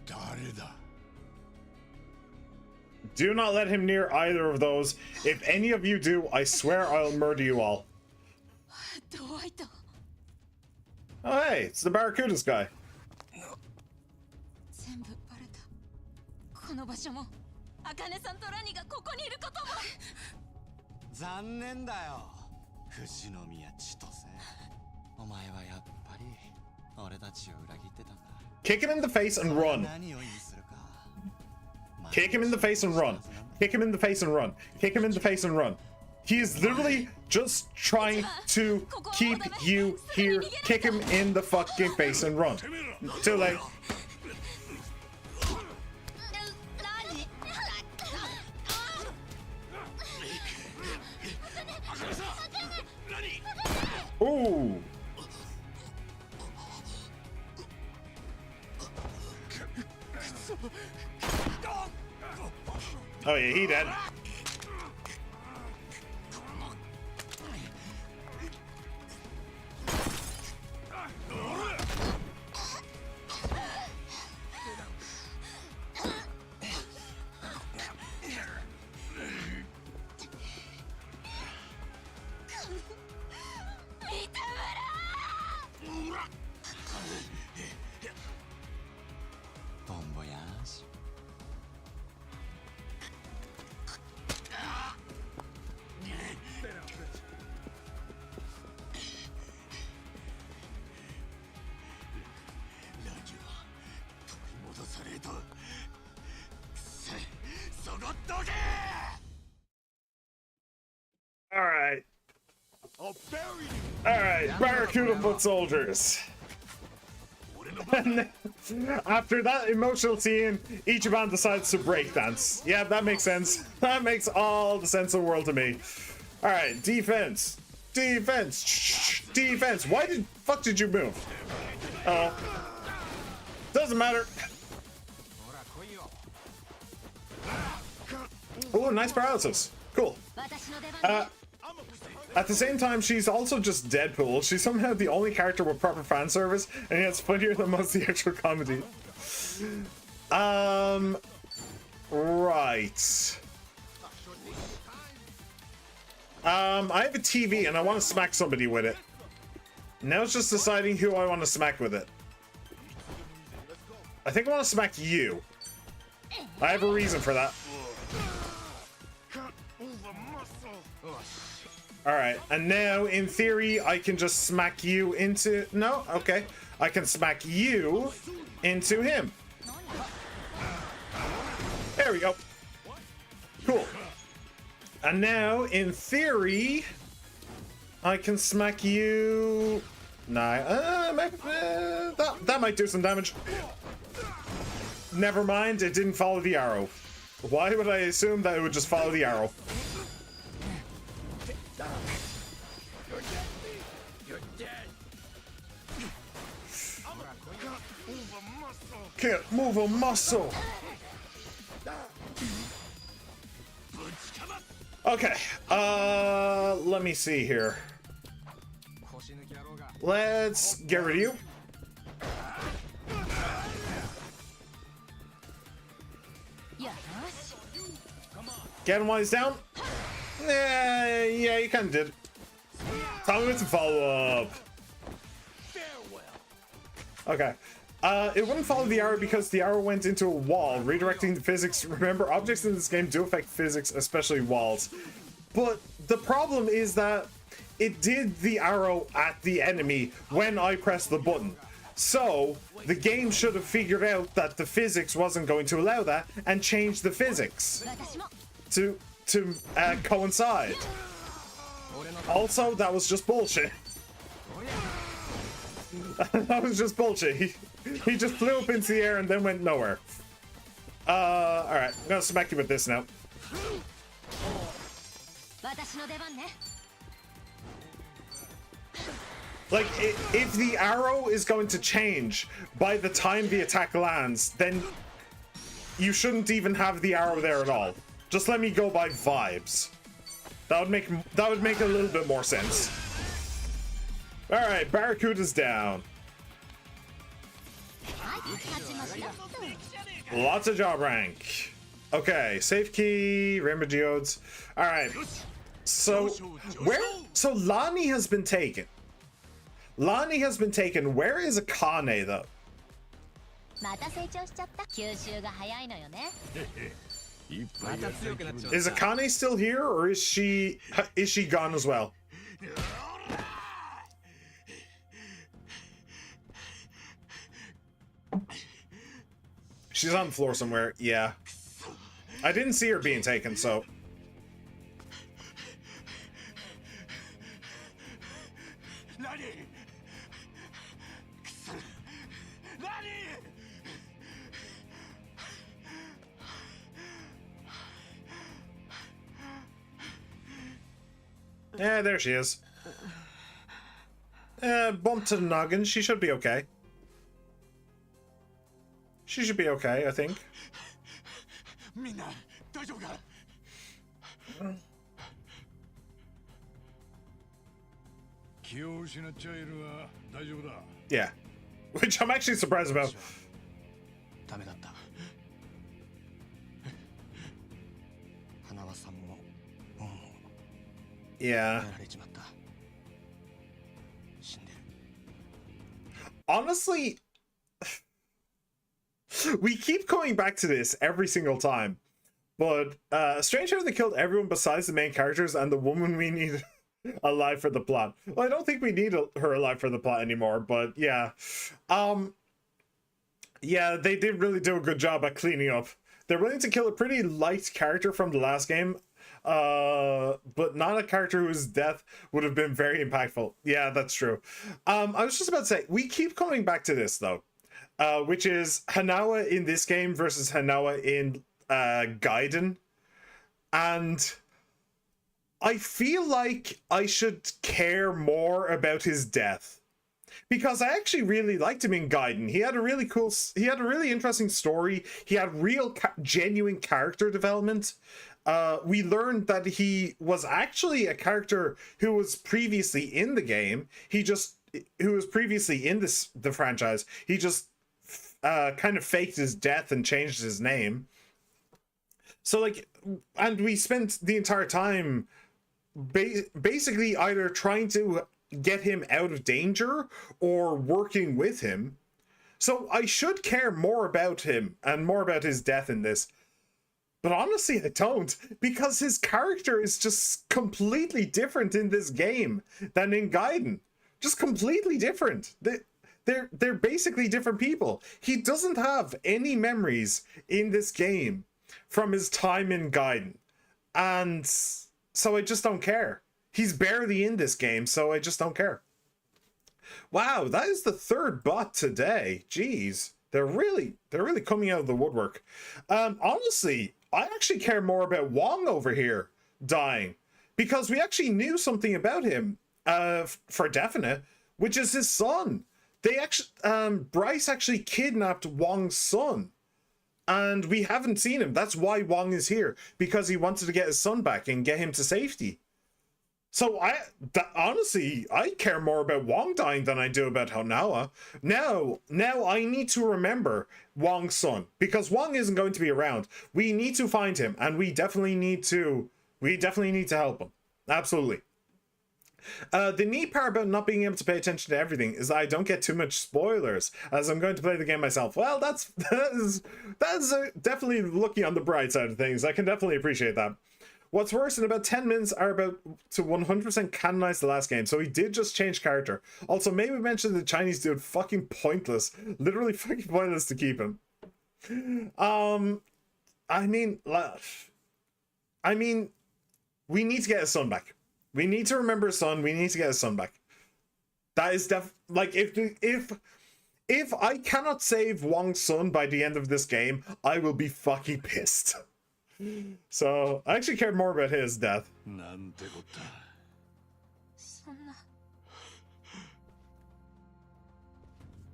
誰だ？ Do not let him near either of those. If any of you do, I swear I'll murder you all. ドワイト。 Oh, hey, it's the Barracudas guy. 全部バレた。この場所も、茜さんとラニがここにいることも。残念だよ。富士宮千歳。お前はやっぱり俺たちを裏切ってたんだ。 Kick him in the face and run. 何を意味するか。Kick him in the face and run. Kick him in the face and run. Kick him in the face and run. He is literally just trying to keep you here. Kick him in the fucking face and run. Too late. Ooh. Oh yeah, he dead. Bon voyage. ラジオ取り戻された。くせ、そこどけ。 All right. All right, Barracuda foot soldiers. And then, after that emotional scene, Ichiban decides to breakdance. Yeah, that makes sense. That makes all the sense in the world to me. All right, defense, defense, defense. Why the fuck did you move? Oh, doesn't matter. Oh, nice paralysis. Cool. At the same time, she's also just Deadpool. She's somehow the only character with proper fan service, and yet it's funnier than most of the actual comedy. Right. I have a TV and I want to smack somebody with it. Now it's just deciding who I want to smack with it. I think I want to smack you. I have a reason for that. Alright, and now, in theory, I can just smack you into... No? Okay. I can smack you into him. There we go. Cool. And now, in theory, I can smack you... Nah, maybe, that might do some damage. Never mind, it didn't follow the arrow. Why would I assume that it would just follow the arrow? Can't move a muscle. Okay, let me see here. Let's get rid of you. Get him while he's down. Yeah, you kind of did. Tell me with some follow-up. Okay. It wouldn't follow the arrow because the arrow went into a wall, redirecting the physics. Remember, objects in this game do affect physics, especially walls. But the problem is that it did the arrow at the enemy when I pressed the button. So the game should have figured out that the physics wasn't going to allow that and changed the physics to coincide. Also, that was just bullshit. That was just bullshit. He just flew up into the air and then went nowhere. Alright, I'm gonna smack you with this now. Like, if the arrow is going to change by the time the attack lands, then you shouldn't even have the arrow there at all. Just let me go by vibes. That would make a little bit more sense. All right, Barracuda's down. Lots of job rank. Okay, safe key, rainbow geodes. All right. So Lani has been taken. Lani has been taken. Where is Akane though? Is Akane still here, or is she gone as well? She's on the floor somewhere. Yeah, I didn't see her being taken, so. Yeah, there she is. Bump to the noggin. She should be okay. She should be okay, I think. Yeah. Which I'm actually surprised about. Yeah. Honestly, we keep going back to this every single time, but strange how they killed everyone besides the main characters and the woman we need alive for the plot. Well, I don't think we need her alive for the plot anymore, but yeah. Yeah, they did really do a good job at cleaning up. They're willing to kill a pretty light character from the last game, but not a character whose death would have been very impactful. Yeah, that's true. I was just about to say, we keep coming back to this though, which is Hanawa in this game versus Hanawa in Gaiden, and I feel like I should care more about his death, because I actually really liked him in Gaiden. He had a really cool, he had a really interesting story. He had real genuine character development. We learned that he was actually a character who was previously in the game. Who was previously in the franchise. He just kind of faked his death and changed his name. So like, and we spent the entire time basically either trying to get him out of danger or working with him. So I should care more about him and more about his death in this. But honestly, I don't, because his character is just completely different in this game than in Gaiden. Just completely different. They're basically different people. He doesn't have any memories in this game from his time in Gaiden. And so I just don't care. He's barely in this game, so I just don't care. Wow, that is the third bot today. Jeez. They're really coming out of the woodwork. Honestly, I actually care more about Wong over here dying, because we actually knew something about him for definite, which is his son. They actually, Bryce actually kidnapped Wong's son, and we haven't seen him. That's why Wong is here, because he wanted to get his son back and get him to safety. So honestly, I care more about Wong dying than I do about Hanawa. Now I need to remember Wong's son, because Wong isn't going to be around. We need to find him, and we definitely need to help him. Absolutely. The neat part about not being able to pay attention to everything is that I don't get too much spoilers as I'm going to play the game myself. Well, that is definitely looking on the bright side of things. I can definitely appreciate that. What's worse, in about 10 minutes are about to 100% canonize the last game, so he did just change character. Also, maybe mention the Chinese dude, fucking pointless. Literally fucking pointless to keep him. I mean, we need to get his son back. We need to remember his son. We need to get his son back. That is like, if I cannot save Wong's son by the end of this game, I will be fucking pissed. So I actually cared more about his death.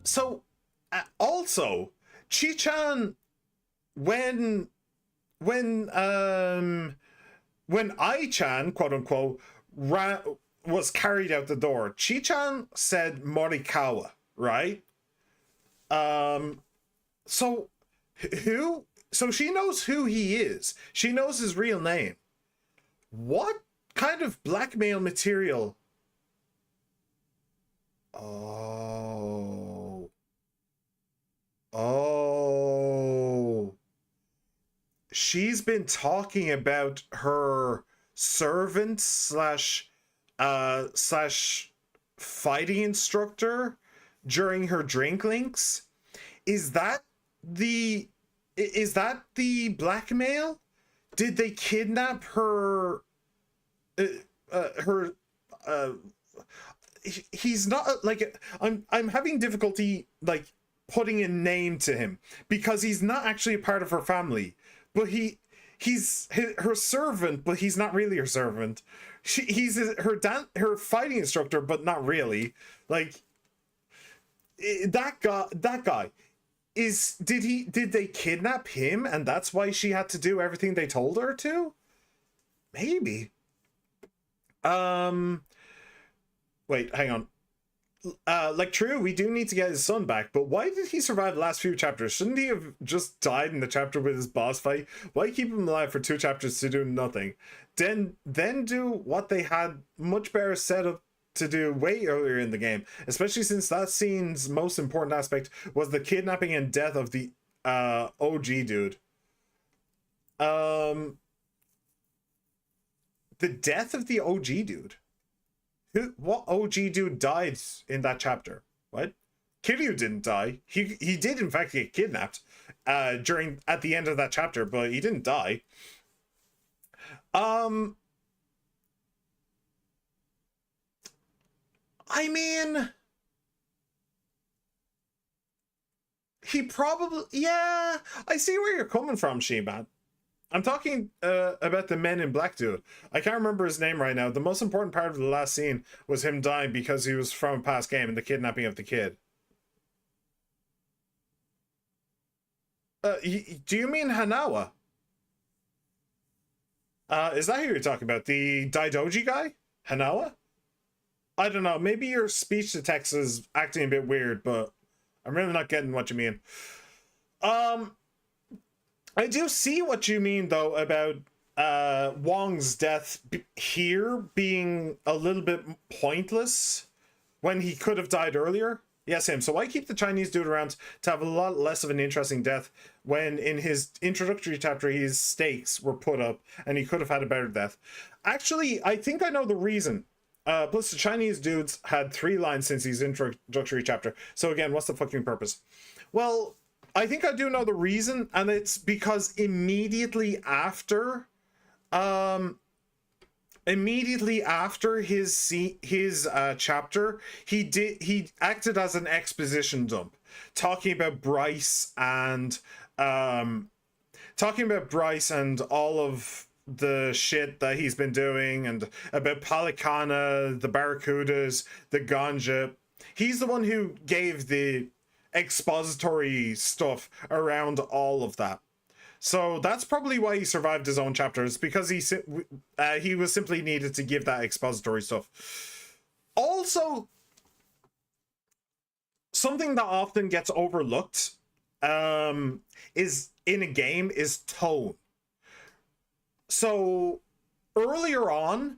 So also, Chi-chan, when I-chan, quote unquote, was carried out the door, Chi-chan said Morikawa, right? So she knows who he is. She knows his real name. What kind of blackmail material? Oh. She's been talking about her servant slash fighting instructor during her drink links. Is that the blackmail? Did they kidnap her? He's not like, I'm having difficulty like putting a name to him because he's not actually a part of her family, but he's her servant, but he's not really her servant. He's her fighting instructor, but not really. Like that guy. Did they kidnap him and that's why she had to do everything they told her to? Maybe. Wait, hang on. Like, true, we do need to get his son back, but why did he survive the last few chapters? Shouldn't he have just died in the chapter with his boss fight? Why keep him alive for 2 chapters to do nothing? Then do what they had much better set up to do way earlier in the game, especially since that scene's most important aspect was the kidnapping and death of the OG dude. The death of the OG dude. What OG dude died in that chapter? What? Kiryu didn't die. He did in fact get kidnapped at the end of that chapter, but he didn't die. I mean, he probably, yeah, I see where you're coming from, She-Man. I'm talking about the Men in Black dude. I can't remember his name right now. The most important part of the last scene was him dying because he was from a past game and the kidnapping of the kid. Do you mean Hanawa? Is that who you're talking about? The Daidoji guy? Hanawa? I don't know. Maybe your speech to text is acting a bit weird, but I'm really not getting what you mean. I do see what you mean, though, about Wong's death here being a little bit pointless when he could have died earlier. Yes, him. So why keep the Chinese dude around to have a lot less of an interesting death when in his introductory chapter his stakes were put up and he could have had a better death? Actually, I think I know the reason. Plus, the Chinese dudes had 3 lines since his introductory chapter. So again, what's the fucking purpose? Well, I think I do know the reason, and it's because immediately after his chapter, he acted as an exposition dump, talking about Bryce and all of the shit that he's been doing, and about Palikana, the Barracudas, the ganja. He's the one who gave the expository stuff around all of that. So that's probably why he survived his own chapters, because he was simply needed to give that expository stuff. Also, something that often gets overlooked is in a game is tone. So earlier on,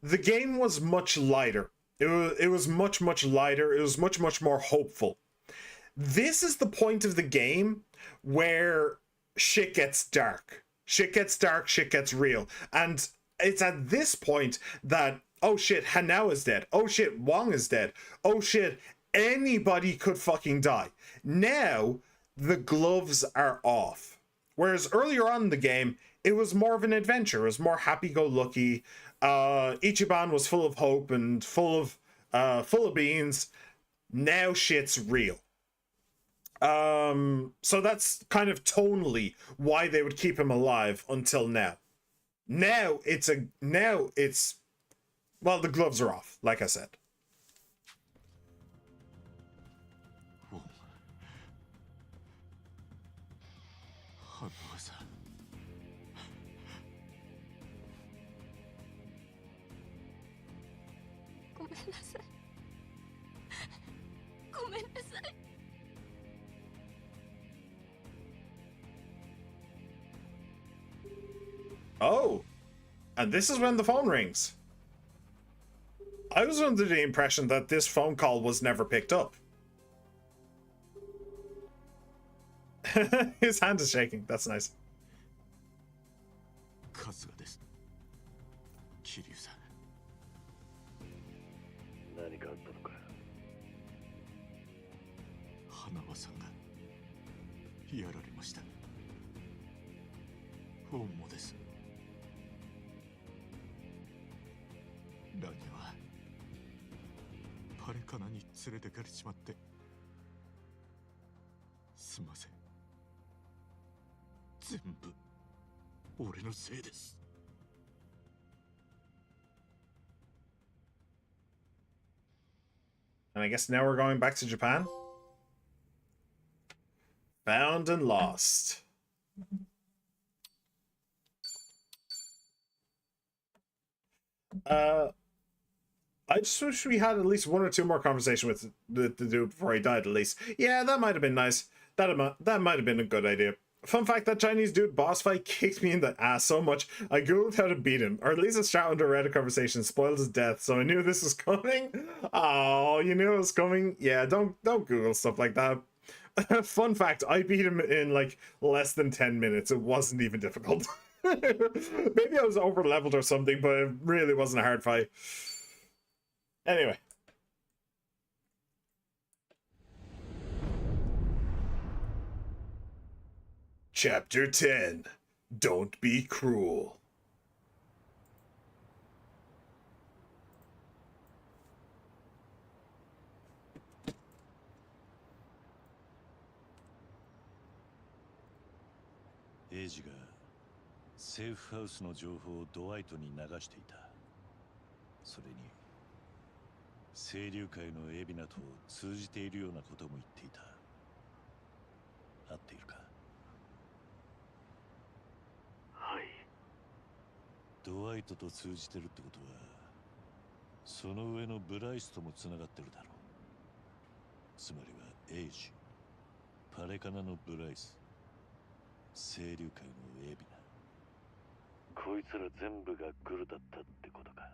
the game was much lighter. It was much lighter. It was much more hopeful. This is the point of the game where shit gets dark. Shit gets dark, shit gets real. And it's at this point that, oh shit, Hanao is dead. Oh shit, Wong is dead. Oh shit, anybody could fucking die. Now, the gloves are off. Whereas earlier on in the game, it was more of an adventure. It was more happy-go-lucky. Ichiban was full of hope and full of beans. Now shit's real. So that's kind of tonally why they would keep him alive until now. Now it's well, the gloves are off, like I said. Oh, and this is when the phone rings. I was under the impression that this phone call was never picked up. His hand is shaking. That's nice. And I guess now we're going back to Japan. Found and lost. I just wish we had at least one or two more conversation with the dude before he died, at least. Yeah, that might have been nice. That might have been a good idea. Fun fact, that Chinese dude boss fight kicked me in the ass so much, I googled how to beat him. Or at least a chat under Reddit conversation spoiled his death, so I knew this was coming. Oh, you knew it was coming? Yeah, don't Google stuff like that. Fun fact, I beat him in like less than 10 minutes. It wasn't even difficult. Maybe I was over leveled or something, but it really wasn't a hard fight. Anyway. Chapter 10. Don't be cruel.エイジがセーフハウスの情報をドワイトに流していた。それに清流会のエビナと通じているようなことも言っていた。合っているか？はい。ドワイトと通じてるってことは、その上のブライスともつながってるだろう。つまりはエイジ、パレカナのブライス、清流会のエビナ。こいつら全部がグルだったってことか。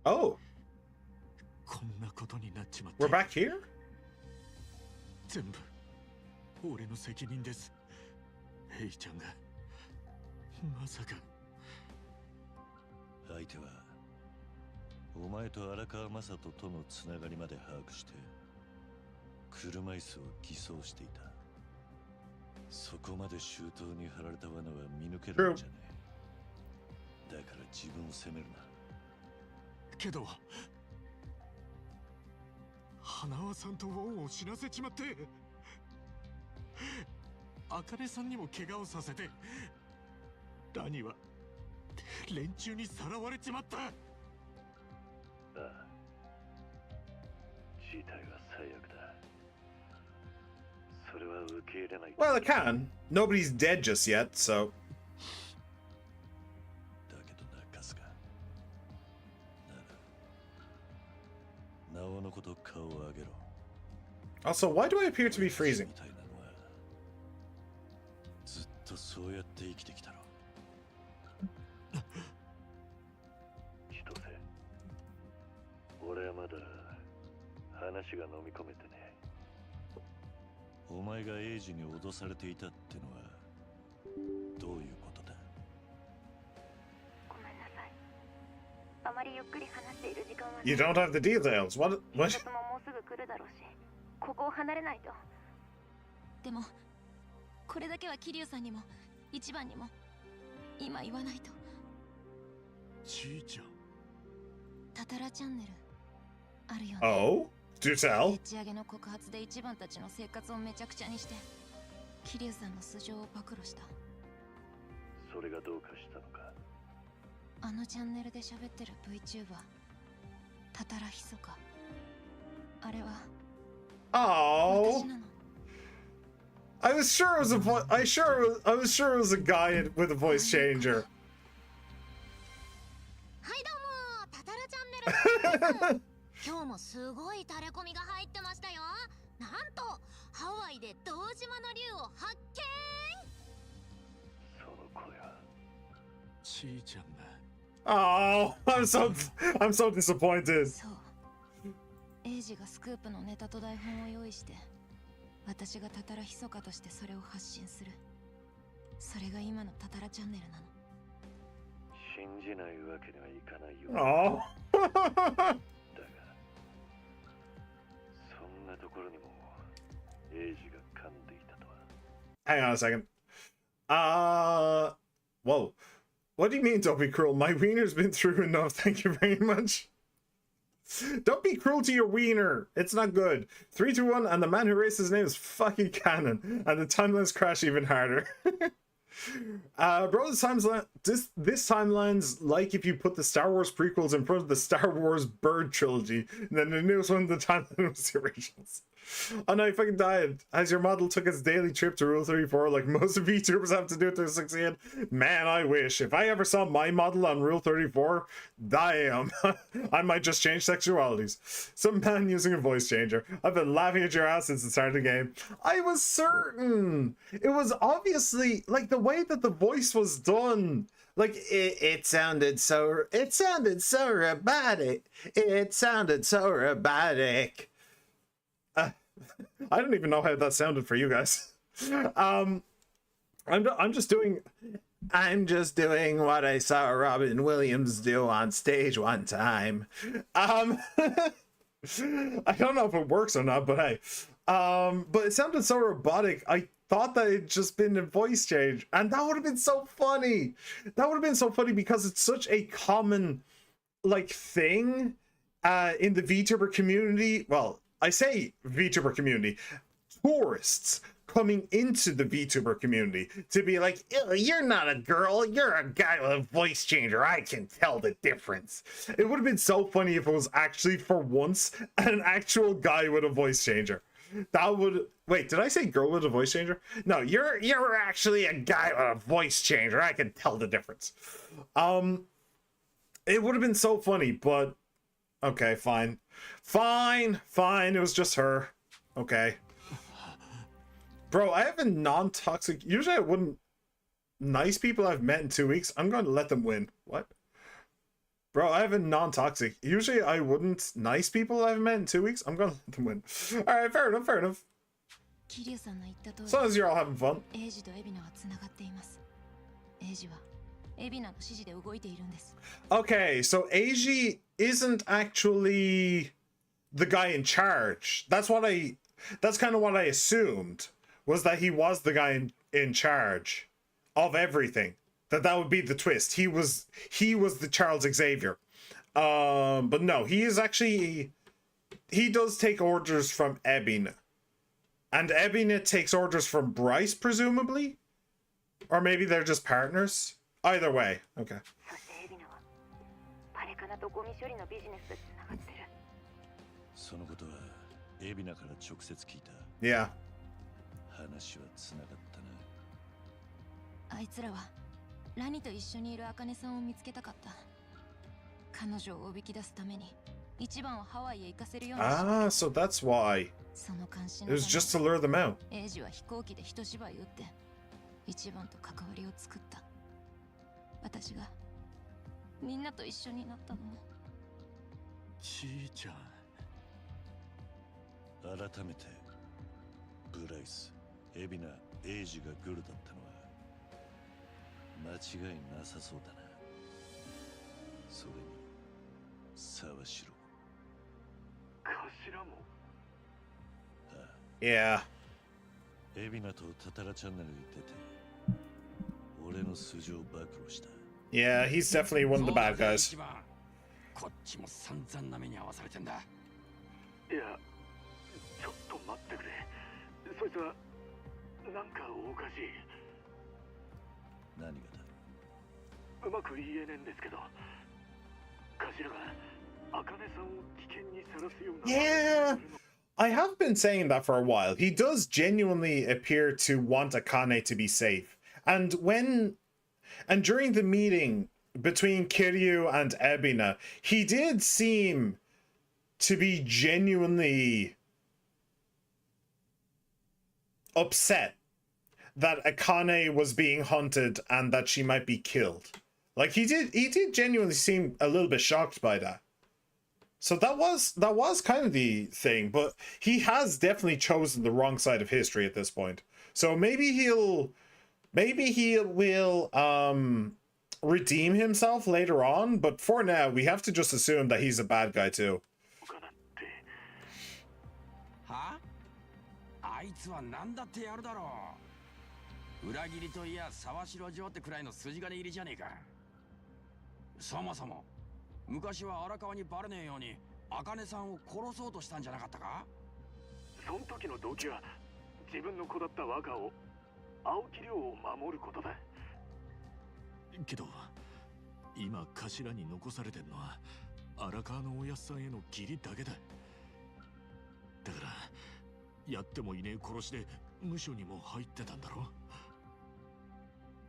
Oh. こんなことになっちまって。We're back here? 全部俺の責任です。ヘイちゃんがまさか。相手はお前と荒川雅人とのつながりまで把握して車椅子を偽装していた。そこまで周到に張られた罠は見抜けるんじゃねえ。だから自分を責めるな。けど花輪さんとウォンを死なせちまって、茜さんにも怪我をさせて、ラニは連中にさらわれちまった。ああ、事態は最悪だ。それは受け入れない。 Well, it can. Nobody's dead just yet, so. だけどな、カスカ。なら、なおのこと顔を上げろ。 Also, why do I appear to be freezing? みたいなのはずっとそうやって生きてきたろ。千歳、俺はまだ話が飲み込めてね。お前がエイジに脅されていたってのはどういうことだ。ごめんなさい。あまりゆっくり話している時間はない。 You don't have the details. What? 警察ももうすぐ来るだろうし、ここを離れないと。でもこれだけは桐生さんにも一番にも今言わないと。ちーちゃん。タタラチャンネルあるよね。 Oh? Do で tell. っち上げの告発で一番たちの生活をめちゃくちゃにして桐生さんの素性を暴露した。それがどうかしたのか。あのチャンネルで喋ってる VTuber タタラヒソカ、あれは Oh. 私なの。 I was sure it was I was sure it was a guy with a voice changer. はいどうも、タタラチャンネルです。今日もすごいタレコミが入ってましたよ。なんとハワイで堂島の竜を発見。その声はちーちゃんだ。 Oh, I'm so disappointed. そう、エイジがスクープのネタと台本を用意して私がタタラヒソカとしてそれを発信する。それが今のタタラチャンネルなの。信じないわけにはいかないよ。 Oh. だがそんなところにもエイジが噛んでいたとは。 Hang on a second. Whoa. What do you mean, don't be cruel? My wiener's been through enough, thank you very much. Don't be cruel to your wiener. It's not good. 3, 2, 1, and the man who raised his name is fucking canon. And the timelines crash even harder. Bro, this timeline's like if you put the Star Wars prequels in front of the Star Wars Bird trilogy, and then the newest one, the timeline was the originals. Oh no, he fucking died. As your model took its daily trip to Rule 34, like most VTubers have to do to succeed. Man, I wish. If I ever saw my model on Rule 34, damn. I might just change sexualities. Some man using a voice changer. I've been laughing at your ass since the start of the game. I was certain. It was obviously, like, the way that the voice was done. Like, it sounded so robotic. It sounded so robotic. I don't even know how that sounded for you guys. I'm just doing what I saw Robin Williams do on stage one time. I don't know if it works or not, but hey. But it sounded so robotic. I thought that it'd just been a voice change, and that would have been so funny. That would have been so funny because it's such a common, like, thing in the VTuber community. Well, I say VTuber community, tourists coming into the VTuber community to be like, you're not a girl, you're a guy with a voice changer, I can tell the difference. It would have been so funny if it was actually, for once, an actual guy with a voice changer. That would... Wait, did I say girl with a voice changer? No, you're actually a guy with a voice changer, I can tell the difference. It would have been so funny, but... Okay, fine. Fine, it was just her. Okay. Bro, I have a non-toxic... Usually I wouldn't... Nice people I've met in 2 weeks, I'm going to let them win. What? Bro, I have a non-toxic. Usually I wouldn't... Nice people I've met in 2 weeks, I'm going to let them win. Alright, fair enough. As long as you're all having fun. Okay, so Eiji isn't actually the guy in charge. That's kind of what I assumed, was that he was the guy in charge of everything. That would be the twist. He was the Charles Xavier. But no, he does take orders from Ebina. And Ebina takes orders from Bryce, presumably? Or maybe they're just partners? Either way, okay. そのことはエビナから直接聞いた。Yeah. 話はつながったな。あいつらはラニと一緒にいる茜さんを見つけたかった。彼女をおびき出すために一番をハワイへ行かせるようにし Ah, so that's why. その監視 It の was ため just to lure them out. エイジは飛行機で一芝居打って一番と関わりを作った。私がみんなと一緒になったのも。ちーちゃん、改めてブライス、エビナ、エイジがグルだったのは間違いなさそうだな。それに沢城、頭も。Yeah. エビナとタタラチャンネルに出て俺の素性を暴露した。 Yeah, he's definitely one of the bad guys. こっちも散々な目に遭わされてんだ。いや、ちょっと待ってくれ。そいつはなんかおかしい。何がだ。うまく言えねえんですけど、頭が茜さんを危険にさらすような。 Yeah. I have been saying that for a while. He does genuinely appear to want Akane to be safe. And during the meeting between Kiryu and Ebina, he did seem to be genuinely upset that Akane was being hunted and that she might be killed. Like he did genuinely seem a little bit shocked by that. So that was kind of the thing, but he has definitely chosen the wrong side of history at this point. So maybe he will redeem himself later on, but for now we have to just assume that he's a bad guy too. はあ？あいつは何だってやるだろう。裏切りといや沢城城ってくらいの筋金入りじゃねえか。そもそも昔は荒川にバレねえように茜さんを殺そうとしたんじゃなかったか？その時の動機は自分の子だった我がを青木亮を守ることだ。けど今頭に残されてんのは荒川のおやっさんへの義理だけだ。だからやってもいねえ殺しで無所にも入ってたんだろ。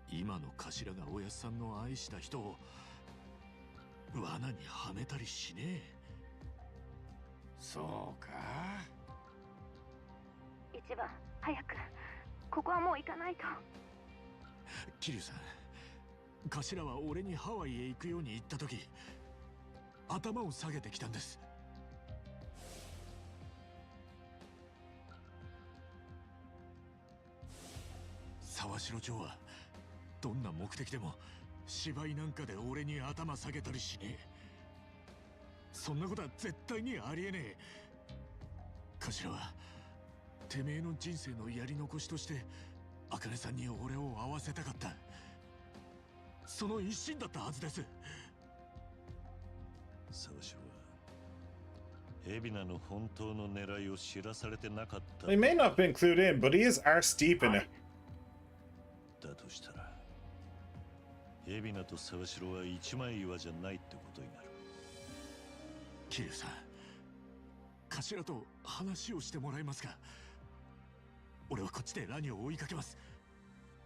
今の頭がおやっさんの愛した人を罠にはめたりしねえ。そうか。一番早くここはもう行かないと。桐生さん、頭は俺にハワイへ行くように言った時頭を下げてきたんです。沢城町はどんな目的でも芝居なんかで俺に頭下げたりしねえ。そんなことは絶対にありえねえ。頭はてめえの人生のやり残しとして茜さんに俺を会わせたかった。その一心だったはずです。沢城はエビナの本当の狙いを知らされてなかった。 He may not have been clued in, but he is arse deep in it. だとしたらエビナと沢城は一枚岩じゃないってことになる。桐生さん、頭と話をしてもらえますか。俺はこっちでラニを追いかけます。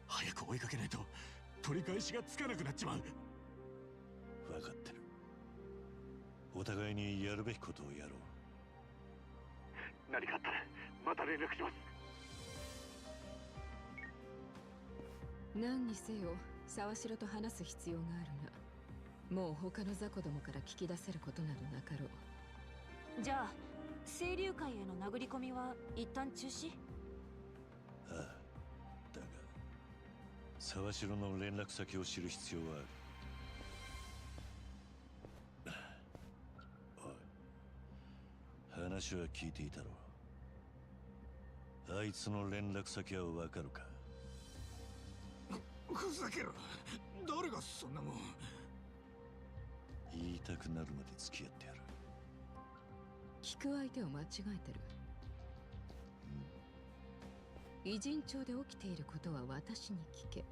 早く追いかけないと取り返しがつかなくなっちまう。分かってる。お互いにやるべきことをやろう。何かあったらまた連絡します。何にせよ沢城と話す必要があるが、もう他の雑魚どもから聞き出せることなどなかろう。じゃあ清流会への殴り込みは一旦中止？ああ、だが沢城の連絡先を知る必要はある。おい、話は聞いていたろう。あいつの連絡先はわかるか？ふざけろ。誰がそんなもん。言いたくなるまで付き合ってやる。聞く相手を間違えてる。偉人町で起きていることは私に聞け。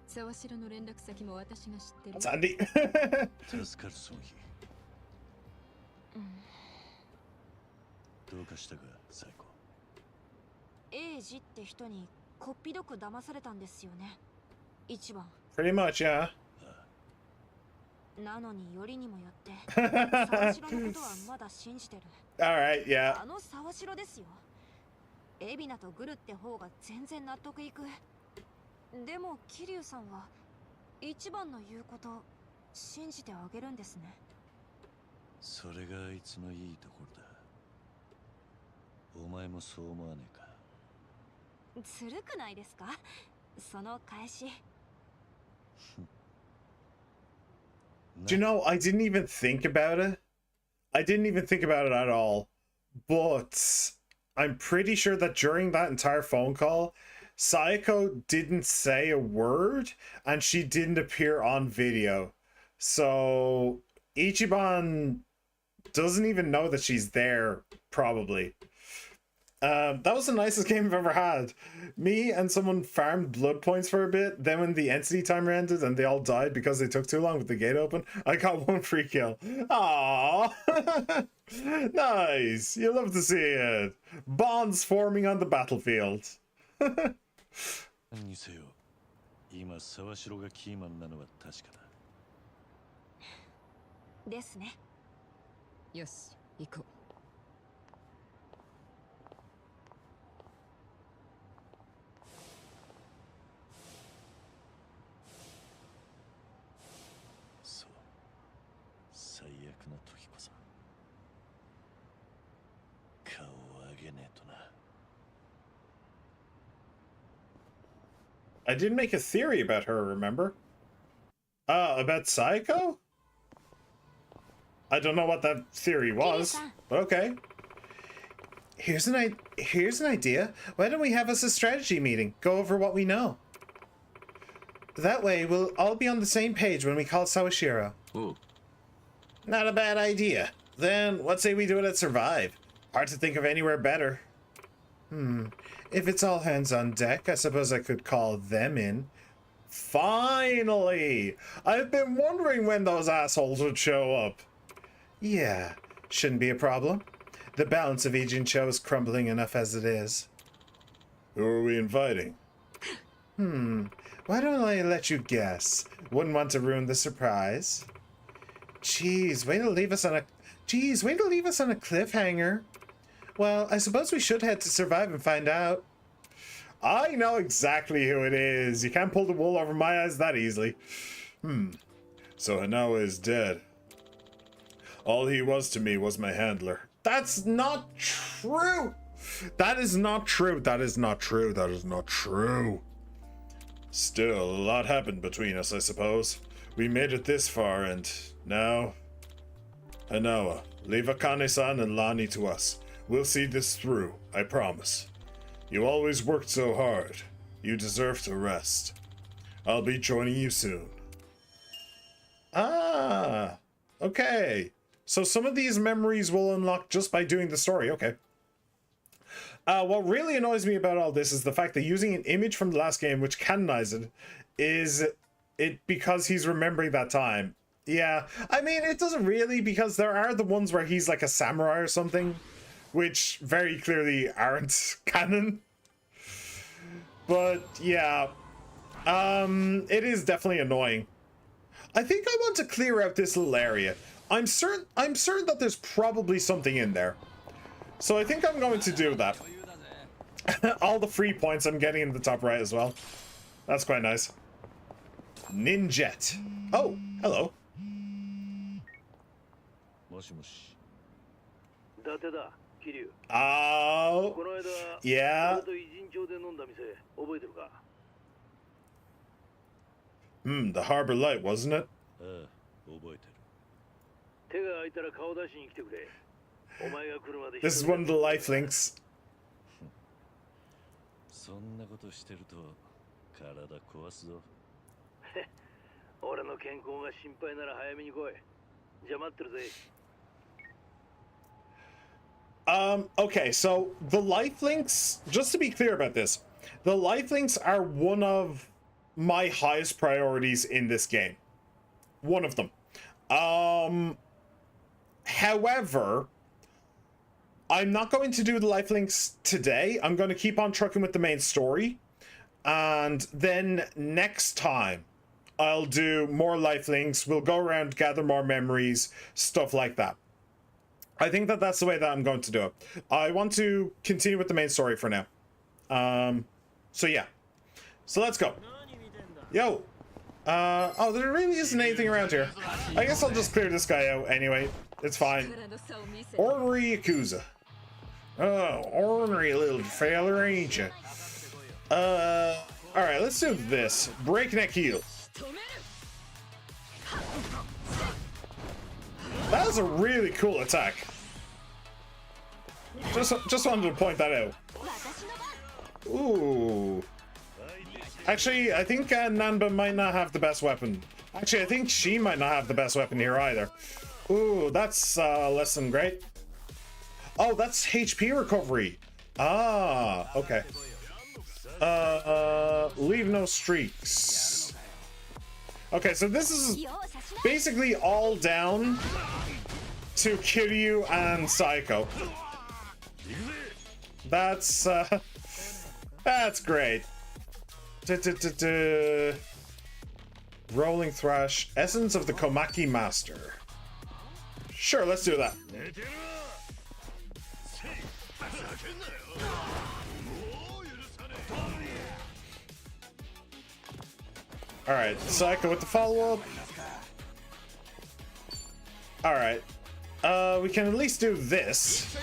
沢城の連絡先も私が知ってる。サンディ。助かるその日。どうかしたか、サイコ。エイジって人にこっぴどく騙されたんですよね。一番。Pretty much, yeah. なのによりにもよって沢城のことはまだ信じてる。Alright, yeah. あの沢城ですよ。エビナとグルって方が全然納得いく。でも桐生さんは一番の言うこと信じてあげるんですね。それがあいつのいいところだ。お前もそう思わねえか。ずるくないですか、その返し。Do you know, I didn't even think about it. I didn't even think about it at all. But I'm pretty sure that during that entire phone call, Sayako didn't say a word and she didn't appear on video. So Ichiban doesn't even know that she's there, probably. That was the nicest game I've ever had. Me and someone farmed blood points for a bit. Then when the entity timer ended and they all died because they took too long with the gate open, I got one free kill. Aww. Nice. You love to see it. Bonds forming on the battlefield. 何にせよ、今沢城がキーマンなのは確かだ。ですね。よし、行こう。そう。最悪な時こそ。顔を上げねえとな。I did make a theory about her, remember? About Sayako? I don't know what that theory was, but okay. Here's an idea. Why don't we have us a strategy meeting? Go over what we know. That way, we'll all be on the same page when we call Sawashiro. Ooh. Not a bad idea. Then, what say we do it at Survive? Hard to think of anywhere better. If it's all hands on deck, I suppose I could call them in. Finally! I've been wondering when those assholes would show up. Yeah, shouldn't be a problem. The balance of Ijin Cho is crumbling enough as it is. Who are we inviting? Why don't I let you guess? Wouldn't want to ruin the surprise. Jeez, way to leave us on a cliffhanger. Well, I suppose we should head to Survive and find out. I know exactly who it is. You can't pull the wool over my eyes that easily. So Hanawa is dead. All he was to me was my handler. That's not true. That is not true. That is not true. That is not true. Still, a lot happened between us, I suppose. We made it this far, and now... Hanawa, leave Akane-san and Lani to us. We'll see this through, I promise. You always worked so hard. You deserve to rest. I'll be joining you soon. Ah, okay. So some of these memories will unlock just by doing the story, okay. What really annoys me about all this is the fact that using an image from the last game, which canonized it, is it because he's remembering that time. Yeah, I mean, it doesn't really, because there are the ones where he's like a samurai or something, which very clearly aren't canon. But yeah, it is definitely annoying. I think I want to clear out this little area. I'm certain that there's probably something in there. So I think I'm going to do that. All the free points I'm getting in the top right as well. That's quite nice. Ninjet. Oh, hello. もしもし。伊達だ、桐生。Oh, この間、 yeah. 俺と偉人町で飲んだ店、覚えてるか？ The Harbor Light, wasn't it? ああ、覚えてる。手が空いたら顔出しに来てくれ。お前が来るまで。 This is one of the life links. そんなことしてると体壊すぞ。俺の健康が心配なら早めに来い。じゃ待ってるぜ。Okay, so the life links, just to be clear about this, the life links are one of my highest priorities in this game. One of them. However, I'm not going to do the lifelinks today. I'm going to keep on trucking with the main story. And then next time, I'll do more lifelinks. We'll go around, gather more memories, stuff like that. I think that that's the way that I'm going to do it. I want to continue with the main story for now. So yeah. So let's go. Yo. Oh, there really isn't anything around here. I guess I'll just clear this guy out anyway. It's fine. Ordinary Yakuza. Oh, ordinary little fella, ain't you? Alright, let's do this. Breakneck heel. That was a really cool attack. Just wanted to point that out. Ooh. Actually, I think Nanba might not have the best weapon. Actually, I think she might not have the best weapon here either. Ooh, that's less than great. Oh, that's HP recovery. Ah, okay. Leave no streaks. Okay, so this is basically all down to Kiryu and Psycho. That's great. Rolling Thrash, Essence of the Komaki Master. Sure, let's do that. Alright, Psycho with the follow-up. Alright. We can at least do this.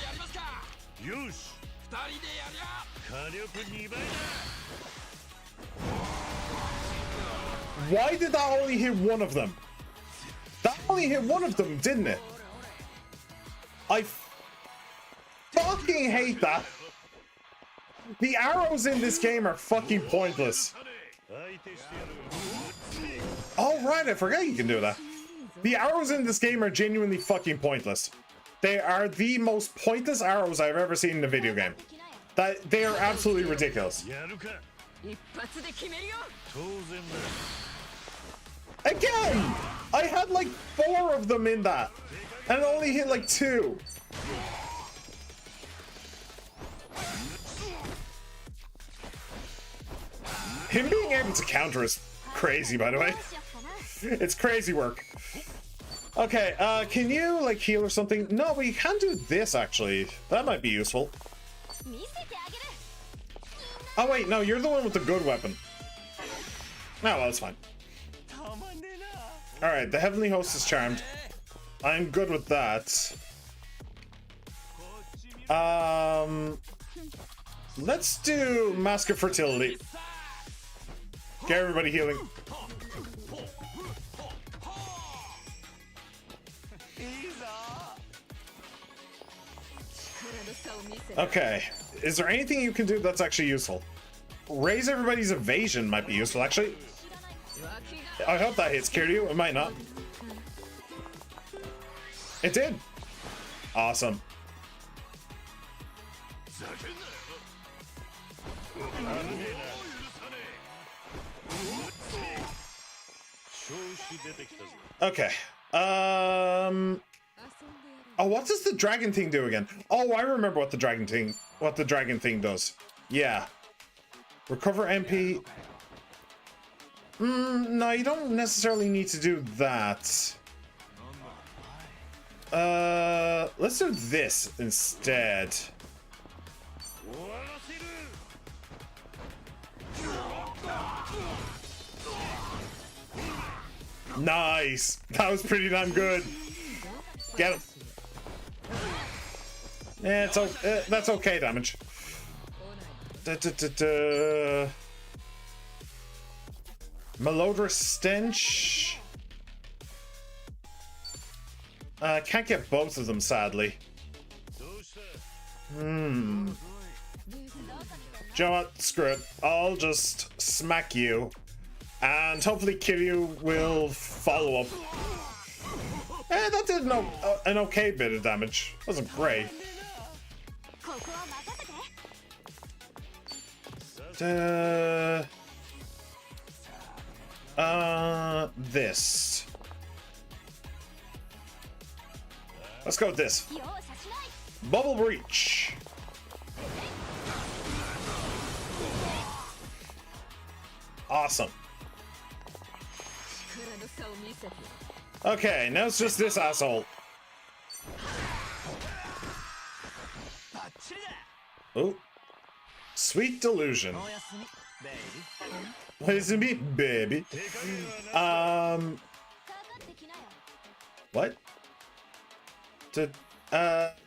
Why did that only hit one of them? That only hit one of them, didn't it? I fucking hate that. The arrows in this game are fucking pointless. Oh, right, I forgot you can do that. The arrows in this game are genuinely fucking pointless. They are the most pointless arrows I've ever seen in a video game. They are absolutely ridiculous. Again! I had like 4 of them in that, and it only hit like 2. Him being able to counter is crazy, by the way. It's crazy work. Okay, can you like heal or something? No, but you can do this actually. That might be useful. Oh wait, no, you're the one with the good weapon. Oh, well, that's fine. Alright, the Heavenly Host is charmed. I'm good with that. Let's do Mask of Fertility. Get everybody healing. Okay, is there anything you can do that's actually useful? Raise everybody's evasion might be useful, actually. I hope that hits Kiryu. It might not. It did. Awesome. Okay. Oh, what does the dragon thing do again? Oh, I remember what the dragon thing does. Yeah. Recover MP. No, you don't necessarily need to do that. Let's do this instead. Nice. That was pretty damn good. Get him. Yeah, that's okay damage. Malodorous Stench. Can't get both of them, sadly. Do you know what? Screw it. I'll just smack you. And hopefully Kiryu will follow up. That did an okay bit of damage. Wasn't great. This. Let's go with this. Bubble breach. Awesome. Okay, now it's just this asshole. Oh. Sweet delusion. What is it, me, baby? What?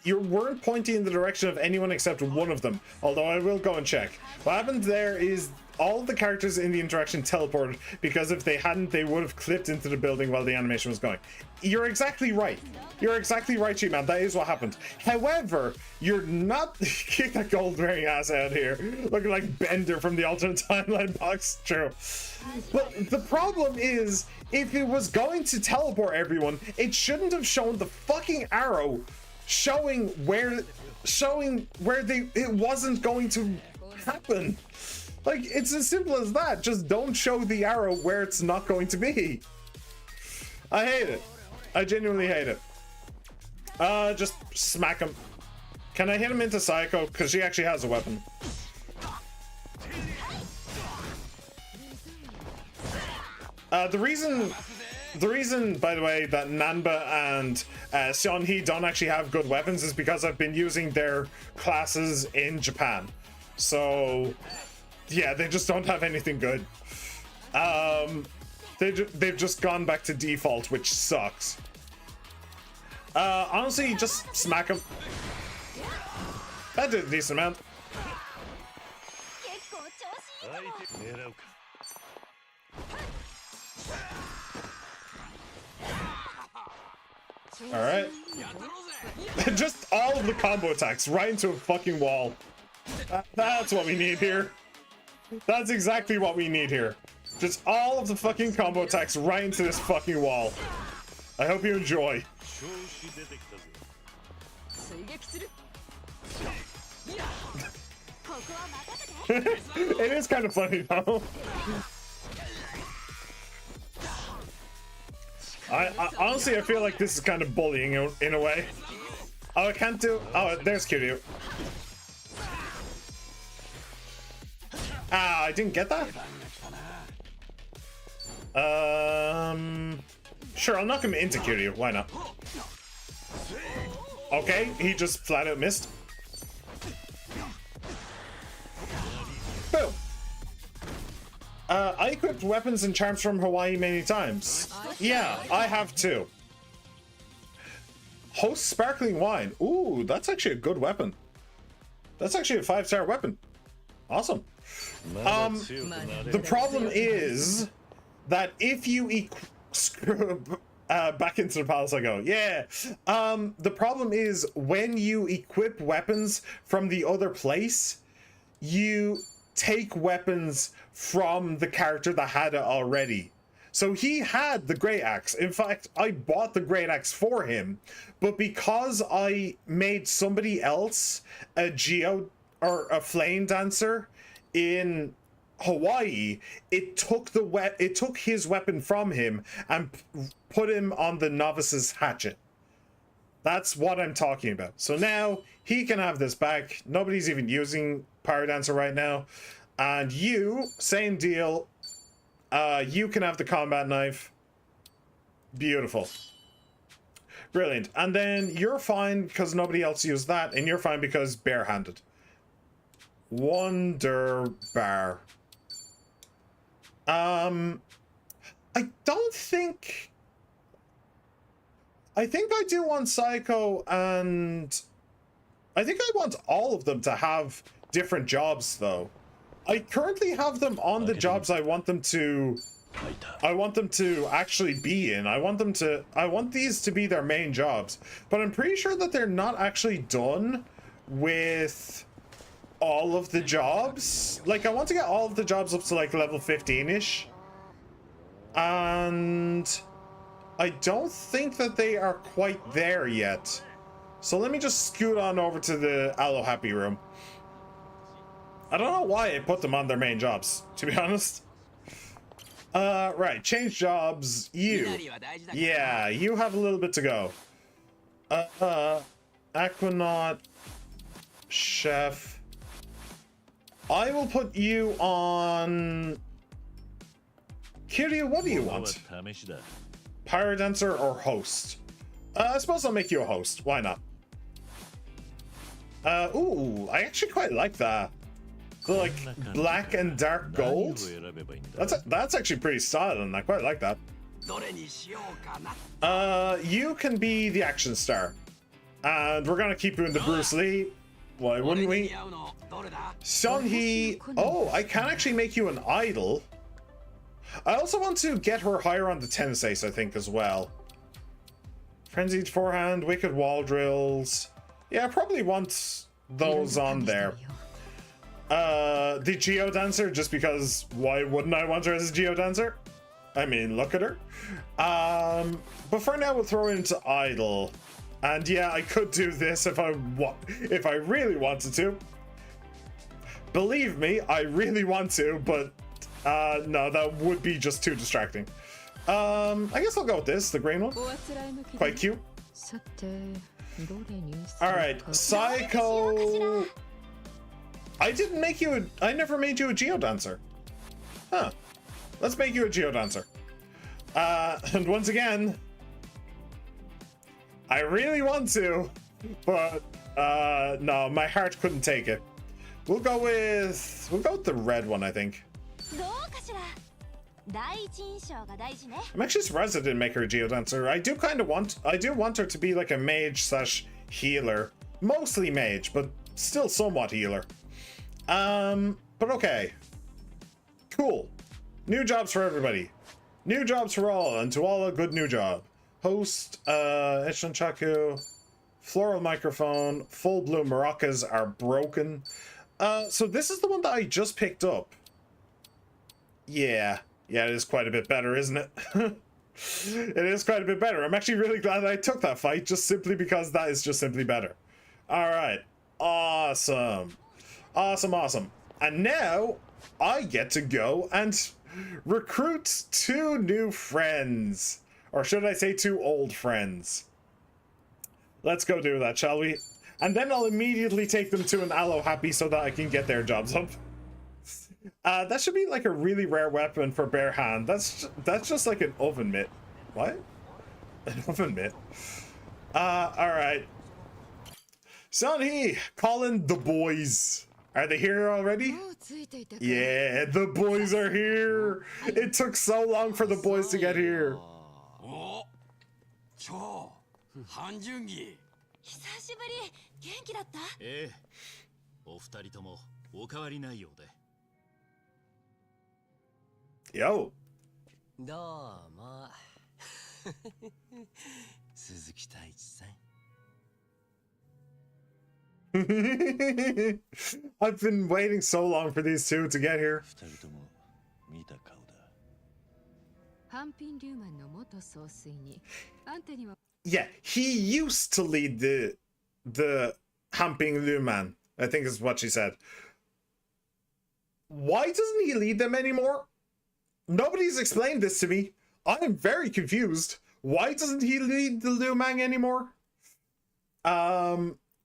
You weren't pointing in the direction of anyone except one of them, although I will go and check. What happened there is all of the characters in the interaction teleported, because if they hadn't, they would have clipped into the building while the animation was going. You're exactly right. You're exactly right, Cheat Man. That is what happened. However, you're not... Kick that gold-wearing ass out here. Looking like Bender from the alternate timeline box. True. But the problem is, if it was going to teleport everyone, it shouldn't have shown the fucking arrow showing where it wasn't going to happen. Like, it's as simple as that. Just don't show the arrow where it's not going to be. I hate it. I genuinely hate it. Just smack him. Can I hit him into Psycho? Because she actually has a weapon. The reason, by the way, that Nanba and Seonhee don't actually have good weapons is because I've been using their classes in Japan. So, yeah, they just don't have anything good. They've just gone back to default, which sucks. Honestly, just smack him. That did a decent amount. Alright. Just all of the combo attacks right into a fucking wall. That's what we need here. That's exactly what we need here. Just all of the fucking combo attacks right into this fucking wall. I hope you enjoy. It is kind of funny though. I honestly, I feel like this is kind of bullying in a way. Oh, I can't do... Oh, there's Kiryu. Ah, I didn't get that? Sure, I'll knock him into Kiryu. Why not? Okay, he just flat out missed. Boom. I equipped weapons and charms from Hawaii many times. Yeah, I have too. Host sparkling wine. Ooh, that's actually a good weapon. That's actually a 5-star weapon. Awesome. The problem is that if you back into the palace I go. Yeah. The problem is when you equip weapons from the other place, you take weapons from the character that had it already. So he had the great axe. In fact, I bought the great axe for him, but because I made somebody else a geo or a flame dancer in Hawaii, it took his weapon from him and put him on the novice's hatchet. That's what I'm talking about. So now he can have this back. Nobody's even using Power Dancer right now. And you, same deal. You can have the combat knife. Beautiful. Brilliant. And then you're fine because nobody else used that, and you're fine because barehanded. Wonderbar. I don't think... I think I do want Psycho, and I think I want all of them to have different jobs, though. I currently have them on the jobs I want them to actually be in. I want these to be their main jobs, but I'm pretty sure that they're not actually done with all of the jobs. Like, I want to get all of the jobs up to like level 15-ish, and I don't think that they are quite there yet. So let me just scoot on over to the Aloe Happy room. I don't know why I put them on their main jobs, to be honest. Right, change jobs. You. Yeah, you have a little bit to go. Aquanaut, chef. I will put you on... Kiryu, what do you want? Pyrodancer or host? I suppose I'll make you a host. Why not? Ooh, I actually quite like that. The, like, black and dark gold. That's actually pretty styling. I quite like that. You can be the action star. And we're gonna keep you in the Bruce Lee. Why wouldn't we? Seonhee. Oh, I can actually make you an idol. I also want to get her higher on the tennis ace, I think, as well. Frenzied forehand, wicked wall drills. Yeah, I probably want those on there. The Geo Dancer, just because why wouldn't I want her as a Geo Dancer? I mean, look at her. But for now, we'll throw into idol. And yeah, I could do this if I really wanted to. Believe me, I really want to, but no, that would be just too distracting. I guess I'll go with this, the green one. Quite cute. Alright, Psycho. I never made you a Geodancer. Huh. Let's make you a Geodancer. And once again, I really want to, but no, my heart couldn't take it. We'll go with the red one, I think. I'm actually surprised I didn't make her a Geodancer. I do want her to be like a mage slash healer. Mostly mage, but still somewhat healer. But okay. Cool. New jobs for everybody. New jobs for all, and to all a good new job. Host, Echanchaku, floral microphone, full blue maracas are broken. So this is the one that I just picked up. Yeah, it is quite a bit better, isn't it? It is quite a bit better. I'm actually really glad that I took that fight, just simply because that is just simply better. All right, awesome. Awesome. And now I get to go and recruit 2 new friends. Or should I say 2 old friends? Let's go do that, shall we? And then I'll immediately take them to an Aloe Happy so that I can get their jobs up. That should be like a really rare weapon for bare hand. That's just like an oven mitt. What? An oven mitt. Alright. Seonhee, calling the boys. Are they here already? Yeah, the boys are here. It took so long for the boys to get here. Yo. I've been waiting so long for these 2 to get here. Yeah, he used to lead the Hamping Luman, I think is what she said. Why doesn't he lead them anymore? Nobody's explained this to me. I am very confused. Why doesn't he lead the Lumang anymore?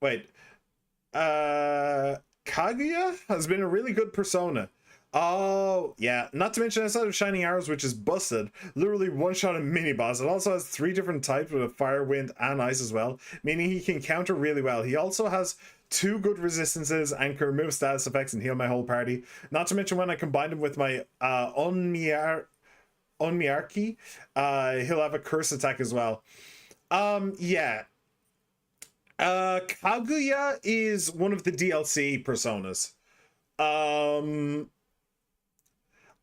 Wait. Kaguya has been a really good persona. Oh, yeah. Not to mention, outside of Shining Arrows, which is busted, literally one-shot a mini-boss. It also has 3 different types with a fire, wind, and ice as well, meaning he can counter really well. He also has 2 good resistances and can remove status effects and heal my whole party. Not to mention, when I combine him with my Onmyarki, he'll have a curse attack as well. Yeah. Kaguya is one of the DLC personas.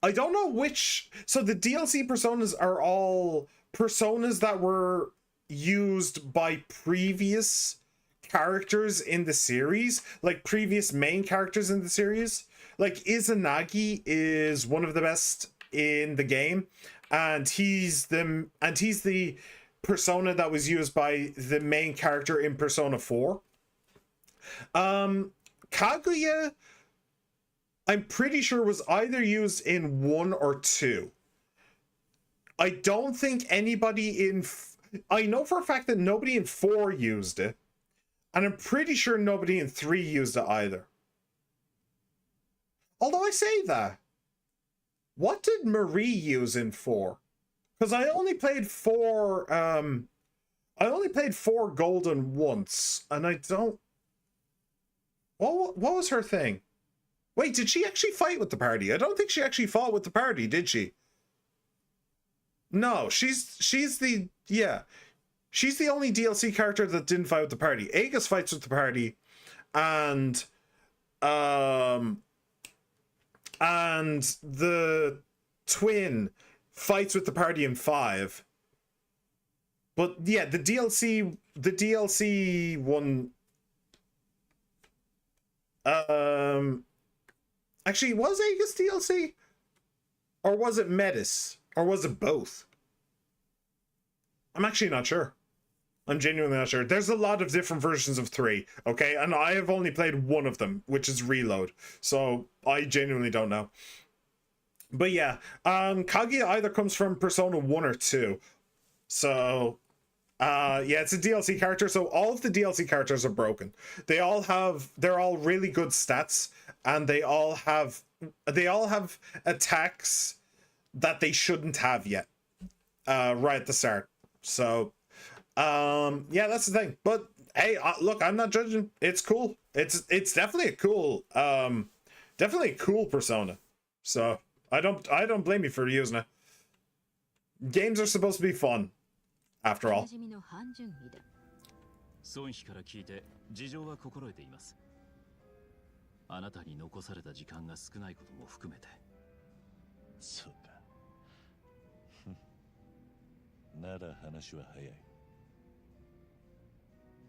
I don't know which. So the DLC personas are all personas that were used by previous characters in the series, like previous main characters in the series. Like Izanagi is one of the best in the game, and he's the persona that was used by the main character in Persona 4. Kaguya, I'm pretty sure was either used in 1 or 2. I don't think anybody in... I know for a fact that nobody in 4 used it. And I'm pretty sure nobody in 3 used it either. Although I say that, what did Marie use in 4? Because I only played 4, I only played 4 Golden once, and I don't... What was her thing? Wait, did she actually fight with the party? I don't think she actually fought with the party, did she? No, she's the... Yeah. She's the only DLC character that didn't fight with the party. Aegis fights with the party, and the twin fights with the party in 5. But yeah, the DLC one, actually, was Aegis DLC? Or was it Metis? Or was it both? I'm actually not sure. I'm genuinely not sure. There's a lot of different versions of 3, okay? And I have only played one of them, which is Reload. So I genuinely don't know. But yeah, Kaguya either comes from Persona 1 or 2. So, yeah, it's a DLC character. So all of the DLC characters are broken. They're all really good stats, and they all have attacks that they shouldn't have yet, right at the start. So, yeah, that's the thing. But hey, look, I'm not judging. It's cool. It's definitely a cool, persona. So I don't blame you for using it. Games are supposed to be fun, after all. 孫妃から聞いて事情は心得ています。あなたに残された時間が少ないことも含めて。そうか。なら話は早い。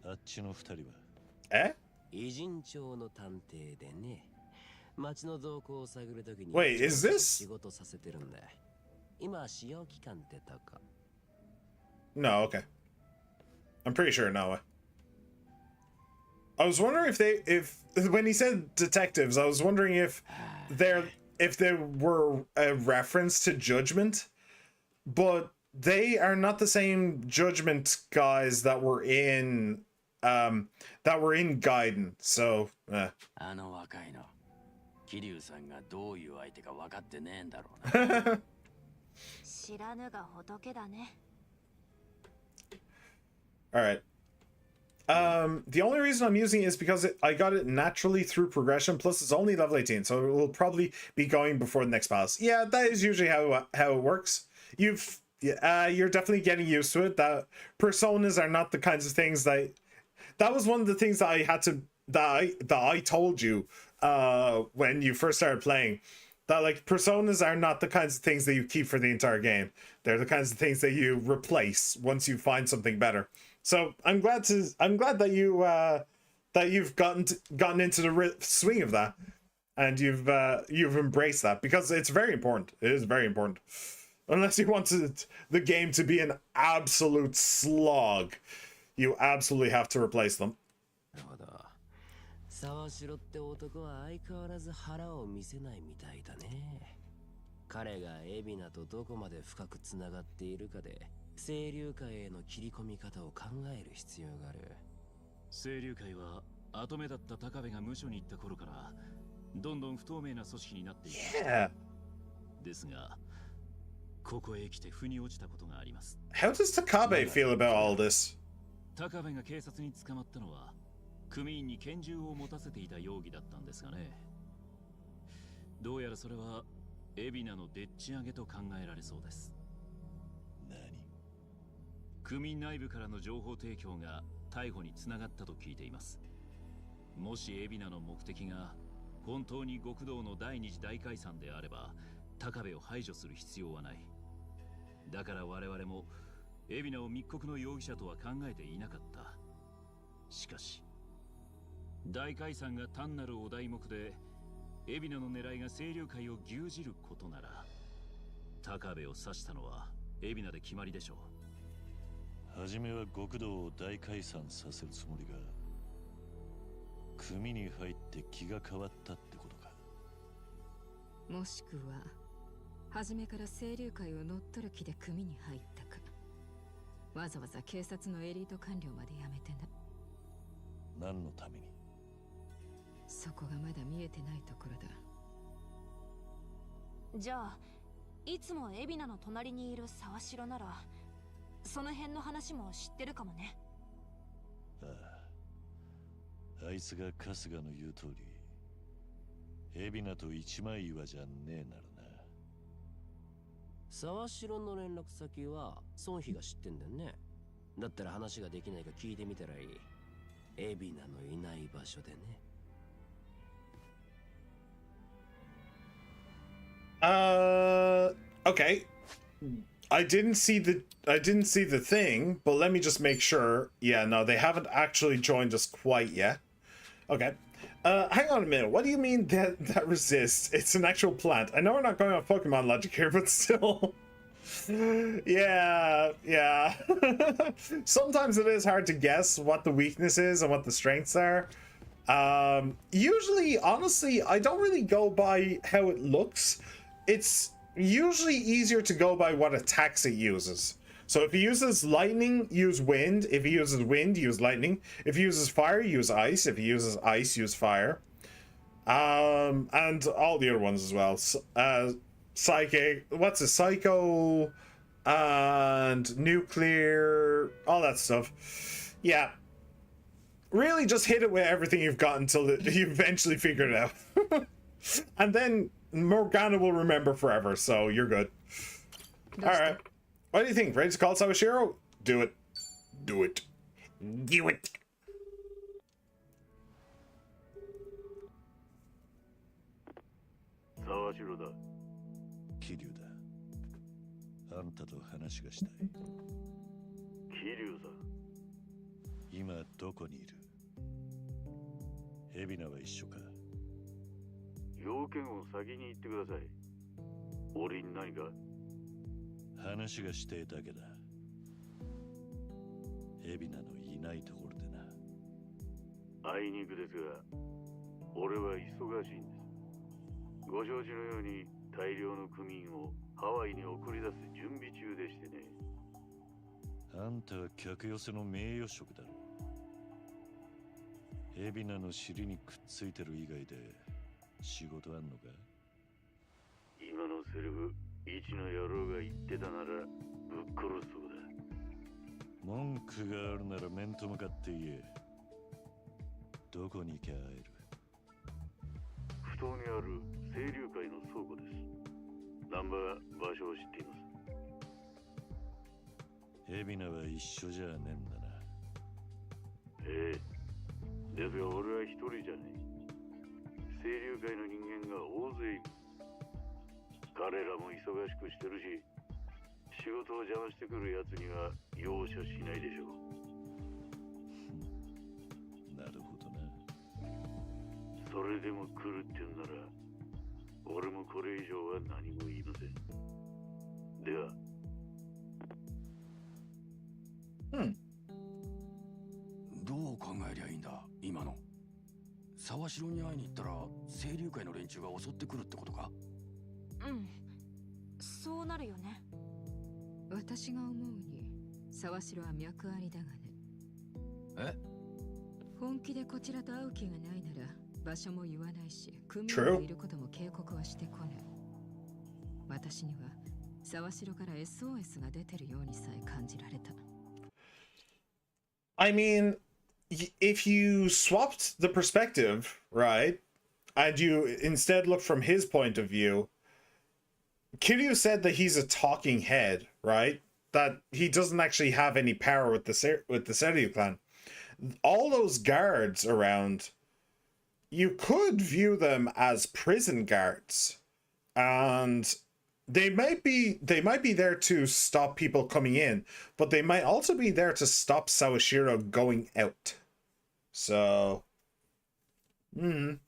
あっちの二人は。え？偉人町の探偵でね。町の動向を探るときに Wait, is this? 仕事させてるんだ。今使用期間ってとか。No, okay. I'm pretty sure no. I was wondering if when he said detectives, I was wondering if there were a reference to Judgment, but they are not the same Judgment guys that were in Gaiden. So, あの若いの、桐生さんがどういう相手か分かってねえんだろうな。知らぬが仏だね。all right. The only reason I'm using it is because I got it naturally through progression. Plus, it's only level 18, so it will probably be going before the next boss. Yeah, that is usually how it works. You're definitely getting used to it. That personas are not the kinds of things that was one of the things that I had to that I told you when you first started playing. That like personas are not the kinds of things that you keep for the entire game. They're the kinds of things that you replace once you find something better. So I'm glad that you've gotten into the swing of that, and you've embraced that, because it's very important. It is very important. Unless you wanted the game to be an absolute slog, you absolutely have to replace them. 沢城って男は相変わらず腹を見せないみたいだね。彼が海老名とどこまで深くつながっているかで清流会への切り込み方を考える必要がある。清流会は跡目だった高部が無所に行った頃からどんどん不透明な組織になっている。ですがここへ来て腑に落ちたことがあります。How does Takabe feel about all this? 高部が警察に捕まったのは組員に拳銃を持たせていた容疑だったんですがね。どうやらそれは海老名のでっち上げと考えられそうです。何？組員内部からの情報提供が逮捕につながったと聞いています。もし海老名の目的が本当に極道の第二次大解散であれば高部を排除する必要はない。だから我々も海老名を密告の容疑者とは考えていなかった。しかし大解散が単なるお題目で海老名の狙いが清流会を牛耳ることなら高部を刺したのは海老名で決まりでしょう。はじめは極道を大解散させるつもりが組に入って気が変わったってことか。もしくは初めから清流会を乗っ取る気で組に入ったか。わざわざ警察のエリート官僚まで辞めてな。何のために？そこがまだ見えてないところだ。じゃあいつも海老名の隣にいる沢城ならその辺の話も知ってるかもね。ああ、あいつが春日の言う通り海老名と一枚岩じゃねえならな。沢城の連絡先は孫妃が知ってんだよね。だったら話ができないか聞いてみたらいい。海老名のいない場所でね。Okay. I didn't see the thing, but let me just make sure. Yeah, no, they haven't actually joined us quite yet. Okay. Hang on a minute. What do you mean that resists? It's an actual plant. I know we're not going on Pokemon logic here, but still. Yeah. Sometimes it is hard to guess what the weakness is and what the strengths are. Usually, honestly, I don't really go by how it looks. It's usually easier to go by what attacks it uses. So if he uses lightning, use wind. If he uses wind, use lightning. If he uses fire, use ice. If he uses ice, use fire. And all the other ones as well. Psychic, what's a psycho, and nuclear, all that stuff. Yeah. Really just hit it with everything you've got until you eventually figure it out. And then Morgana will remember forever, so you're good. Alright. What do you think? Ready to call Sawashiro? Do it. Do it. Do it. 沢城だ。桐生だ。あんたと話がしたい。桐生さん。今どこにいる？海老名は一緒か？要件を先に言ってください。俺に何か？話がしてえだけだ。海老名のいないところでな。あいにくですが、俺は忙しいんです。ご承知のように大量の組員をハワイに送り出す準備中でしてね。あんたは客寄せの名誉職だろ。海老名の尻にくっついてる以外で仕事あんのか？今のセリフ、一の野郎が言ってたならぶっ殺すそうだ。文句があるなら面と向かって言え。どこに行きゃ会える？埠頭にある清流会の倉庫です。ナンバー場所を知っています。海老名は一緒じゃねえんだな。ええ。ですが俺は一人じゃねえ。清流会の人間が大勢いる。彼らも忙しくしてるし、仕事を邪魔してくる奴には容赦しないでしょう。なるほどな。それでも来るってんなら、俺もこれ以上は何も言いません。では。どう考えりゃいいんだ、今の。沢城に会いに行ったら清流会の連中が襲ってくるってことか？うん、そうなるよね。私が思うに沢城は脈ありだがね。え？本気でこちらと会う気がないなら場所も言わないし、組員がいることも警告はしてこねえ。私には沢城から SOS が出てるようにさえ感じられた。I mean, if you swapped the perspective, right, and you instead look from his point of view, Kiryu said that he's a talking head, right? That he doesn't actually have any power with the Seryu clan. All those guards around, you could view them as prison guards, and they might be there to stop people coming in, but they might also be there to stop Sawashiro going out. So, where's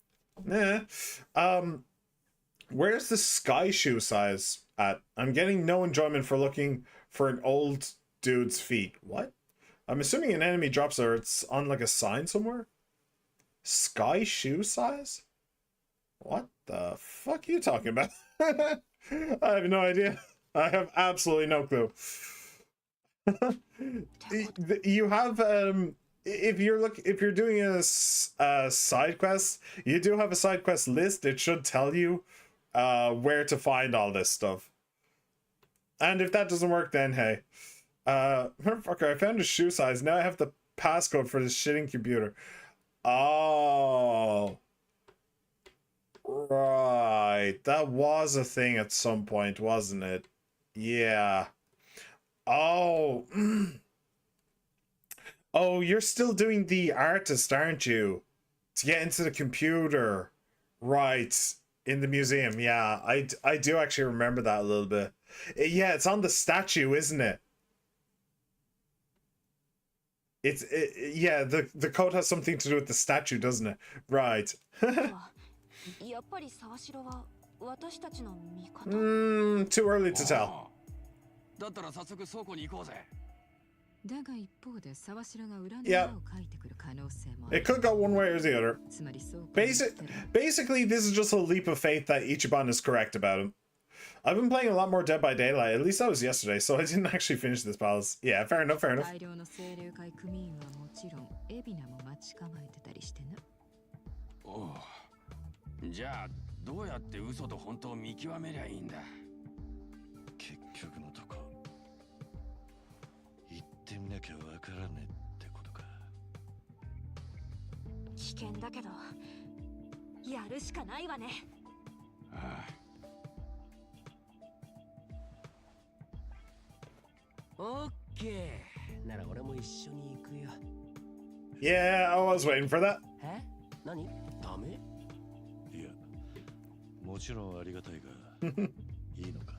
the sky shoe size at? I'm getting no enjoyment for looking for an old dude's feet. What? I'm assuming an enemy drops or it's on like a sign somewhere. Sky shoe size? What the fuck are you talking about? I have no idea. I have absolutely no clue. You have if you're doing a side quest, you do have a side quest list. It should tell you where to find all this stuff. And if that doesn't work, then hey, motherfucker, I found a shoe size. Now I have the passcode for this shitting computer. Oh, right, that was a thing at some point, wasn't it? Yeah. Oh. Oh, you're still doing the artist, aren't you? To get into the computer. Right. In the museum. Yeah, I do actually remember that a little bit. Yeah, it's on the statue, isn't it? Yeah, the code has something to do with the statue, doesn't it? Right. Too early to tell. だったら早速倉庫に行こうぜ。だが一方で沢城が裏の裏を書いてくる可能性もある。 It could go one way or the other. Basically, this is just a leap of faith that Ichiban is correct about him. I've been playing a lot more Dead by Daylight. At least that was yesterday, so I didn't actually finish this palace. Yeah, fair enough, fair enough. 大量の清流会組員はもちろん海老名も待ち構えてたりしてな。おう。じゃあどうやって嘘と本当を見極めりゃいいんだ。結局のとこ行ってみなきゃわからねえってことか。危険だけどやるしかないわね。ああ。オッケー。なら俺も一緒に行くよ。Yeah, I was waiting for that. え？何？ダメ？いや、もちろんありがたいが、いいのか。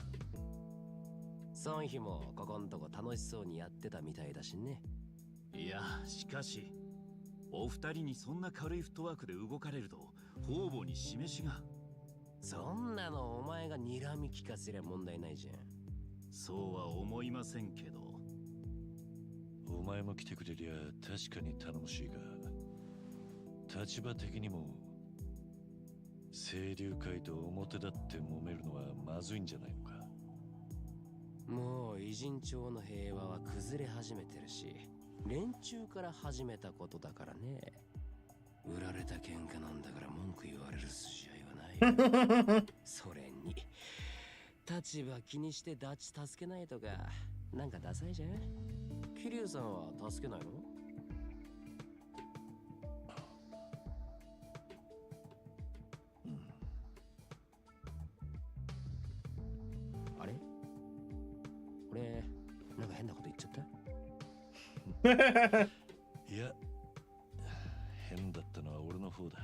ソンヒもここんとこ楽しそうにやってたみたいだしね。いや、しかしお二人にそんな軽いフットワークで動かれると方々に示しが。そんなのお前が睨み聞かせりゃ問題ないじゃん。そうは思いませんけど。お前も来てくれりゃ確かに頼もしいが、立場的にも清流会と表立って揉めるのはまずいんじゃないのか。もう偉人町の平和は崩れ始めてるし、連中から始めたことだからね。売られた喧嘩なんだから文句言われる筋合いはないよ。それに立場気にしてダチ助けないとかなんかダサいじゃん。桐生さんは助けないの？あれ？俺なんか変なこと言っちゃった？いや、変だったのは俺の方だ。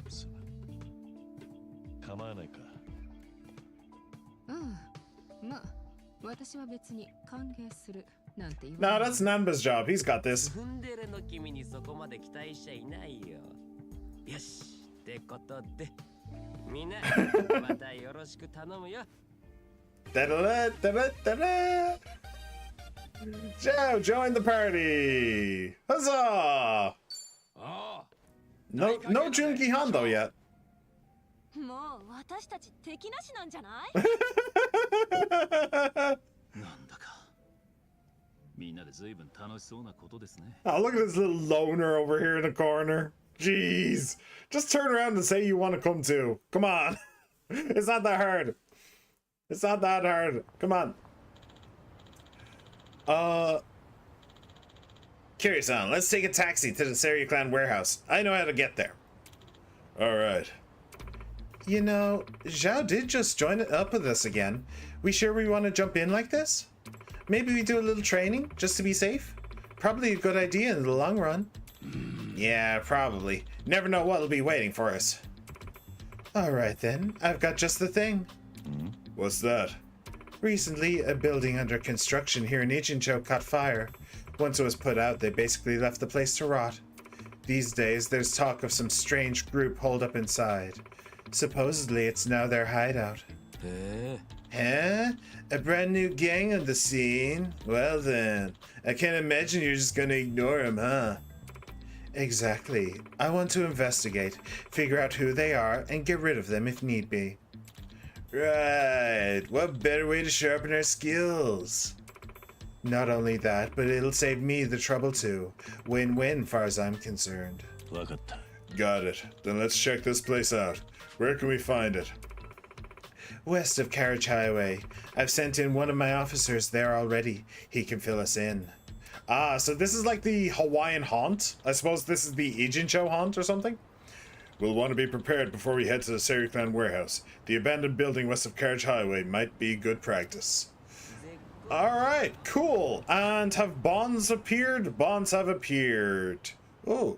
すまん。構わないか。うん。まあ、私は別に歓迎するなんて言わ Nah, ない。 that's Nanba's job. He's got this. ツンデレの君にそこまで期待しちゃいないよ。よし、ってことで、みんなまたよろしく頼むよ。Da-da-da-da-da-da. Joe, join the party. Huzzah! No Junki Han though yet. もう私たち敵なしなんじゃない？なんだかみんなで随分楽しそうなことですね。 Oh, look at this little loner over here in the corner. Jeez. Just turn around and say you want to come too. Come on. It's not that hard. It's not that hard. Come on. Kiryu-san, let's take a taxi to the Seiryu Clan warehouse. I know how to get there. Alright. You know, Zhao did just join up with us again. We sure we want to jump in like this? Maybe we do a little training, just to be safe? Probably a good idea in the long run. Yeah, probably. Never know what'll be waiting for us. Alright then, I've got just the thing. What's that? Recently, a building under construction here in Ichincho caught fire. Once it was put out, they basically left the place to rot. These days, there's talk of some strange group holed up inside. Supposedly, it's now their hideout. Huh? A brand new gang on the scene? Well then, I can't imagine you're just gonna ignore them, huh? Exactly. I want to investigate, figure out who they are, and get rid of them if need be. Right. What better way to sharpen our skills? Not only that, but it'll save me the trouble too. Win-win, far as I'm concerned. Got it. Then let's check this place out. Where can we find it? West of Carriage Highway. I've sent in one of my officers there already. He can fill us in. Ah, so this is like the Hawaiian haunt? I suppose this is the Ijincho haunt or something? We'll want to be prepared before we head to the Seiryu Clan warehouse. The abandoned building west of Carriage Highway might be good practice. Alright, cool. And have bonds appeared? Bonds have appeared. Oh.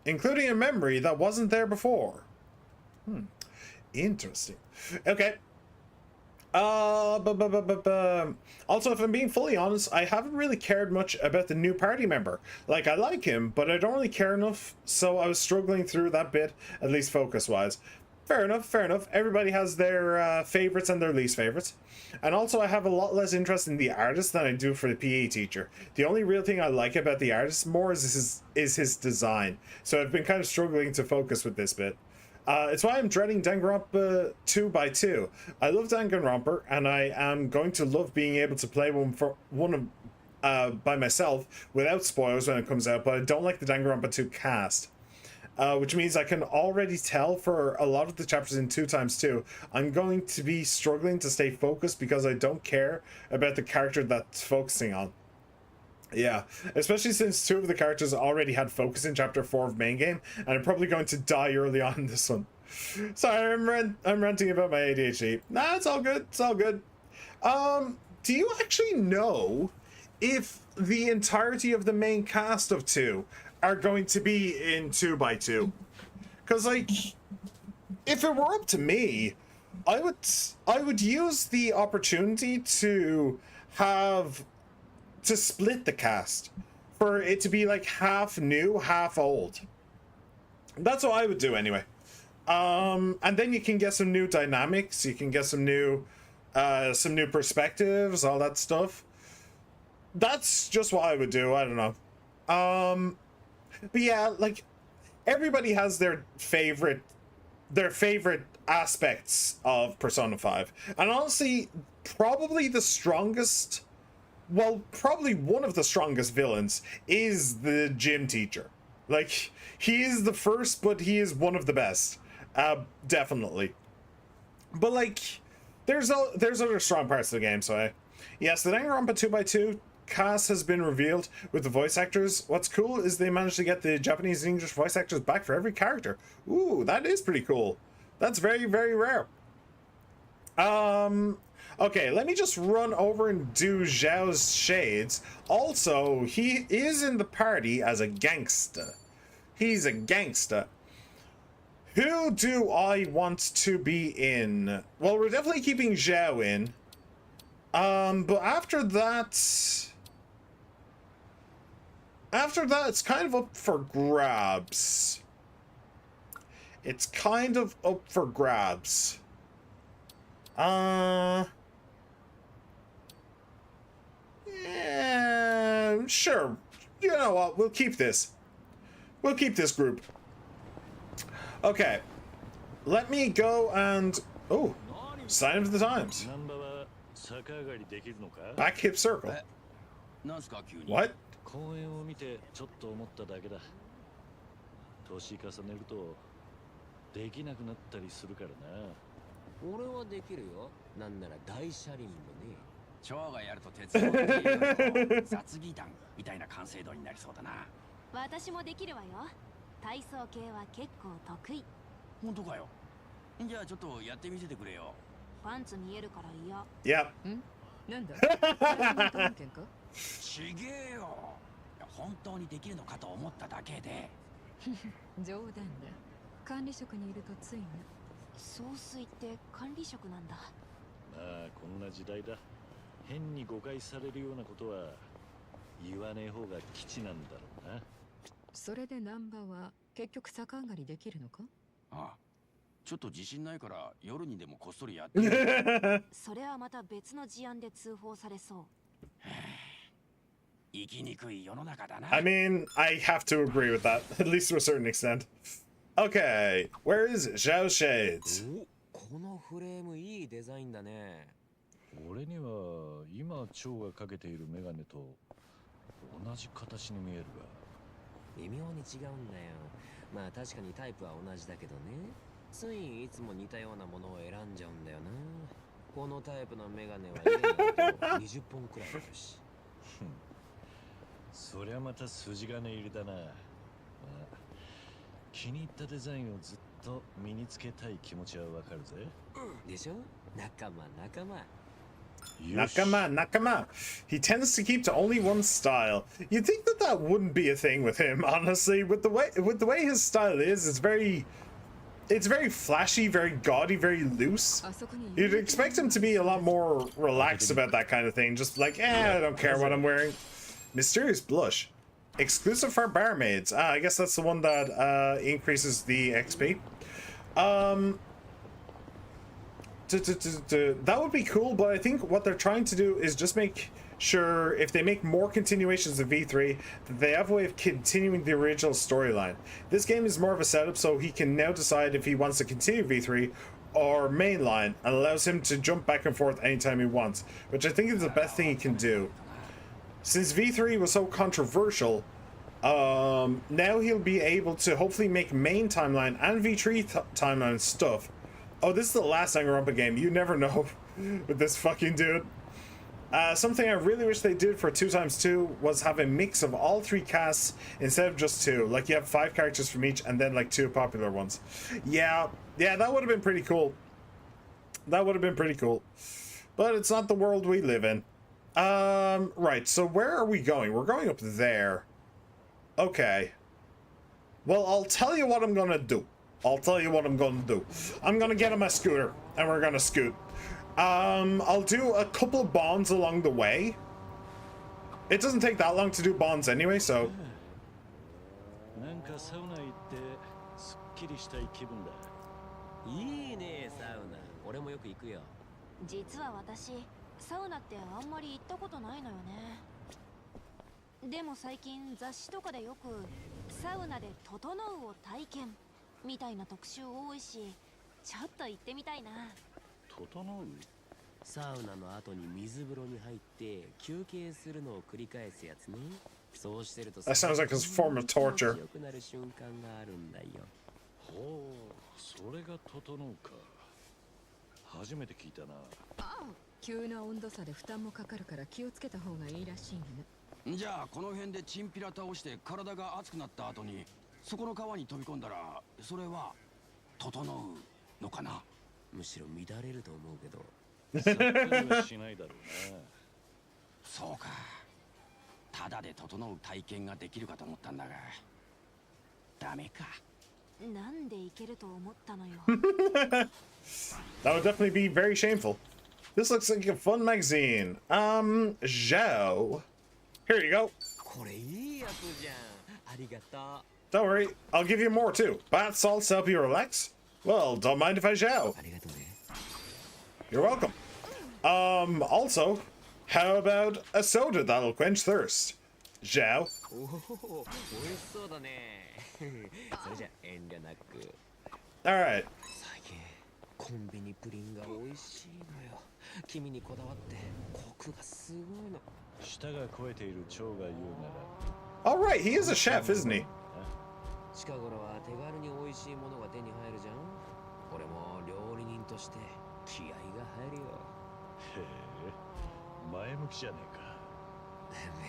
Including a memory that wasn't there before. Interesting. Okay. Also, if I'm being fully honest, I haven't really cared much about the new party member. Like, I like him, but I don't really care enough, so I was struggling through that bit, at least focus-wise. Fair enough, fair enough. Everybody has their favorites and their least favorites. And also, I have a lot less interest in the artist than I do for the PE teacher. The only real thing I like about the artist more is his design. So I've been kind of struggling to focus with this bit. It's why I'm dreading Danganronpa 2x2. I love Danganronpa, and I am going to love being able to play one by myself without spoilers when it comes out, but I don't like the Danganronpa 2 cast. Which means I can already tell for a lot of the chapters in 2x2, I'm going to be struggling to stay focused because I don't care about the character that's focusing on. Yeah, especially since two of the characters already had focus in chapter 4 of main game, and I'm probably going to die early on in this one. Sorry, I'm ranting about my ADHD. Nah, it's all good. It's all good. Do you actually know if the entirety of the main cast of 2 are going to be in 2x2? Because, like, if it were up to me, I would use the opportunity to split the cast for it to be like half new, half old. That's what I would do anyway. And then you can get some new dynamics, you can get some new perspectives, all that stuff. That's just what I would do. I don't know. But yeah, like, everybody has their favorite aspects of Persona 5. And honestly, probably the strongest, well, probably one of the strongest villains is the gym teacher. Like, he is the first, but he is one of the best. Definitely. But, like, there's other strong parts of the game, so yes, the Danganronpa 2x2 cast has been revealed with the voice actors. What's cool is they managed to get the Japanese and English voice actors back for every character. Ooh, that is pretty cool. That's very, very rare. Okay, let me just run over and do Zhao's shades. Also, he is in the party as a gangster. He's a gangster. Who do I want to be in? Well, we're definitely keeping Zhao in. But after that, it's kind of up for grabs. It's kind of up for grabs. Yeah, sure. You know what? We'll keep this. We'll keep this group. Okay. Let me go and... Oh, sign of the times. Back hip circle. What? 公園を見てちょっと思っただけだ。年重ねるとできなくなったりするからな。俺はできるよ。なんなら大車輪もね。蝶がやると鉄道っていうと雑技団みたいな完成度になりそうだな。私もできるわよ。体操系は結構得意。本当かよ。じゃあちょっとやってみせてくれよ。パンツ見えるから嫌。Yep. なんだちげえよ。本当にできるのかと思っただけで。冗談だ。管理職にいるとついな。総帥って管理職なんだ。まあこんな時代だ。変に誤解されるようなことは言わねえ方が吉なんだろうな。それで難波は結局逆上がりできるのか？ああ、ちょっと自信ないから夜にでもこっそりやってみる。それはまた別の事案で通報されそう。生きにくい世の中だな。I mean, I have to agree with that, at least to a certain extent. Okay, where is it? Zhao Shades. このフレームいいデザインだね。俺には今蝶がかけているメガネと同じ形に見えるが。微妙に違うんだよ。まあ確かにタイプは同じだけどね。ついいつも似たようなものを選んじゃうんだよな。このタイプのメガネは家にあると20本くらいあるし。そりゃまた筋金入りだな。まあ、気に入ったデザインをずっと身につけたい気持ちはわかるぜ。でしょ？仲間仲間。Nakama, Nakama. He tends to keep to only one style. You'd think that that wouldn't be a thing with him, honestly. With the way his style is, it's very flashy, very gaudy, very loose. You'd expect him to be a lot more relaxed about that kind of thing. Just like, I don't care what I'm wearing. Mysterious blush, exclusive for barmaids. I guess that's the one that increases the XP. That would be cool, but I think what they're trying to do is just make sure if they make more continuations of V3 that they have a way of continuing the original storyline. This game is more of a setup, so he can now decide if he wants to continue V3 or mainline, and allows him to jump back and forth anytime he wants, which I think is the best thing he can do. Since V3 was so controversial, now he'll be able to hopefully make main timeline and V3 timeline stuff. Oh, this is the last Danganronpa game. You never know with this fucking dude. Something I really wish they did for 2x2 was have a mix of all 3 casts instead of just 2. Like, you have 5 characters from each and then, like, 2 popular ones. Yeah, that would have been pretty cool. That would have been pretty cool. But it's not the world we live in. Right, so where are we going? We're going up there. Okay. Well, I'll tell you what I'm gonna do. I'm gonna get on my scooter and we're gonna scoot. I'll do a couple bonds along the way. It doesn't take that long to do bonds anyway, so. なんかサウナ行ってすっきりしたい気分だ。いいね、サウナ。俺もよく行くよ。実は私、サウナってあんまり行ったことないのよね。でも最近雑誌とかでよくサウナで整うを体験みたいな特集多いし、ちょっと行ってみたいな。整う？サウナの後に水風呂に入って休憩するのを繰り返すやつね。そうしてると That sounds like a form of torture. 良くなる瞬間があるんだよ。ほう、それが整うか。初めて聞いたな。急な温度差で負担もかかるから気をつけた方がいいらしいのね。じゃあこの辺でチンピラ倒して体が熱くなった後にそこの川に飛び込んだらそれは整うのかな。むしろ乱れると思うけど。さっぱりはしないだろうな。そうか。ただで整う体験ができるかと思ったんだがダメか。なんでいけると思ったのよ。That would definitely be very shameful. This looks like a fun magazine. Zhao. Here you go. これいいやつじゃん。ありがとう。 Don't worry, I'll give you more too. Bath salts help you relax? Well, don't mind if I Zhao. ありがとうね。You're welcome. Also, how about a soda that'll quench thirst? Zhao. おお、美味しそうだね。それじゃ遠慮なく。Alright. 最近コンビニプリンが美味しいのよ。君にこだわってコクがすごいの。舌が肥えている蝶が言うなら。Alright, he is a chef, isn't he? 近頃は手軽に美味しいものが手に入るじゃん。俺も料理人として気合が入るよ。へえ、前向きじゃねえか。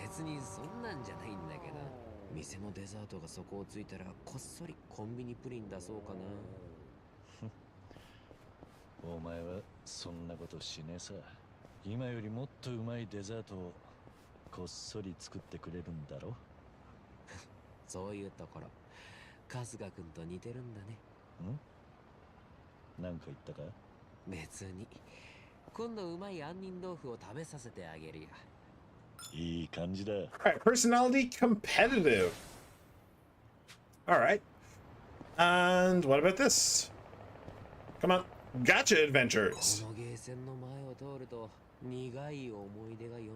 別にそんなんじゃないんだけど、店のデザートが底をついたらこっそりコンビニプリン出そうかな。お前はそんなことしねえさ。今よりもっとうまいデザートをこっそり作ってくれるんだろ。そういうところ春日君と似てるんだね。なんか言ったか？別に。今度うまい杏仁豆腐を食べさせてあげるよ。いい感じだ。Alright, personality competitive. Alright. And what about this? Come on. Gotcha adventures. このゲーセンの前を通ると苦い思い出が蘇るな。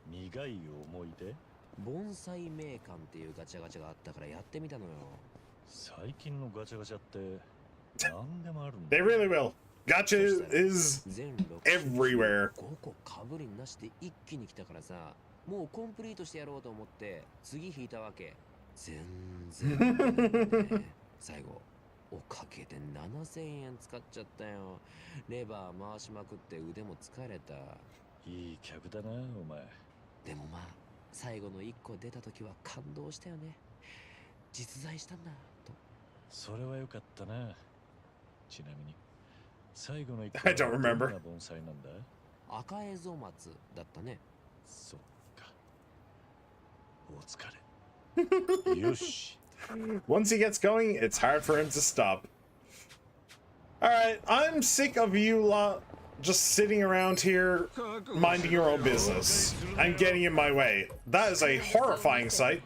苦い思い出？盆栽名館っていうガチャガチャがあったからやってみたのよ。最近のガチャガチャって何でもあるんだ。They really will. Gotcha is everywhere. 5個かぶりなしで一気に来たからさ、もうコンプリートしてやろうと思って次引いたわけ。全然最後おかげで7000円使っちゃったよ。レバー回しまくって腕も疲れた。いい客だなお前。でもまあ最後の1個出た時は感動したよね。実在したんだと。それは良かったな。ちなみに最後の1個 I don't remember. どんな盆栽なんだ？赤エゾ松だったね。そっか。お疲れ。よし。Once he gets going, it's hard for him to stop. Alright, I'm sick of you lot just sitting around here minding your own business and getting in my way. That is a horrifying sight.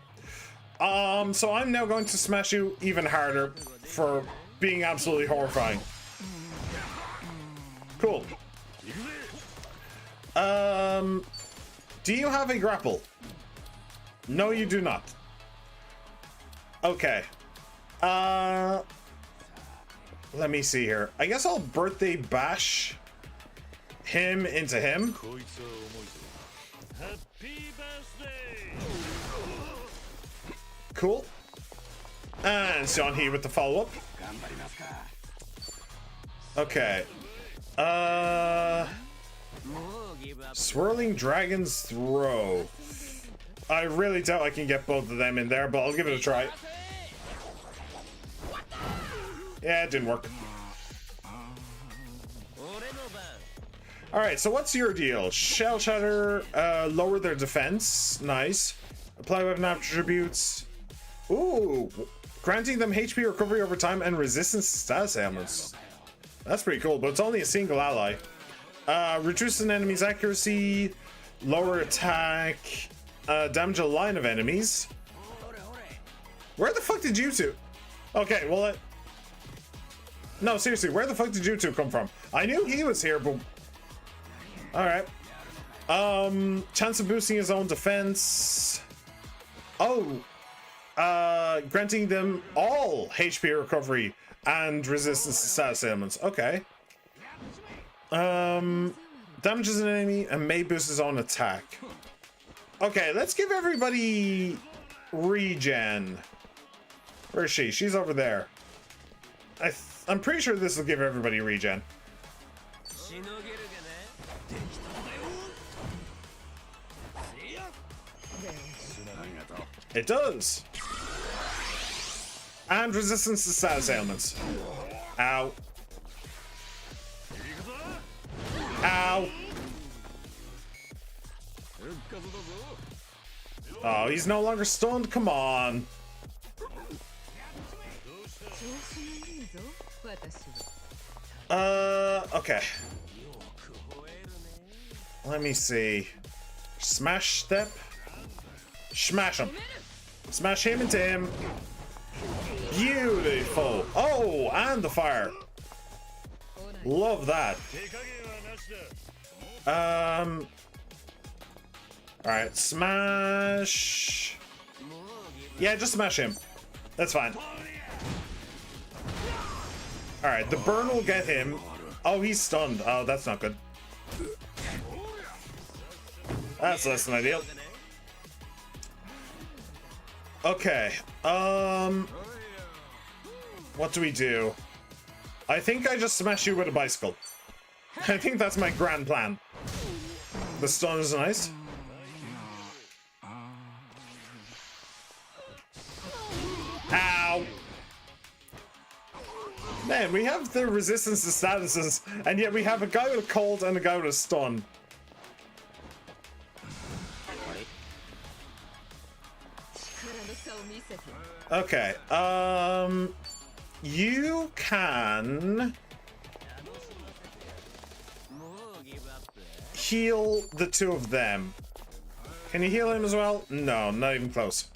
So I'm now going to smash you even harder for being absolutely horrifying. Cool. Do you have a grapple? No, you do not. Okay. Let me see here. I guess I'll birthday bash him into him. Cool. And Sean He with the follow-up. Okay. Swirling Dragon's Throw. I really doubt I can get both of them in there, but I'll give it a try. Yeah, it didn't work. Alright, so what's your deal? Shell Shatter, lower their defense. Nice. Apply weapon attributes. Ooh. Granting them HP recovery over time and resistance to status ailments. That's pretty cool, but it's only a single ally. Reduce an enemy's accuracy. Lower attack. Damage a line of enemies. Where the fuck did you two? Okay, well, no, seriously, where the fuck did you two come from? I knew he was here, but alright. Chance of boosting his own defense. Oh, granting them all HP recovery and resistance to status ailments. Okay. Damages an enemy and may boost his own attack. Okay, let's give everybody regen. Where is she? She's over there. I'm pretty sure this will give everybody regen. It does. And resistance to status ailments. Ow. Ow. Oh, he's no longer stunned? Come on. Okay. Let me see. Smash step. Smash him. Smash him into him. Beautiful. Oh, and the fire. Love that. Alright, smash. Yeah, just smash him. That's fine. Alright, the burn will get him. Oh, he's stunned. Oh, that's not good. That's less than ideal. Okay. What do we do? I think I just smash you with a bicycle. I think that's my grand plan. The stun is nice. Ow! Man, we have the resistance to statuses, and yet we have a guy with a cold and a guy with a stun. Okay, you can heal the two of them. Can you heal him as well? No, not even close.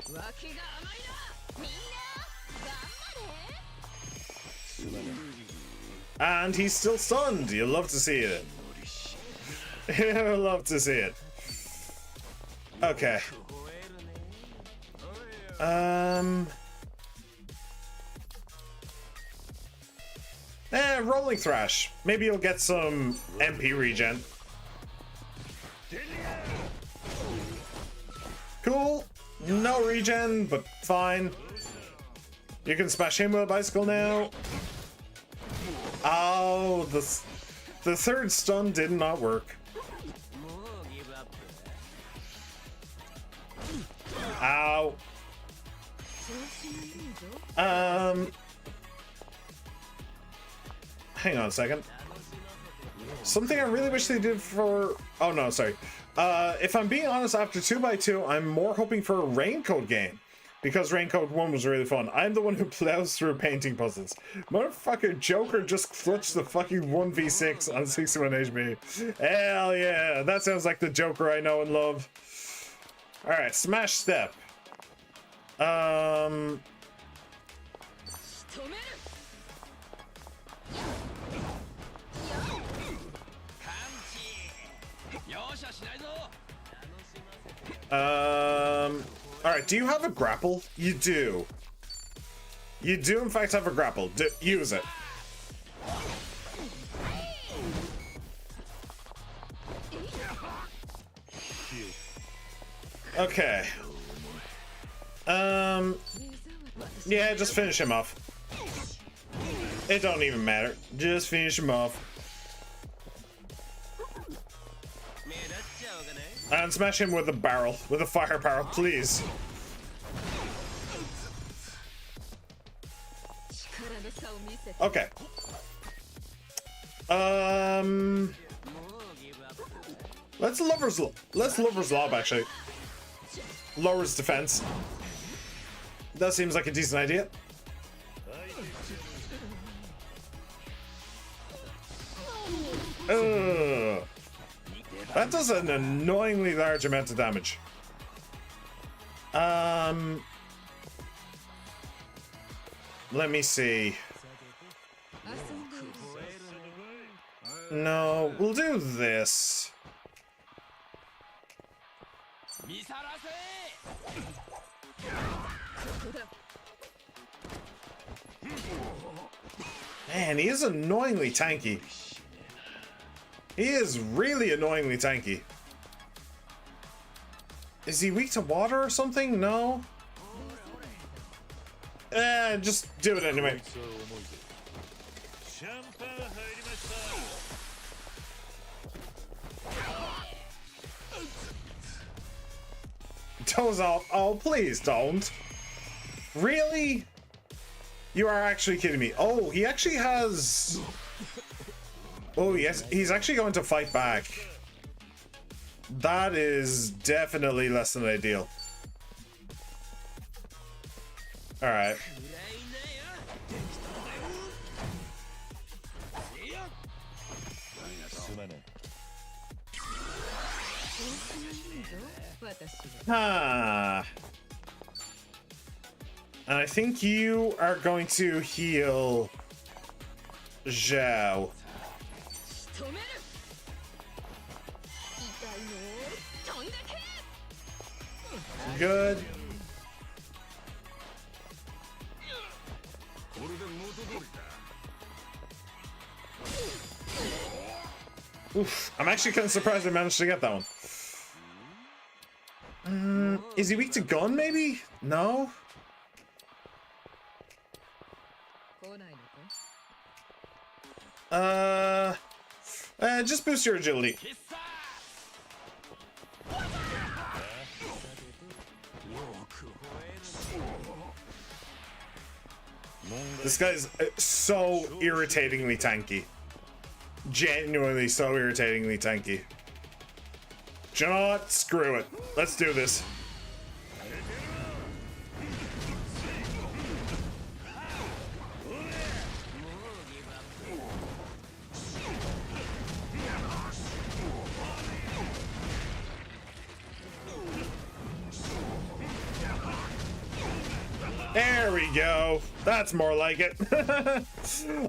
And he's still stunned. You'll love to see it. You'll love to see it. Okay. Rolling Thrash. Maybe you'll get some MP regen. Cool. No regen, but fine. You can smash him with a bicycle now. Oh, the third stun did not work. Ow. Hang on a second. Something I really wish they did for... Oh, no, sorry. If I'm being honest, after 2x2, I'm more hoping for a Raincoat game. Because Raincoat 1 was really fun. I'm the one who plows through painting puzzles. Motherfucker Joker just clutched the fucking 1v6 on 61 HP. Hell yeah! That sounds like the Joker I know and love. Alright, Smash Step. Alright, do you have a grapple? You do. You do in fact have a grapple. Use it. Okay. Yeah, just finish him off. It don't even matter. Just finish him off. And smash him with a barrel, with a fire barrel, please. Okay. Let's Lover's Lob actually. Lowers defense. That seems like a decent idea. Ugh. That does an annoyingly large amount of damage. Let me see. No, we'll do this. Man, he is annoyingly tanky. He is really annoyingly tanky. Is he weak to water or something? No? Just do it anyway. Toes off. Oh, please don't. Really? You are actually kidding me. Oh, he actually has... Oh, yes. He's actually going to fight back. That is definitely less than ideal. Alright. Ah. And I think you are going to heal Zhao. Good. Oof, I'm actually kind of surprised I managed to get that one. Is he weak to gun, maybe? No? Just boost your agility. This guy's so irritatingly tanky. Genuinely so irritatingly tanky. Do you know what? Screw it. Let's do this. There we go. That's more like it.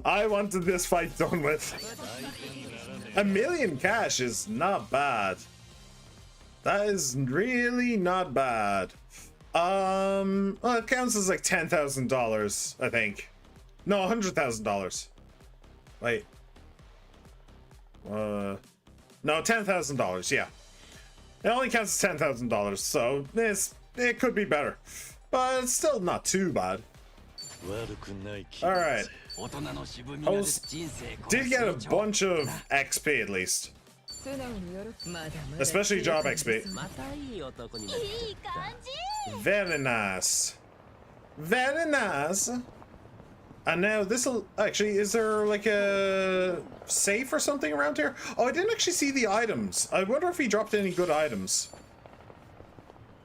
I wanted this fight done with. 1 million cash is not bad. That is really not bad. Well, it counts as like $10,000, I think. No, $100,000. Wait. No, $10,000. Yeah, it only counts as $10,000, so it could be better, but it's still not too bad. All right. Host did get a bunch of XP at least, especially job XP. Very nice. Very nice. And now this'll actually, is there like a safe or something around here? Oh, I didn't actually see the items. I wonder if he dropped any good items.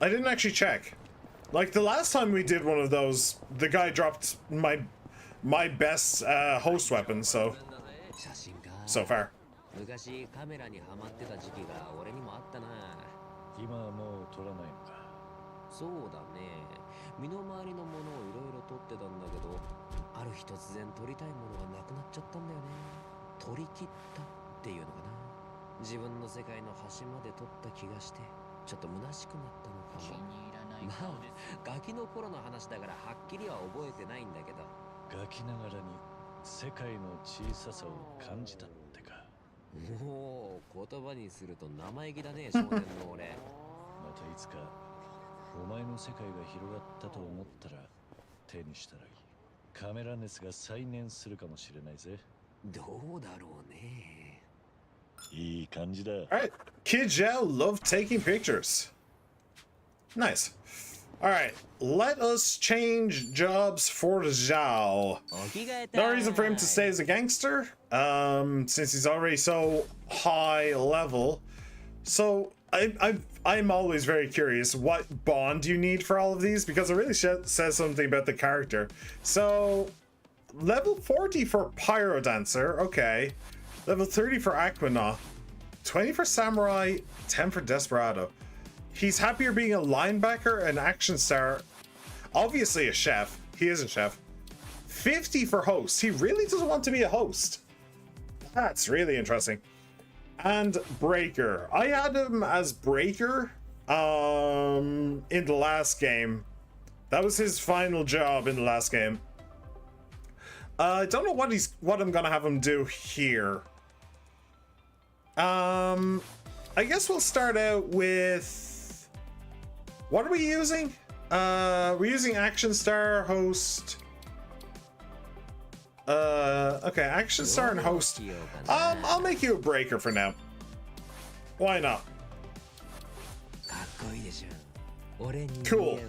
I didn't actually check. Like the last time we did one of those, the guy dropped my best host weapon, so far. 昔カメラにハマってた時期が俺にもあったな。今はもう撮らないのか。そうだね。身の回りのものをいろいろ撮ってたんだけど、ある日突然撮りたいものがなくなっちゃったんだよね。撮り切ったっていうのかな。自分の世界の端まで撮った気がして、ちょっと虚しくなったのかも。まあ、ガキの頃の話だからはっきりは覚えてないんだけど。ガキながらに世界の小ささを感じたってか。おお、言葉にすると生意気だね、少年の俺。またいつかお前の世界が広がったと思ったら手にしたらいい。カメラ熱が再燃するかもしれないぜ。どうだろうね。いい感じだ。Alright, Kid Zhao loved taking pictures. Nice. Alright, let us change jobs for Zhao. No reason for him to stay as a gangster, since he's already so high level. So I'm always very curious what bond you need for all of these, because it really says something about the character. So level 40 for Pyro Dancer, okay. Level 30 for Aquanaut, 20 for Samurai, 10 for Desperado. He's happier being a linebacker, an action star, obviously a chef. He is a chef. 50 for host. He really doesn't want to be a host. That's really interesting. And Breaker. I had him as Breaker in the last game. That was his final job in the last game. I don't know what I'm gonna have him do here. I guess we'll start out with, what are we using? We're using Action Star, Host. Okay, Action Star and Host. I'll make you a Breaker for now. Why not? Cool.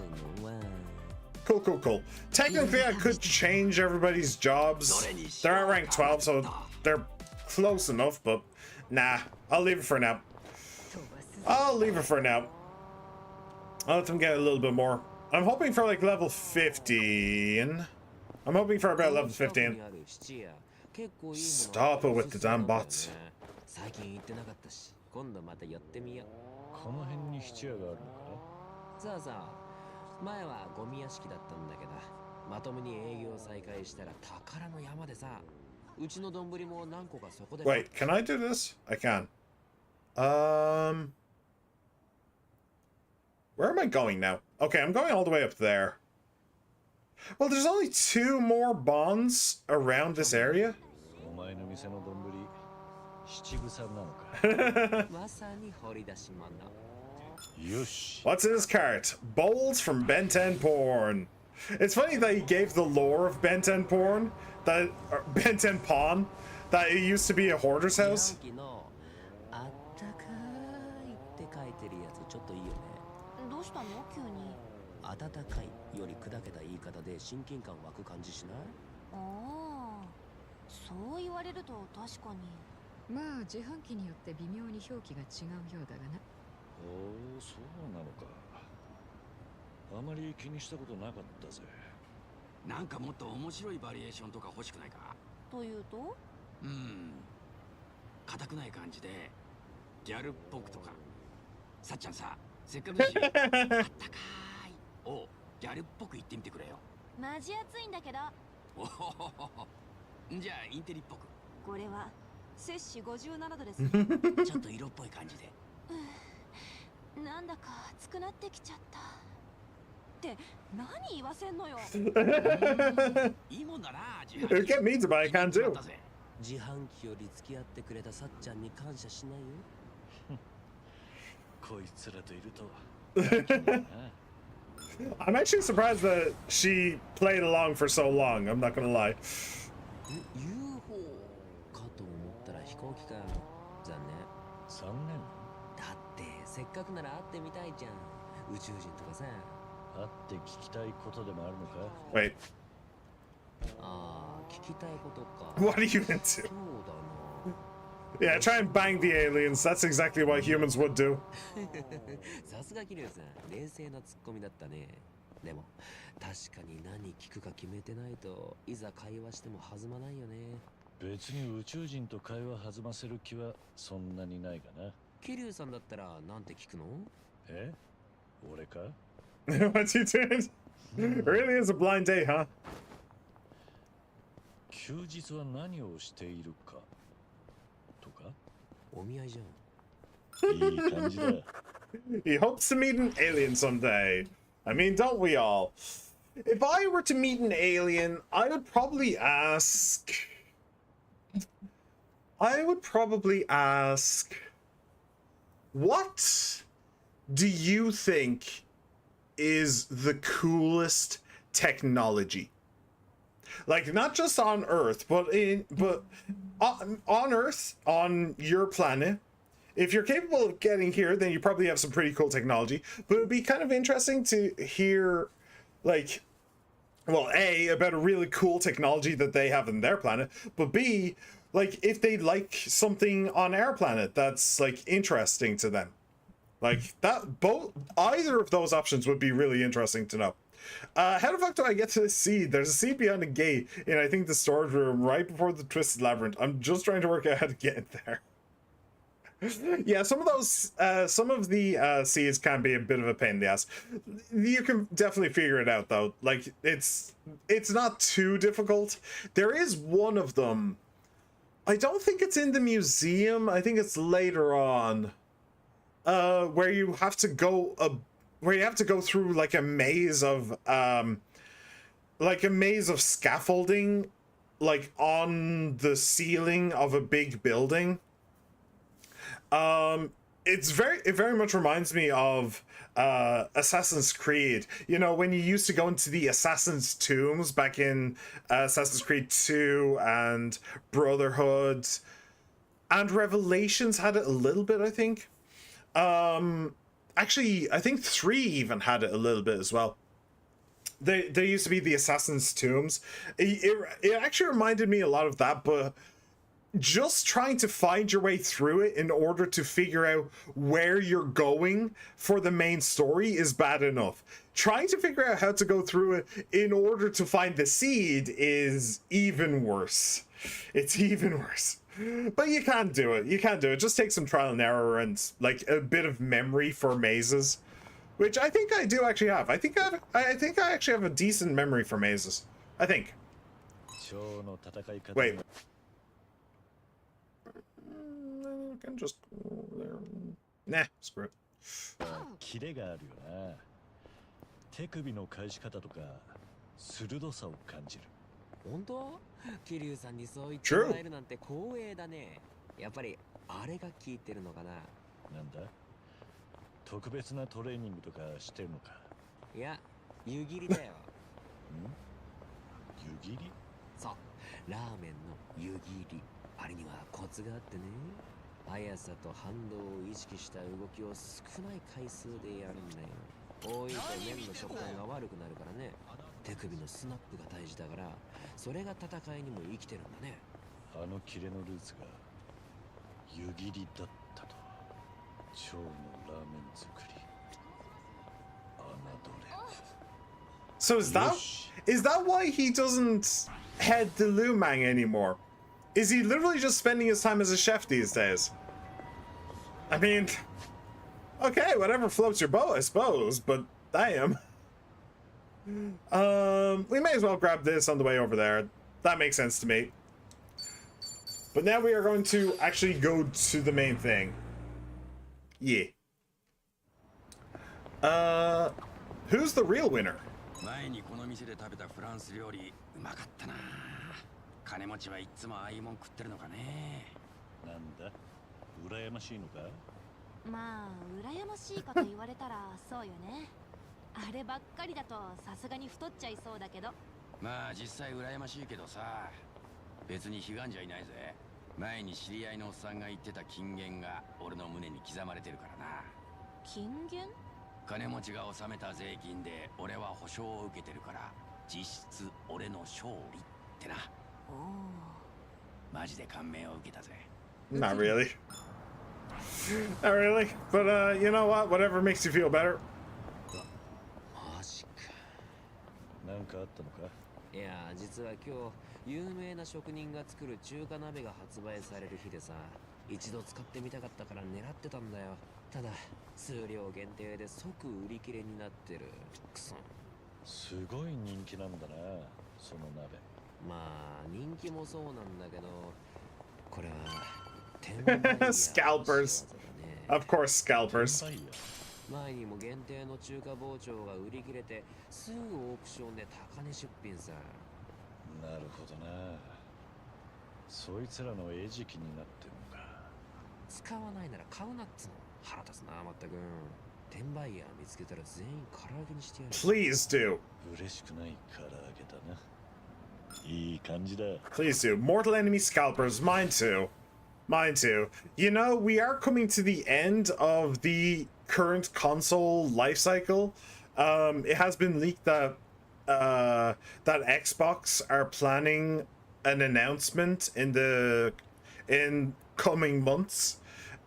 Cool. Technically, I could change everybody's jobs. They're at rank 12, so they're close enough, but nah, I'll leave it for now. I'll let them get a little bit more. I'm hoping for like level 15. I'm hoping for about level 15. Stop it with the damn bots. 今度また寄ってみよう。この辺に質屋があるのか？さあさあ、前はゴミ屋敷だったんだけど、まともに営業再開したら宝の山でさ、うちの丼も何個かそこで。Wait, can I do this? I can. Where am I going now? Okay, I'm going all the way up there. Well, there's only 2 more bonds around this area. What's in his cart? Bowls from Ben 10 Porn. It's funny that he gave the lore of Ben 10 Porn, that Ben 10 Pawn, that it used to be a hoarder's house. どうしたの急に。温かいより砕けた言い方で親近感湧く感じしない？ああ、そう言われると確かに。まあ自販機によって微妙に表記が違うようだがな。おお、そうなのか。あまり気にしたことなかったぜ。なんかもっと面白いバリエーションとか欲しくないか？というと？硬くない感じでギャルっぽくとか。さっちゃんさ、せっかくだしあったかいをギャルっぽく言ってみてくれよ。マジ熱いんだけど。おほほほほ。じゃあインテリっぽく。これは摂氏57度ですね。ちょっと色っぽい感じで。なんだか熱くなってきちゃった。って何言わせんのよ。いいもんだな。Get me to buy a can too. 自販機より付き合ってくれたさっちゃんに感謝しないよ。こいつらといると I'm actually surprised that she played along for so long. I'm not gonna lie. UFO かと思ったら飛行機か。残念。残念。だってせっかくなら会ってみたいじゃん。宇宙人とかさ。会って聞きたいことでもあるのか。Wait. ああ、聞きたいことか。What are you into? Yeah, try and bang the aliens. That's exactly what humans would do. さすが桐生さん、冷静なツッコミだったね。でも確かに何聞くか決めてないといざ会話しても弾まないよね。別に宇宙人と会話弾ませる気はそんなにないかな。桐生さんだったらなんて聞くの？え？俺か？ What's he doing? Really is a blind date, huh? 休日は何をしているかとか？お見合いじゃん。いい感じだ。He hopes to meet an alien someday. I mean, don't we all? If I were to meet an alien, I would probably ask... What do you think is the coolest technology? Like, not just on Earth, but on Earth, on your planet. If you're capable of getting here, then you probably have some pretty cool technology. But it would be kind of interesting to hear, like, well, A, about a really cool technology that they have in their planet, but B, like, if they like something on our planet that's, like, interesting to them. Like, either of those options would be really interesting to know. How the fuck do I get to the seed? There's a seed behind a gate in, I think, the storage room right before the Twisted Labyrinth. I'm just trying to work out how to get it there. Yeah, some of the seeds can be a bit of a pain in the ass. You can definitely figure it out, though. Like, it's not too difficult. There is one of them. I don't think it's in the museum. I think it's later on. Where you have to go through like a maze of scaffolding, like on the ceiling of a big building. It very much reminds me of Assassin's Creed. You know, when you used to go into the Assassin's tombs back in Assassin's Creed 2 and Brotherhood, and Revelations had it a little bit, I think. Actually, I think 3 even had it a little bit as well. There used to be the Assassin's tombs. It actually reminded me a lot of that, but just trying to find your way through it in order to figure out where you're going for the main story is bad enough. Trying to figure out how to go through it in order to find the seed is even worse. It's even worse. But you can't do it. You can't do it. Just take some trial and error and like a bit of memory for mazes, which I think I do actually have. I think I actually have a decent memory for mazes. I think. Wait. I can just go there. Nah, screw it. キレがあるよな。手首の返し方とか鋭さを感じる。本当？桐生さんにそう言ってもらえるなんて光栄だね。やっぱりあれが効いてるのかな。なんだ？特別なトレーニングとかしてるのか？いや、湯切りだよ。湯切り？そう、ラーメンの湯切り。あれにはコツがあってね。速さと反動を意識した動きを少ない回数でやるんだよ。多いと麺の食感が悪くなるからね。手首のスナップが大事だから、それが戦いにも生きてるんだね。あのキレのルーツが湯切りだったと。蝶のラーメン作り。侮れ。So is that why he doesn't head the Lumang anymore? Is he literally just spending his time as a chef these days? I mean, okay, whatever floats your boat, I suppose, but damn. We may as well grab this on the way over there. That makes sense to me. But now we are going to actually go to the main thing. Yeah. Who's the real winner? 金持ちはいつもああいうもん食ってるのかね。なんだ羨ましいのか。まあ羨ましいかと言われたらそうよね。あればっかりだとさすがに太っちゃいそうだけど。まあ実際羨ましいけどさ、別に悲願じゃいないぜ。前に知り合いのおっさんが言ってた金言が俺の胸に刻まれてるからな。金言？金持ちが納めた税金で俺は保証を受けてるから、実質俺の勝利ってな。おお。マジで感銘を受けたぜ。Not really. Not really. But you know what? Whatever makes you feel better. マジか。なんかあったのか。いや実は今日有名な職人が作る中華鍋が発売される日でさ、一度使ってみたかったから狙ってたんだよ。ただ数量限定で即売り切れになってる。くそ。すごい人気なんだなその鍋。まあ人気もそうなんだけど、これはScalpers. Of course, scalpers. 前にも限定の中華包丁が売り切れてすぐオークションで高値出品さ。なるほどな。そいつらの餌食になってんのか。使わないなら買うなっつの。腹立つなまったくん。転売ヤー見つけたら全員唐揚げにしてやる。 Please do. 嬉しくない唐揚げだな。いい感じだ。 Please do. Mortal enemy scalpers. Mine too. Mine too. You know, we are coming to the end of the current console life cycle. It has been leaked that that Xbox are planning an announcement in coming months.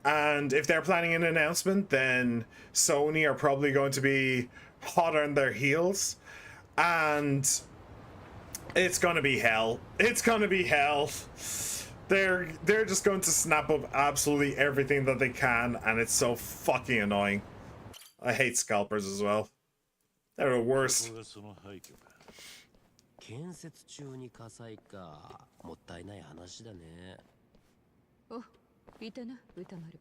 And if they're planning an announcement, then Sony are probably going to be hot on their heels. And it's gonna be hell. It's gonna be hell. They're just going to snap up absolutely everything that they can, and it's so fucking annoying. I hate scalpers as well. They're the worst. 建設中に火災か。もったいない話だね。お、いたな、歌丸。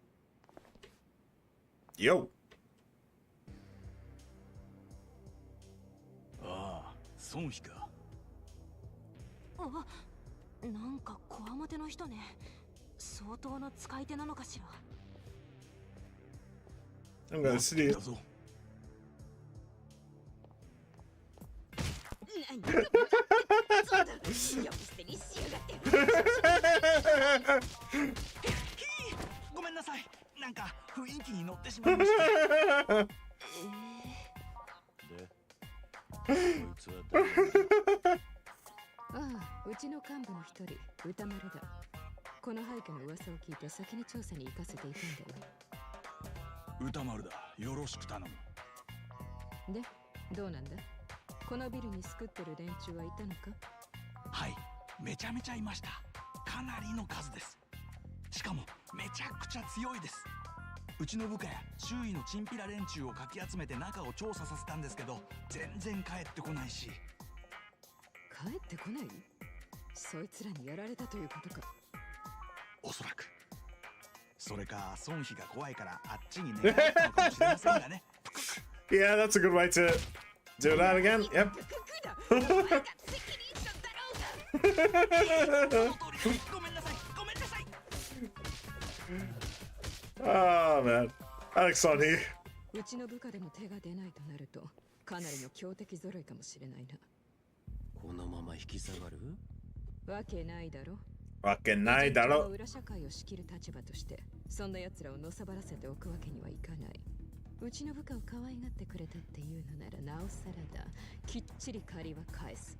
Yo. ああ、孫妃か。あ、なんかこわもての人ね。相当の使い手なのかしら。I'm gonna see it. ごめんなさい。なんか雰囲気に乗ってしまいました。で、こいつは誰？ああ、うちの幹部の一人、歌丸だ。この廃墟の噂を聞いて先に調査に行かせていたんだよ。歌丸だ。よろしく頼む。で、どうなんだ？このビルに救ってる連中はいたのか？はい、めちゃめちゃいました。かなりの数です。しかもめちゃくちゃ強いです。うちの部下や周囲のチンピラ連中をかき集めて中を調査させたんですけど、全然帰ってこないし。帰ってこない？そいつらにやられたということか。おそらく。それか孫妃が怖いからあっちに寝返ったのかもしれませんがね。Yeah, that's a good way to do that again. Yep. Oh man, Alex on here. うちの部下でも手が出ないとなると、かなりの強敵揃いかもしれないな。このまま引き下がる？わけないだろ。わけないだろ。裏社会を仕切る立場として、そんな奴らをのさばらせておくわけにはいかない。うちの部下を可愛がってくれたっていうのならなおさらだ。きっちり借りは返す。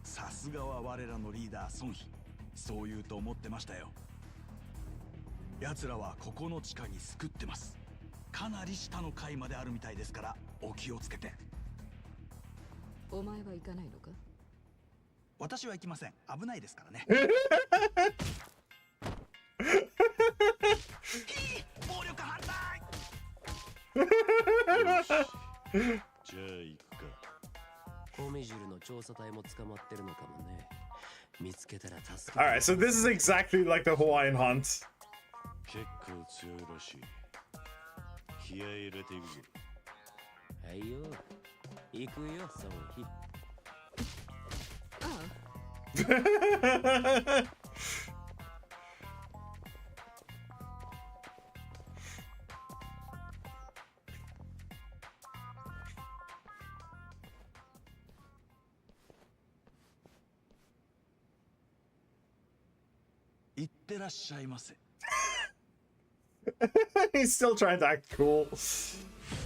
さすがは我らのリーダー孫妃。そう言うと思ってましたよ。奴らはここの地下に救ってます。かなり下の階まであるみたいですからお気をつけて。お前は行かないのか？私は行きません。危ないですからね。暴力反対。じゃあ行くか。米汁の調査隊も捕まってるのかもね。見つけたら助けて。 Alright, so this is exactly like the Hawaiian hunt. 結構強いらしい。気合い入れていくぞ。はいよ。行くよ、孫妃。ああ、He's still trying to act cool.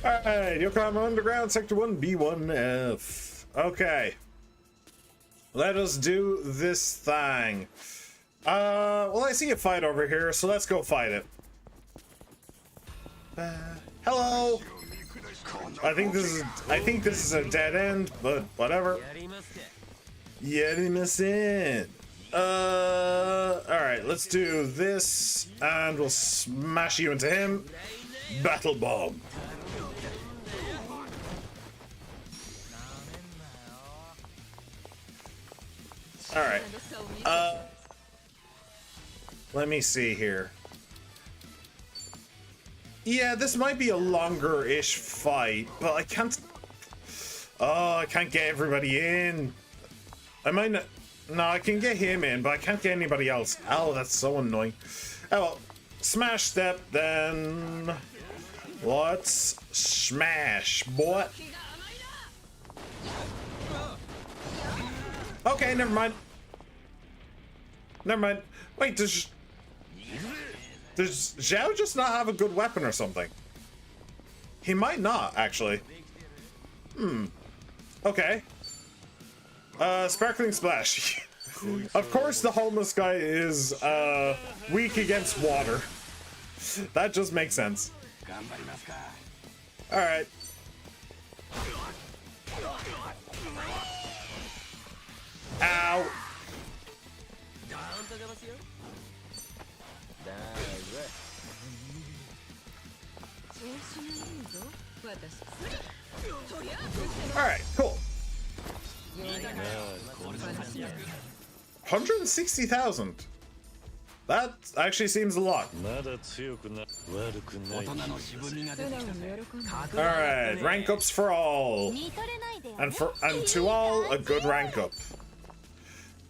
Alright, Yokohama Underground, Sector 1, B1F. Okay. Let us do this thing. Well, I see a fight over here, so let's go fight it. Hello! I think this is a dead end, but whatever. Yarimasen. Alright, let's do this, and we'll smash you into him. Battle bomb. Alright. Let me see here. Yeah, this might be a longer-ish fight, but I can't... Oh, I can't get everybody in. I might not... No, I can get him in, but I can't get anybody else. Oh, that's so annoying. Oh, well. Smash step, then... Let's smash, boy. Okay, never mind. Never mind. Wait, does Zhao just not have a good weapon or something? He might not, actually. Okay. Sparkling Splash. Of course the homeless guy is weak against water. That just makes sense. Alright. Ow. Alright, cool. 160,000. That actually seems a lot. Alright, rank ups for all. And to all, a good rank up.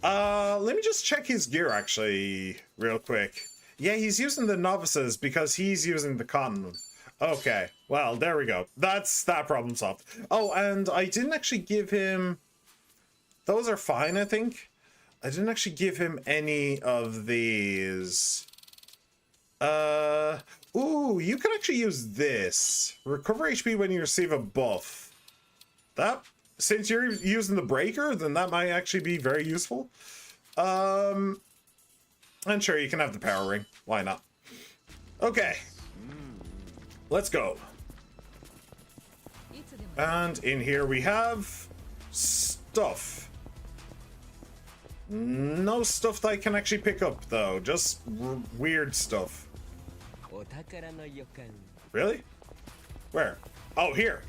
Let me just check his gear actually, real quick. Yeah, he's using the novices because he's using the cotton. Okay, well, there we go. That's that problem solved. Oh, and I didn't actually give him... Those are fine, I think. I didn't actually give him any of these. Ooh, you can actually use this. Recover HP when you receive a buff. That, since you're using the breaker, then that might actually be very useful. And sure, you can have the power ring. Why not? Okay. Let's go. And in here we have stuff. No stuff that I can actually pick up, though. Just weird stuff. Really? Where? Oh, here.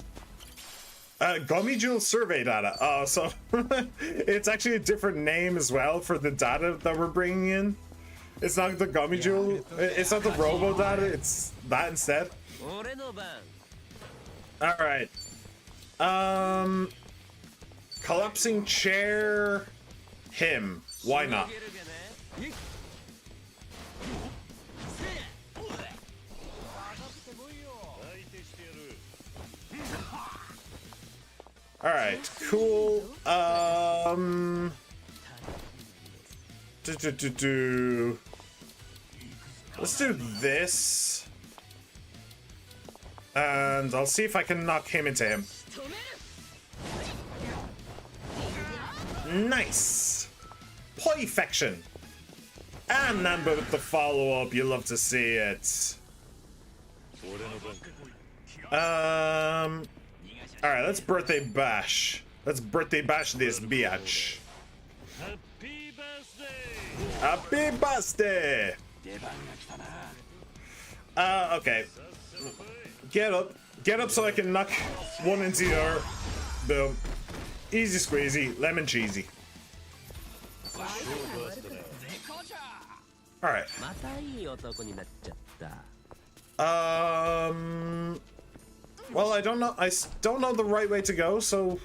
Gummy Jewel survey data. Oh, so it's actually a different name as well for the data that we're bringing in. It's not the Gummy Jewel. It's not the Robo data. It's that instead. All right. Collapsing chair. Him. Why not? Alright, cool. Let's do this. And I'll see if I can knock him into him. Nice! Perfection! And then with the follow-up, you love to see it. Alright, let's birthday bash. Let's birthday bash this bitch. Happy birthday! Okay. Get up. Get up so I can knock one into your... Boom. Easy squeezy, lemon cheesy. Alright. Well, I don't know the right way to go, so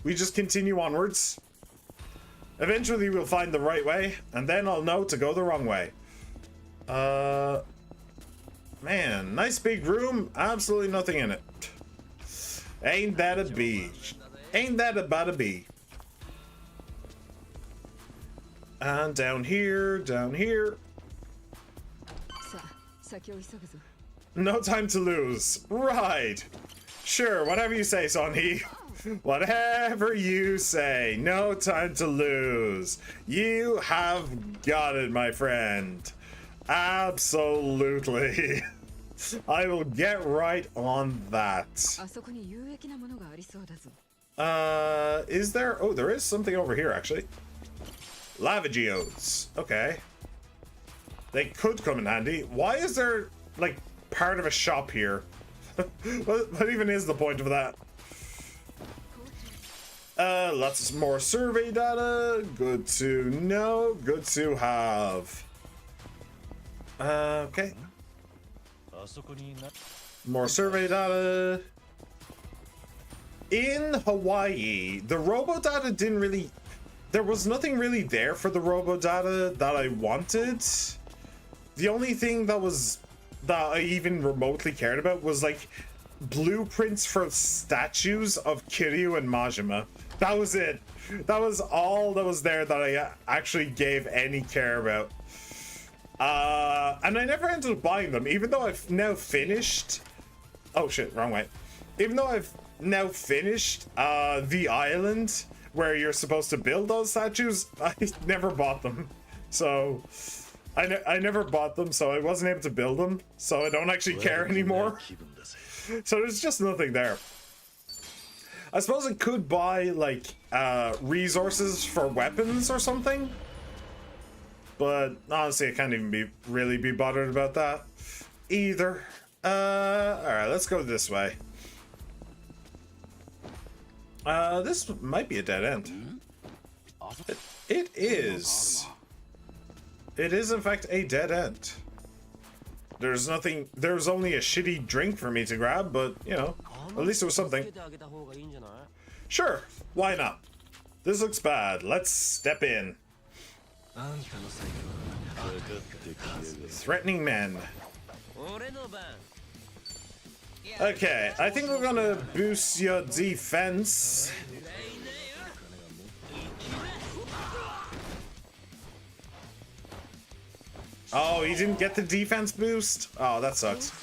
we just continue onwards. Eventually we'll find the right way, and then I'll know to go the wrong way. Man, nice big room, absolutely nothing in it. Ain't that a beach? Ain't that about a bee? And down here, down here. No time to lose. Right. Sure, whatever you say, Sonny. Whatever you say. No time to lose. You have got it, my friend. Absolutely. I will get right on that. Is there? Oh, there is something over here, actually. Lava geodes. Okay. They could come in handy. Why is there, like, part of a shop here? What even is the point of that? Lots more survey data. Good to know. Good to have. Okay. More survey data. In Hawaii, the robo data didn't really... There was nothing really there for the robo data that I wanted. The only thing that I even remotely cared about was like blueprints for statues of Kiryu and Majima. That was it. That was all that was there that I actually gave any care about. And I never ended up buying them, even though I've now finished... Oh shit, wrong way. Even though I've now finished the island where you're supposed to build those statues, I never bought them. So I never bought them, so I wasn't able to build them, so I don't actually care anymore. So there's just nothing there. I suppose I could buy like resources for weapons or something, but honestly I can't even really be bothered about that either. Alright, let's go this way. This might be a dead end. It is. It is in fact a dead end. There's nothing, there's only a shitty drink for me to grab, but you know, at least it was something. Sure, why not? This looks bad. Let's step in. Threatening men. Okay, I think we're gonna boost your defense. Oh, he didn't get the defense boost? Oh, that sucks.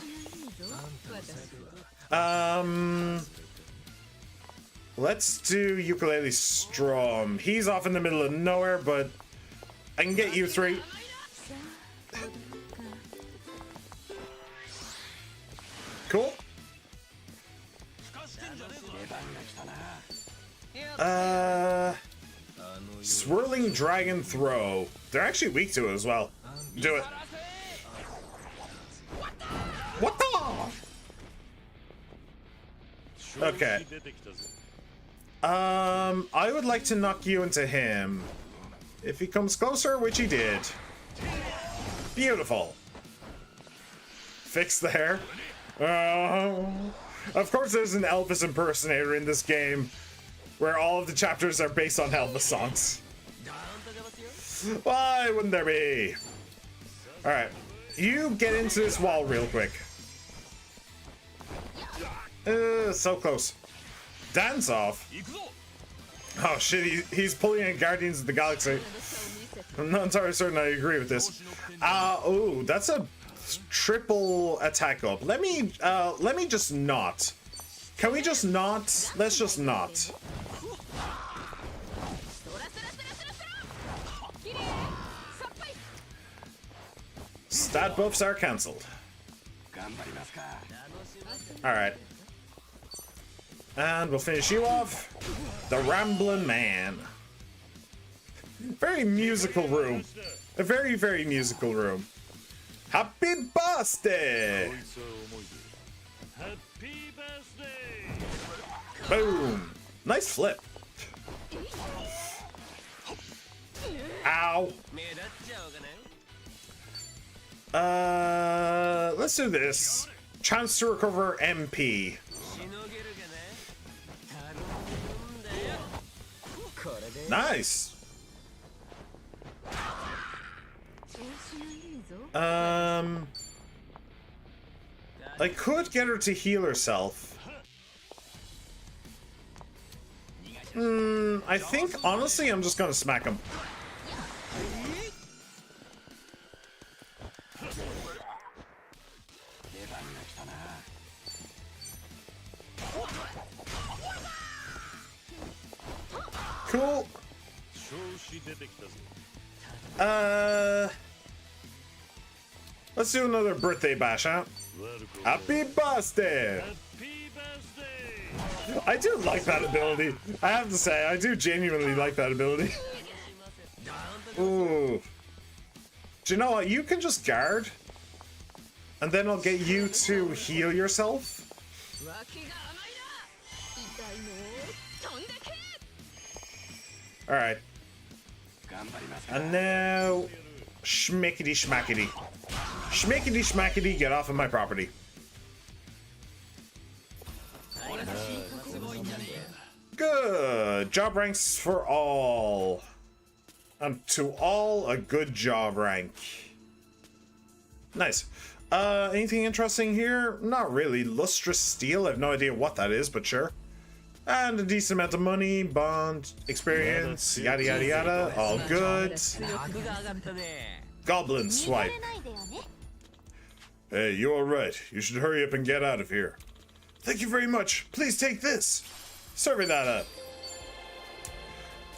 Let's do Ukulele Strom. He's off in the middle of nowhere, but I can get you three. Cool. Swirling Dragon Throw. They're actually weak to it as well. Do it. What the? Okay. I would like to knock you into him. If he comes closer, which he did. Beautiful. Fix the hair. Of course there's an Elvis impersonator in this game where all of the chapters are based on Elvis songs. Why wouldn't there be? Alright, you get into this wall real quick. So close. Dance off. Oh shit, he's pulling in Guardians of the Galaxy. I'm not entirely certain I agree with this. Oh, that's a triple attack up. Let me just not. Can we just not? Let's just not. Stat buffs are cancelled. Alright. And we'll finish you off. The Ramblin' Man. Very musical room. A very, very musical room. Happy birthday! Happy birthday! Boom! Nice flip. Ow. Let's do this. Chance to recover MP. Nice. I could get her to heal herself. I think, honestly, I'm just gonna smack him. Cool. Let's do another birthday bash, huh? Happy birthday! I do like that ability. I have to say, I do genuinely like that ability. Ooh. Do you know what? You can just guard. And then I'll get you to heal yourself. Alright. And now... Schmickety schmackety. Schmickety schmackety, get off of my property. Good. Job ranks for all. And to all, a good job rank. Nice. Anything interesting here? Not really. Lustrous steel, I have no idea what that is, but sure. And a decent amount of money, bond, experience, yada yada yada, all good. Goblin swipe. Hey, you alright? You should hurry up and get out of here. Thank you very much. Please take this. Serving that up.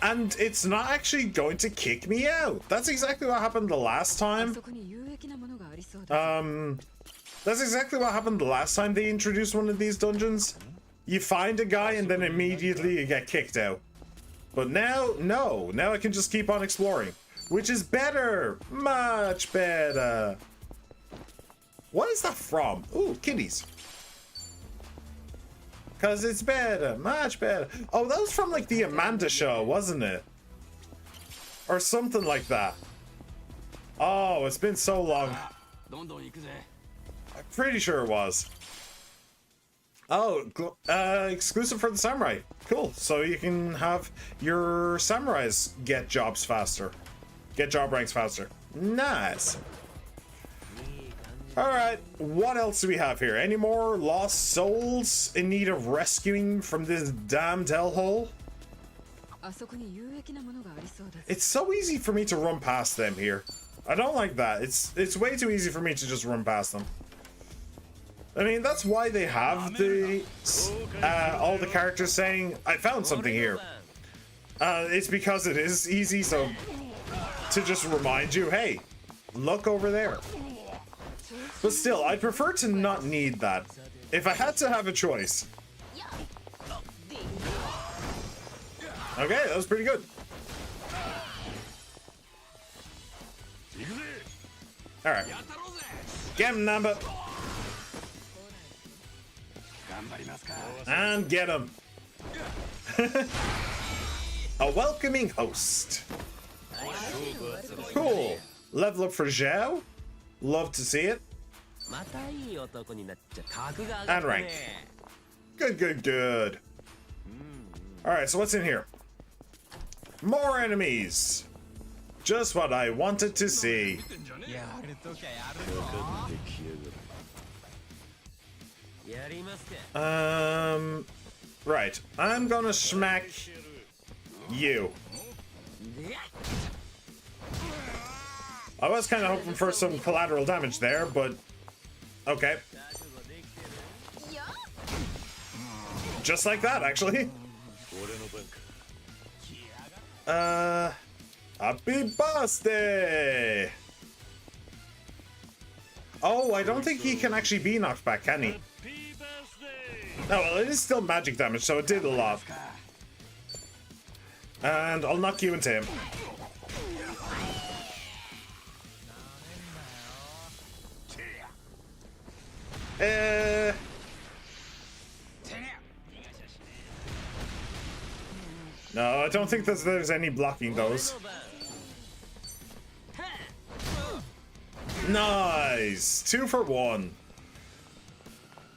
And it's not actually going to kick me out. That's exactly what happened the last time. That's exactly what happened the last time they introduced one of these dungeons. You find a guy and then immediately you get kicked out. But now, no. Now I can just keep on exploring. Which is better. Much better. What is that from? Ooh, kitties. Because it's better. Much better. Oh, that was from like the Amanda show, wasn't it? Or something like that. Oh, it's been so long. I'm pretty sure it was. Oh, exclusive for the samurai. Cool. So you can have your samurais get jobs faster. Get job ranks faster. Nice. Alright, what else do we have here? Any more lost souls in need of rescuing from this damned hellhole? It's so easy for me to run past them here. I don't like that. It's way too easy for me to just run past them. I mean, that's why they have the all the characters saying, I found something here. It's because it is easy, so to just remind you, hey, look over there. But still, I'd prefer to not need that. If I had to have a choice. Okay, that was pretty good. Alright. Get him, Namba. And get him. A welcoming host. Cool. Level up for Zhao. Love to see it. And rank. Good, good, good. Alright, so what's in here? More enemies. Just what I wanted to see. Right. I'm gonna smack you. I was kind of hoping for some collateral damage there, but okay. Just like that, actually. Happy birthday! Oh, I don't think he can actually be knocked back, can he? Oh, well, it is still magic damage, so it did a lot. And I'll knock you into him. No, I don't think there's any blocking those. Nice! 2 for 1.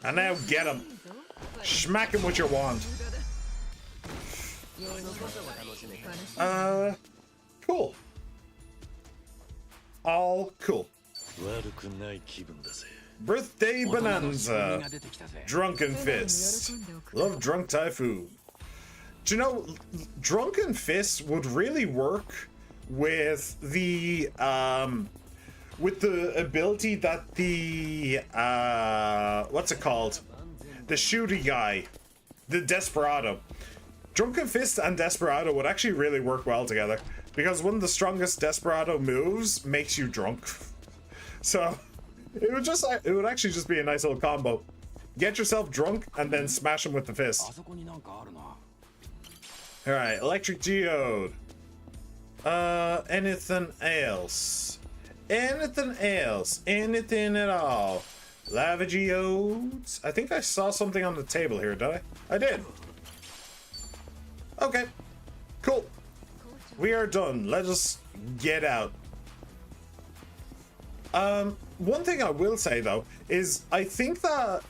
And now get him. Smack him with your wand. Cool. All cool. Birthday Bonanza. Drunken Fist. Love Drunk Typhoon. Do you know, Drunken Fist would really work with the ability that the what's it called? The shooty guy, the Desperado. Drunken Fist and Desperado would actually really work well together because one of the strongest Desperado moves makes you drunk. So it would actually just be a nice little combo. Get yourself drunk and then smash him with the fist. All right, electric geode. Anything else? Anything else? Anything at all? Lava geodes. I think I saw something on the table here, did I? I did. Okay, cool. We are done. Let us get out. One thing I will say though is I think that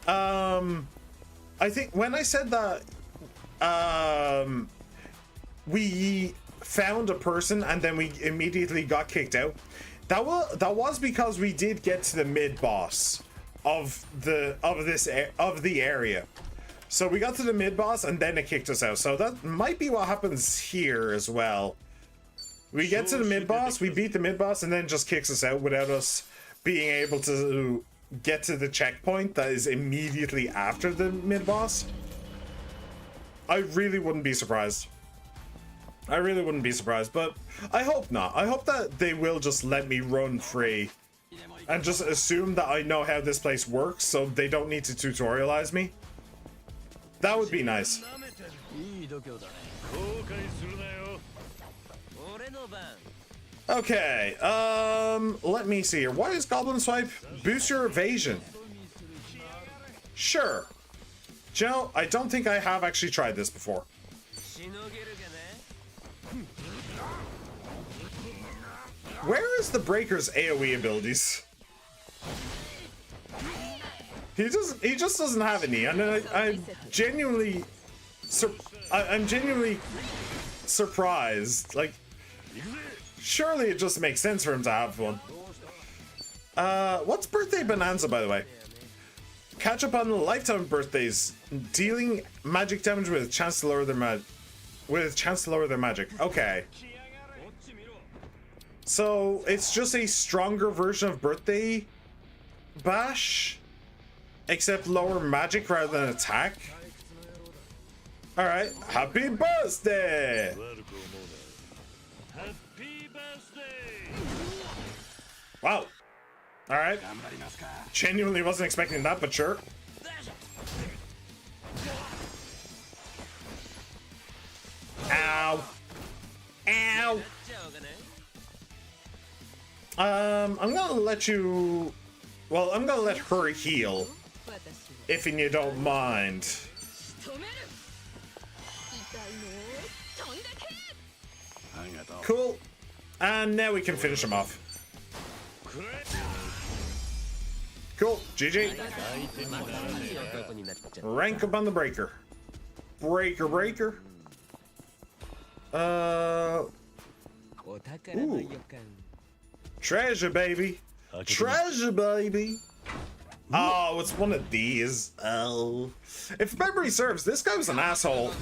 I think when I said that we found a person and then we immediately got kicked out, that was because we did get to the mid boss of the area. So we got to the mid boss and then it kicked us out. So that might be what happens here as well. We get to the mid boss, we beat the mid boss, and then it just kicks us out without us being able to get to the checkpoint that is immediately after the mid boss. I really wouldn't be surprised. I really wouldn't be surprised, but I hope not. I hope that they will just let me run free and just assume that I know how this place works so they don't need to tutorialize me. That would be nice. Okay, let me see here. Why is Goblin Swipe? Boost your evasion. Sure. Joe, I don't think I have actually tried this before. Where is the Breaker's AoE abilities? He just doesn't have any, and I'm genuinely surprised. Like, surely it just makes sense for him to have one. What's Birthday Bonanza, by the way? Catch up on the lifetime birthdays, dealing magic damage with a chance to lower their magic. Okay. So it's just a stronger version of Birthday Bash, except lower magic rather than attack. All right, happy birthday! Wow. All right. Genuinely wasn't expecting that, but sure. Ow. Ow. I'm gonna let you... Well, I'm gonna let her heal, if you don't mind. Cool. And now we can finish him off. Cool. GG. Rank up on the breaker. Breaker. Ooh. Treasure, baby. Treasure, baby. Oh, it's one of these. Oh. If memory serves, this guy was an asshole.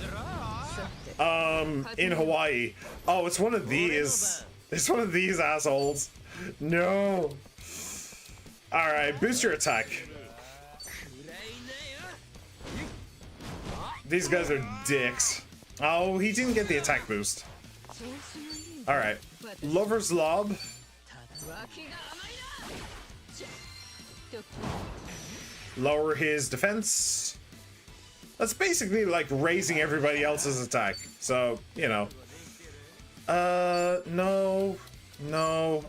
In Hawaii. Oh, it's one of these. It's one of these assholes. No. Alright, boost your attack. These guys are dicks. Oh, he didn't get the attack boost. Alright. Lover's Lob. Lower his defense. That's basically like raising everybody else's attack. So, you know. No.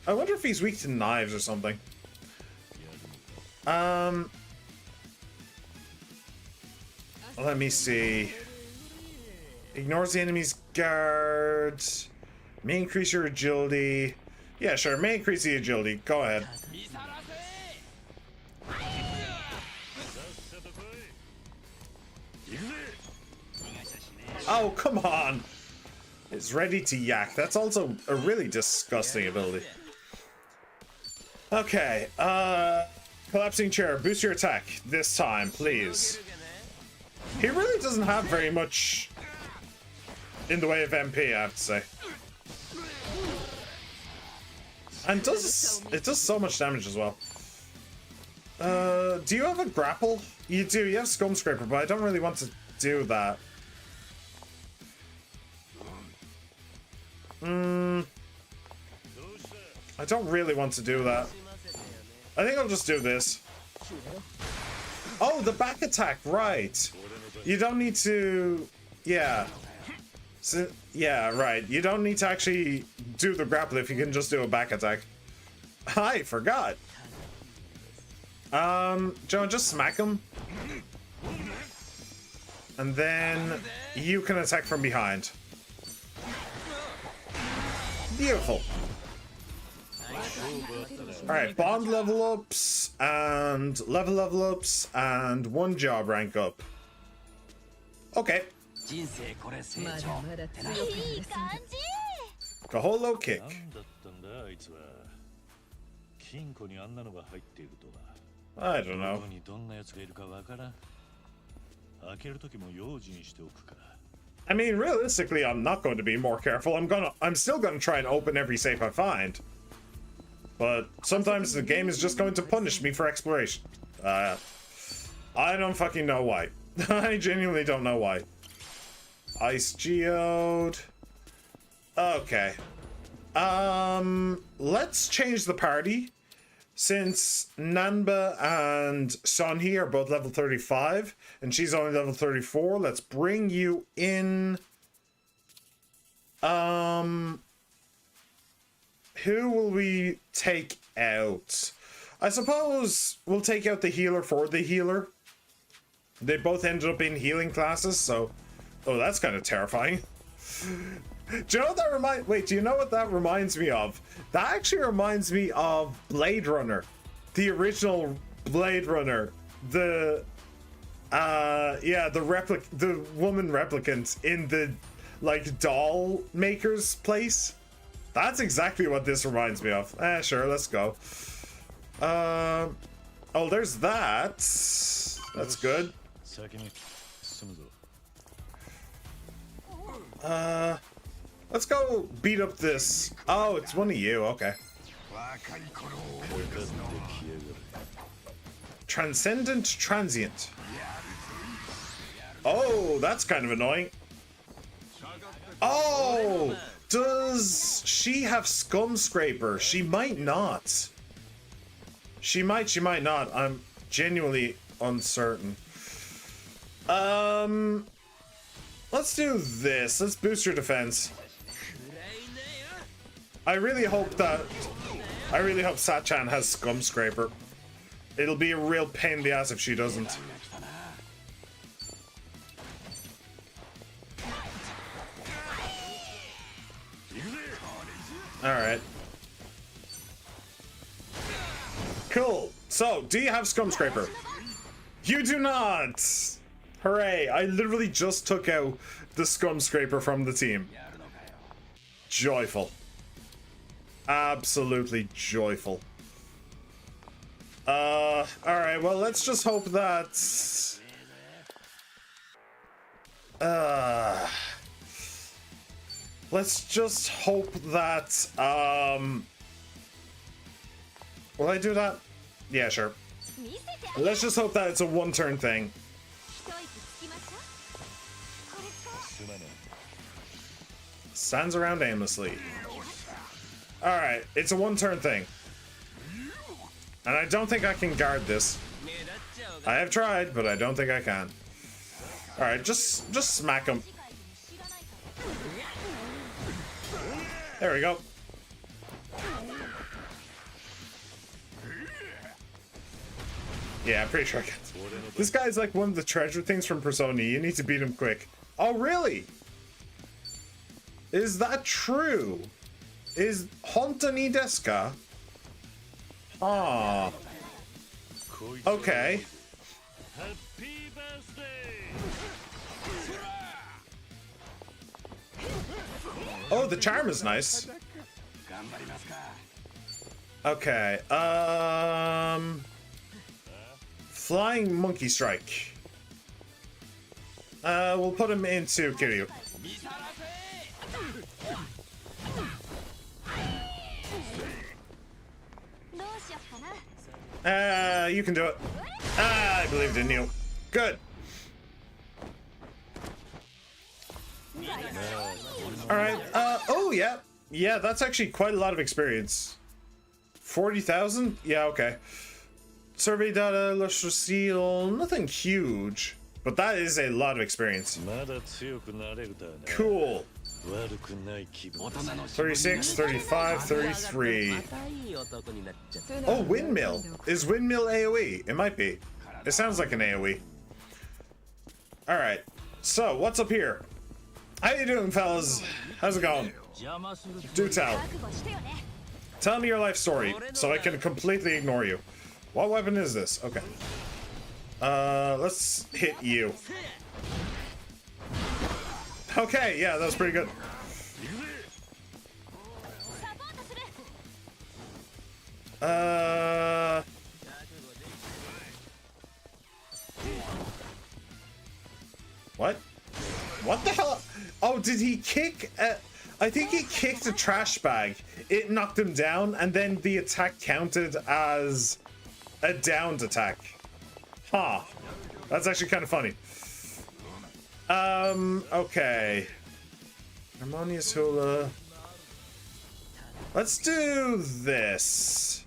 I wonder if he's weak to knives or something. Let me see. Ignores the enemy's guard. May increase your agility. Yeah, sure. May increase the agility. Go ahead. Oh, come on. It's ready to yak. That's also a really disgusting ability. Okay, collapsing chair, boost your attack this time, please. He really doesn't have very much in the way of MP, I have to say. And it does so much damage as well. Do you have a grapple? You do, you have Scum Scraper, but I don't really want to do that. I don't really want to do that. I think I'll just do this. Oh, the back attack, right. You don't need to... Yeah. So, yeah, right. You don't need to actually do the grapple if you can just do a back attack. I forgot. Joe, just smack him. And then you can attack from behind. Beautiful. Alright, bond level ups and level ups and 1 job rank up. Okay. Kaholo kick. I don't know. I mean, realistically, I'm not going to be more careful. I'm still gonna try and open every safe I find. But sometimes the game is just going to punish me for exploration. I don't fucking know why. I genuinely don't know why. Ice Geode. Okay. Let's change the party. Since Nanba and Sonhee are both level 35, and she's only level 34, let's bring you in. Who will we take out? I suppose we'll take out the healer for the healer. They both ended up in healing classes, so... Oh, that's kind of terrifying. Do you know what that Wait, do you know what that reminds me of? That actually reminds me of Blade Runner. The original Blade Runner. The... yeah, the woman replicant in the, like, doll maker's place. That's exactly what this reminds me of. Sure, let's go. Oh, there's that. That's good. Let's go beat up this. Oh, it's one of you. Okay. Transcendent Transient. Oh, that's kind of annoying. Oh, does she have Scum Scraper? She might not. She might not. I'm genuinely uncertain. Let's do this. Let's boost your defense. I really hope Satchan has Scum Scraper. It'll be a real pain in the ass if she doesn't. Alright. Cool. So, do you have Scum Scraper? You do not! Hooray, I literally just took out the Scum Scraper from the team. Joyful. Absolutely joyful. Alright, well, let's just hope that... let's just hope that, will I do that? Yeah, sure. Let's just hope that it's a one-turn thing. Stands around aimlessly. Alright, it's a one-turn thing. And I don't think I can guard this. I have tried, but I don't think I can. Alright, just smack him. There we go. Yeah, I'm pretty sure I can. This guy's like one of the treasure things from Persona. You need to beat him quick. Oh, really? Is that true? Is Honta ni desu ka? Ah. Okay. Oh, the charm is nice. Okay. Flying Monkey Strike. We'll put him into Kiryu. You can do it. I believed in you. Good. Alright, oh yeah. Yeah, that's actually quite a lot of experience. 40,000? Yeah, okay. Survey data, Lustre Seal, nothing huge. But that is a lot of experience. Cool. 36, 35, 33. Oh, Windmill. Is Windmill AoE? It might be. It sounds like an AoE. Alright, so what's up here? How you doing, fellas? How's it going? Do tell. Tell me your life story so I can completely ignore you. What weapon is this? Okay. Let's hit you. Okay, yeah, that was pretty good. What? What the hell? Oh, did he kick? I think he kicked a trash bag. It knocked him down, and then the attack counted as a downed attack. Huh. That's actually kind of funny. Okay. Harmonious Hula. Let's do this.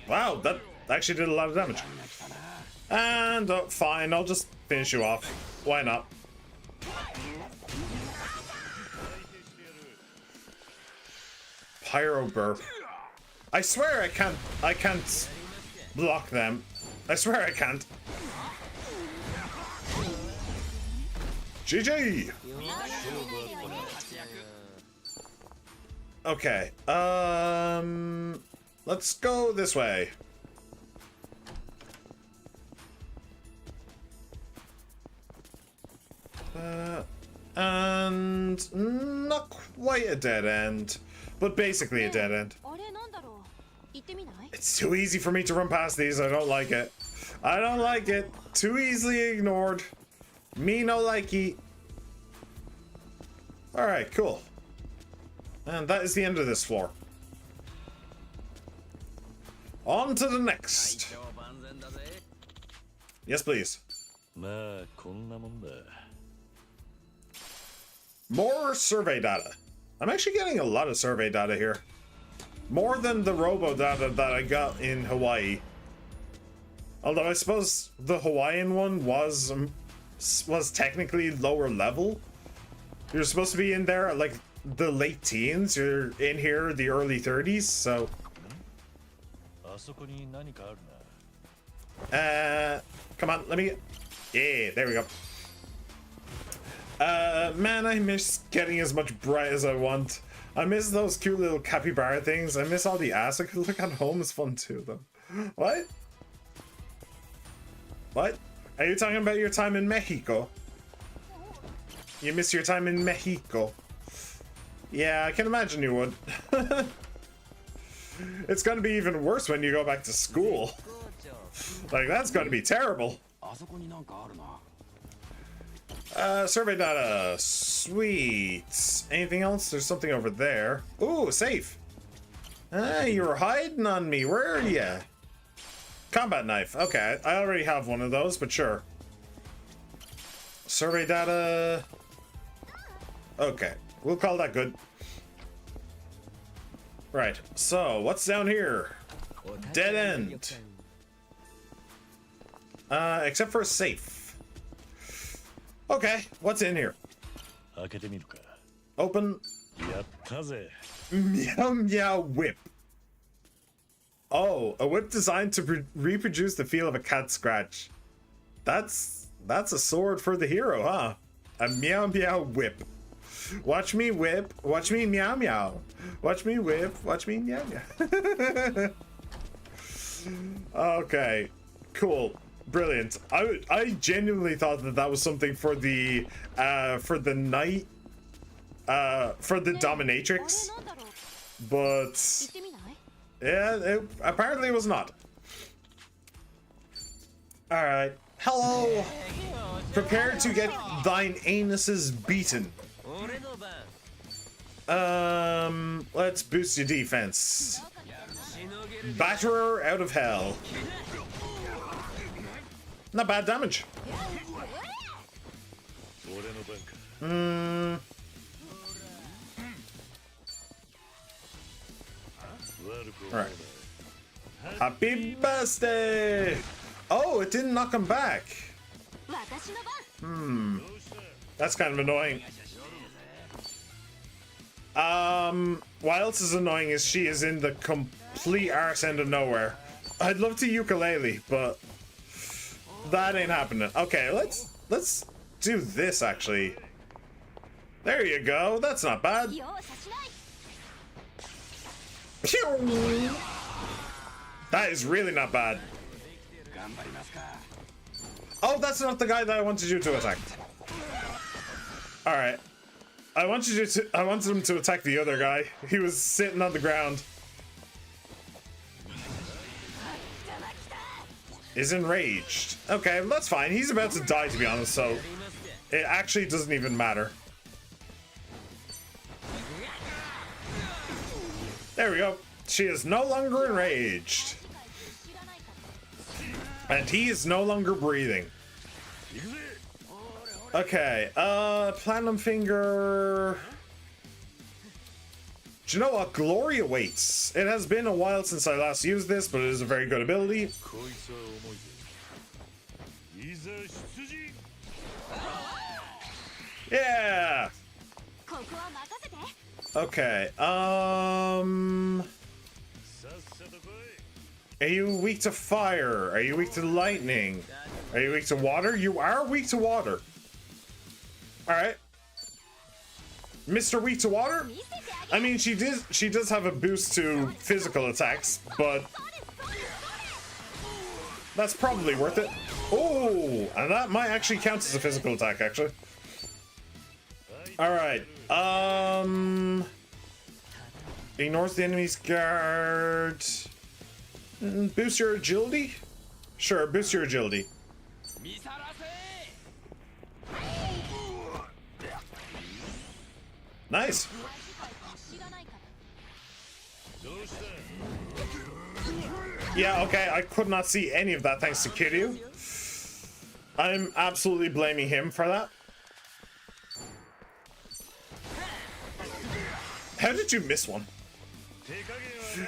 Wow, that actually did a lot of damage. And fine, I'll just finish you off. Why not? Pyro Burp. I swear I can't block them. I swear I can't. GG! Okay, let's go this way. And not quite a dead end, but basically a dead end. It's too easy for me to run past these. I don't like it. I don't like it. Too easily ignored. Me no likey. Alright, cool. And that is the end of this floor. On to the next. Yes, please. More survey data. I'm actually getting a lot of survey data here. More than the robo data that I got in Hawaii. Although I suppose the Hawaiian one was technically lower level. You're supposed to be in there at like the late teens. You're in here the early 30s, so. Come on, let me. Yeah, there we go. Man, I miss getting as much bright as I want. I miss those cute little capybara things. I miss all the ass I could look at home. Is fun too, though. What? What? Are you talking about your time in Mexico? You miss your time in Mexico? Yeah, I can imagine you would. It's gonna be even worse when you go back to school. Like, that's gonna be terrible. Survey data. Sweet. Anything else? There's something over there. Ooh, safe. Ah, you were hiding on me. Where are you? Combat knife. Okay, I already have one of those, but sure. Survey data. Okay, we'll call that good. Right, so what's down here? Dead end. Except for a safe. Okay, what's in here? Open. Meow meow whip. Oh, a whip designed to reproduce the feel of a cat scratch. That's a sword for the hero, huh? A meow meow whip. Watch me whip, watch me meow meow. Watch me whip, watch me meow meow. Okay, cool. Brilliant. I genuinely thought that was something for the night for the dominatrix, but yeah, apparently it was not. All right, hello. Prepare to get thine anuses beaten. Let's boost your defense. Batterer out of hell. Not bad damage. Alright. Happy birthday! Oh, it didn't knock him back. That's kind of annoying. What else is annoying is she is in the complete arse end of nowhere. I'd love to ukulele, but that ain't happening. Okay, let's do this actually. There you go. That's not bad. Pew! That is really not bad. Oh, that's not the guy that I wanted you to attack. All right. I wanted him to attack the other guy. He was sitting on the ground. Is enraged. Okay, that's fine. He's about to die, to be honest, so it actually doesn't even matter. There we go. She is no longer enraged. And he is no longer breathing. Okay, Platinum Finger. Do you know what? Glory awaits. It has been a while since I last used this, but it is a very good ability. Yeah! Okay, are you weak to fire? Are you weak to lightning? Are you weak to water? You are weak to water. Alright. Mr. Weak to water? I mean, she does have a boost to physical attacks, but that's probably worth it. Oh, and that might actually count as a physical attack, actually. Alright. Ignores the enemy's guard. Boost your agility? Sure, boost your agility. Nice. Yeah, okay, I could not see any of that thanks to Kiryu. I'm absolutely blaming him for that. How did you miss one?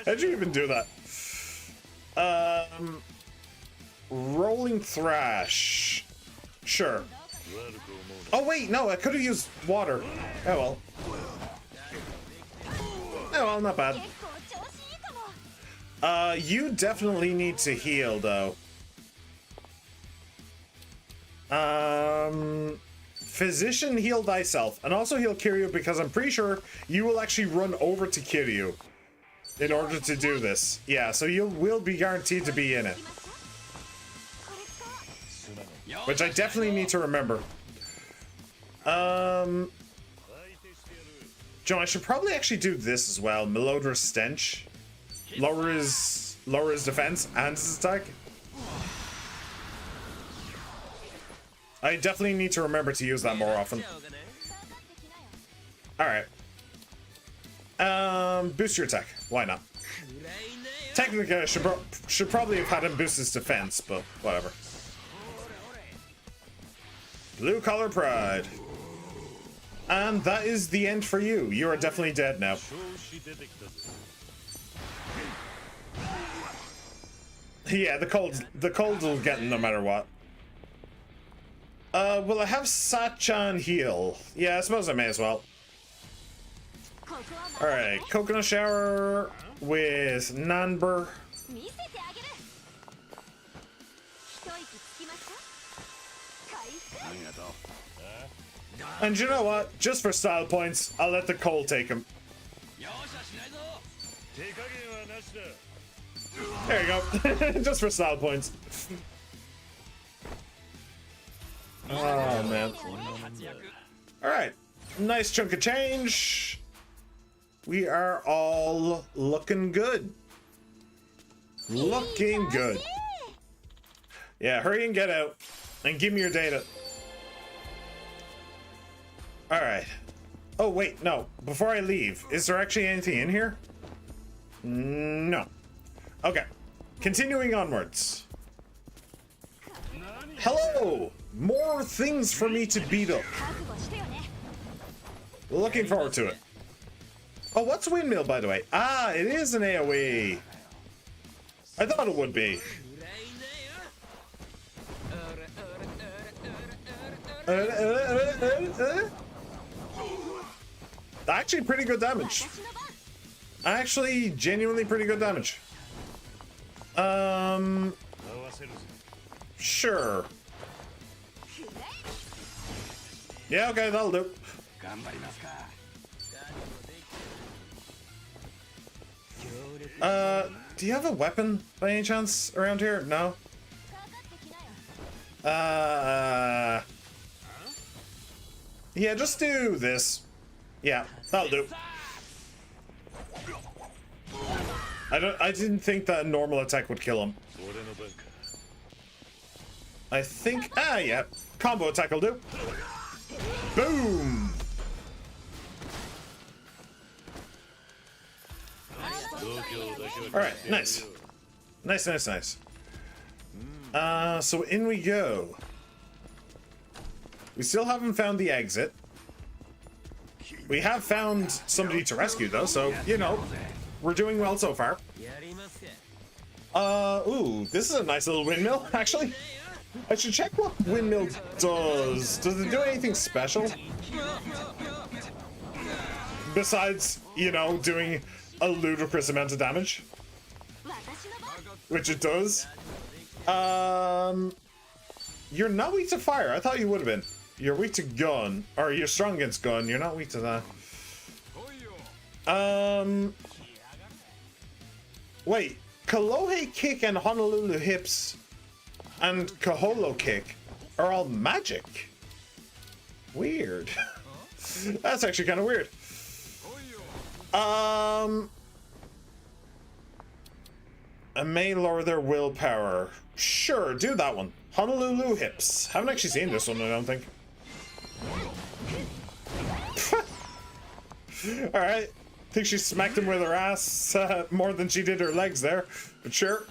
How did you even do that? Rolling Thrash. Sure. Oh wait, no, I could have used water. Oh well. Oh well, not bad. You definitely need to heal though. Physician, heal thyself, and also heal Kiryu because I'm pretty sure you will actually run over to Kiryu in order to do this. Yeah, so you will be guaranteed to be in it. Which I definitely need to remember. Joe, I should probably actually do this as well. Melodrous Stench. Lower his defense and his attack. I definitely need to remember to use that more often. Alright. Boost your attack. Why not? Technically, I should probably have had him boost his defense, but whatever. Blue Collar Pride. And that is the end for you. You are definitely dead now. Yeah, the cold will get him no matter what. Will I have Sachan heal? Yeah, I suppose I may as well. Alright, Coconut Shower with Nanber. And you know what? Just for style points, I'll let the Cole take him. There you go. Just for style points. Oh man. Alright. Nice chunk of change. We are all looking good. Looking good. Yeah, hurry and get out. And give me your data. Alright. Oh, wait, no. Before I leave, is there actually anything in here? No. Okay. Continuing onwards. Hello! More things for me to beat up. Looking forward to it. Oh, what's windmill, by the way? Ah, it is an AoE. I thought it would be. Actually, pretty good damage. Actually, genuinely pretty good damage. Sure. Yeah, okay, that'll do. Do you have a weapon by any chance around here? No? Yeah, just do this. Yeah, that'll do. I didn't think that a normal attack would kill him. I think, yeah. Combo attack will do. Boom! Alright, nice. Nice. So in we go. We still haven't found the exit. We have found somebody to rescue though, so, you know, we're doing well so far. Ooh, this is a nice little windmill, actually. I should check what windmill does. Does it do anything special? Besides, you know, doing a ludicrous amount of damage. Which it does. You're not weak to fire. I thought you would have been. You're weak to gun. Or you're strong against gun. You're not weak to that. Wait. Kalohe kick and Honolulu hips and Kaholo kick are all magic. Weird. That's actually kind of weird. I may lower their willpower. Sure, do that one. Honolulu hips. Haven't actually seen this one, I don't think. Alright. Think she smacked him with her ass more than she did her legs there. But sure.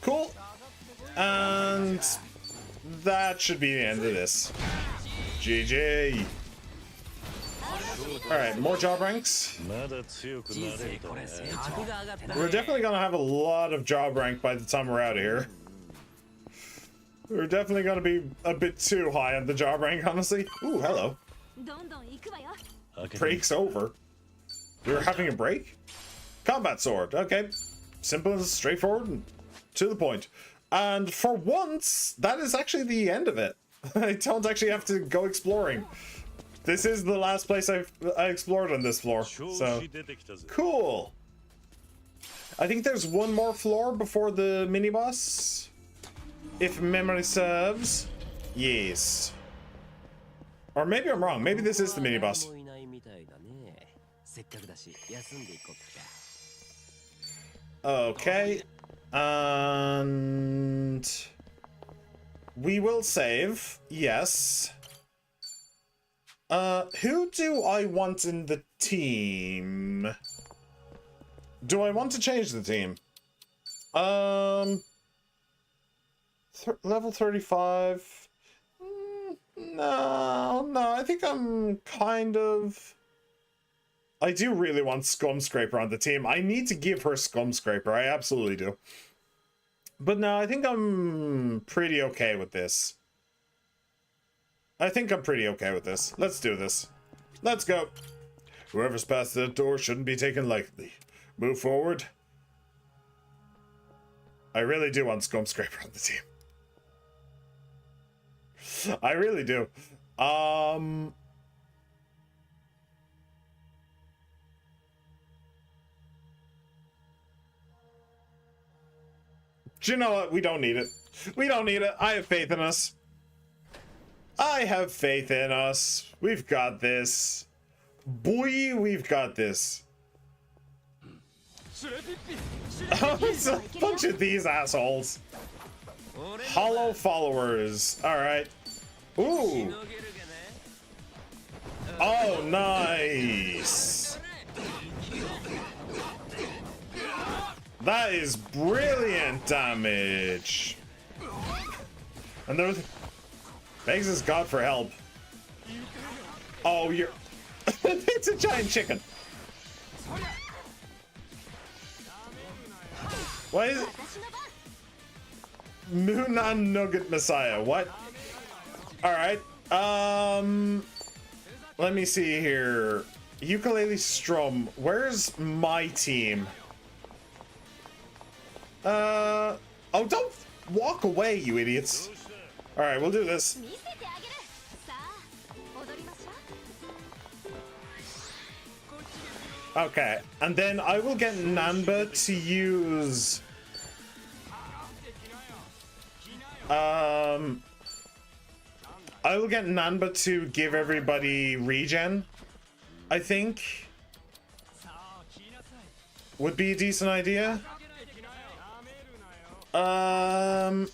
Cool. And that should be the end of this. GG. Alright, more job ranks. We're definitely gonna have a lot of job rank by the time we're out of here. We're definitely gonna be a bit too high on the job rank, honestly. Ooh, hello. Break's over. We were having a break? Combat sword, okay. Simple and straightforward and to the point. And for once, that is actually the end of it. I don't actually have to go exploring. This is the last place I explored on this floor, so cool. I think there's one more floor before the mini boss, if memory serves. Yes. Or maybe I'm wrong. Maybe this is the mini boss. Okay, and we will save. Yes. Who do I want in the team? Do I want to change the team? Level 35. No, I think I'm kind of... I do really want Scumscraper on the team. I need to give her Scumscraper. I absolutely do. But no, I think I'm pretty okay with this. Let's do this. Let's go. Whoever's past that door shouldn't be taken lightly. Move forward. I really do want Scumscraper on the team. I really do. Do you know what? We don't need it. We don't need it. I have faith in us. I have faith in us. We've got this. Boy, we've got this. Oh, it's a bunch of these assholes. Hollow followers. Alright. Ooh. Oh, nice. That is brilliant damage. And there begs his god for help. Oh, you're... It's a giant chicken. What is it? Moonan Nugget Messiah. What? Alright. Let me see here. Ukulele Strum. Where's my team? Oh, don't walk away, you idiots. Alright, we'll do this. Okay, and then I will get Namba to use... I will get Nanba to give everybody regen, I think. Would be a decent idea. I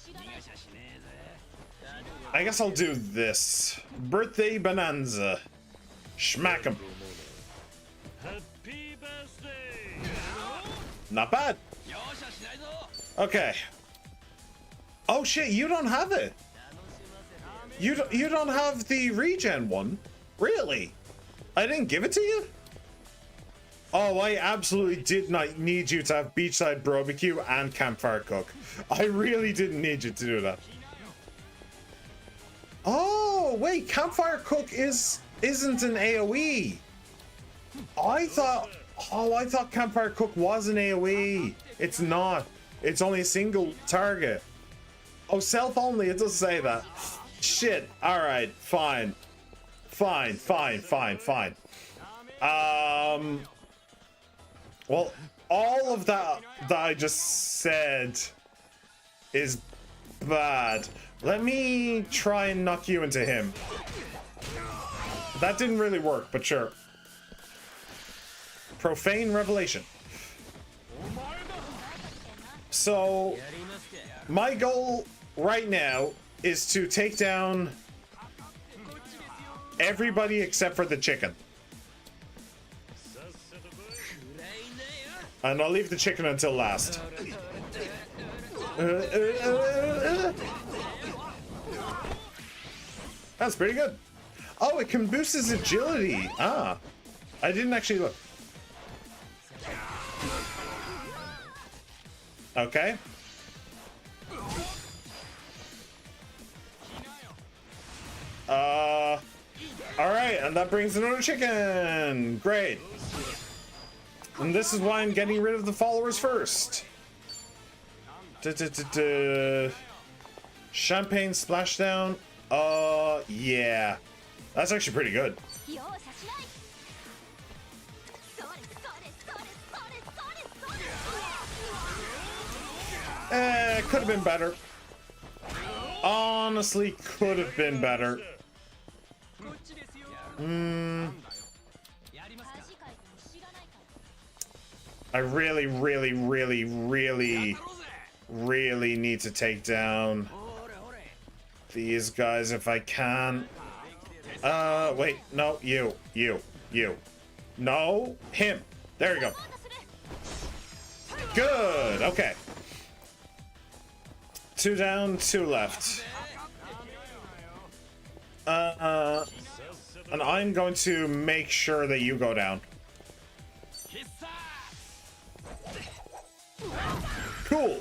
guess I'll do this. Birthday Bonanza. Schmack 'em. Not bad. Okay. Oh shit, you don't have it. You don't have the regen one? Really? I didn't give it to you? Oh, I absolutely did not need you to have Beachside Barbecue and Campfire Cook. I really didn't need you to do that. Oh, wait, Campfire Cook isn't an AoE. I thought Campfire Cook was an AoE. It's not. It's only a single target. Oh, self only, it does say that. Shit. Alright, fine. Fine. Well, all of that I just said is bad. Let me try and knock you into him. That didn't really work, but sure. Profane Revelation. So, my goal right now is to take down everybody except for the chicken. And I'll leave the chicken until last. That's pretty good. Oh, it can boost his agility. Ah, I didn't actually look. Okay. Alright, and that brings another chicken. Great. And this is why I'm getting rid of the followers first. Champagne splashdown. Yeah. That's actually pretty good. Could have been better. Honestly, could have been better. I really need to take down these guys if I can. Wait, no, you. No, him. There you go. Good, okay. 2 down, 2 left. And I'm going to make sure that you go down. Cool.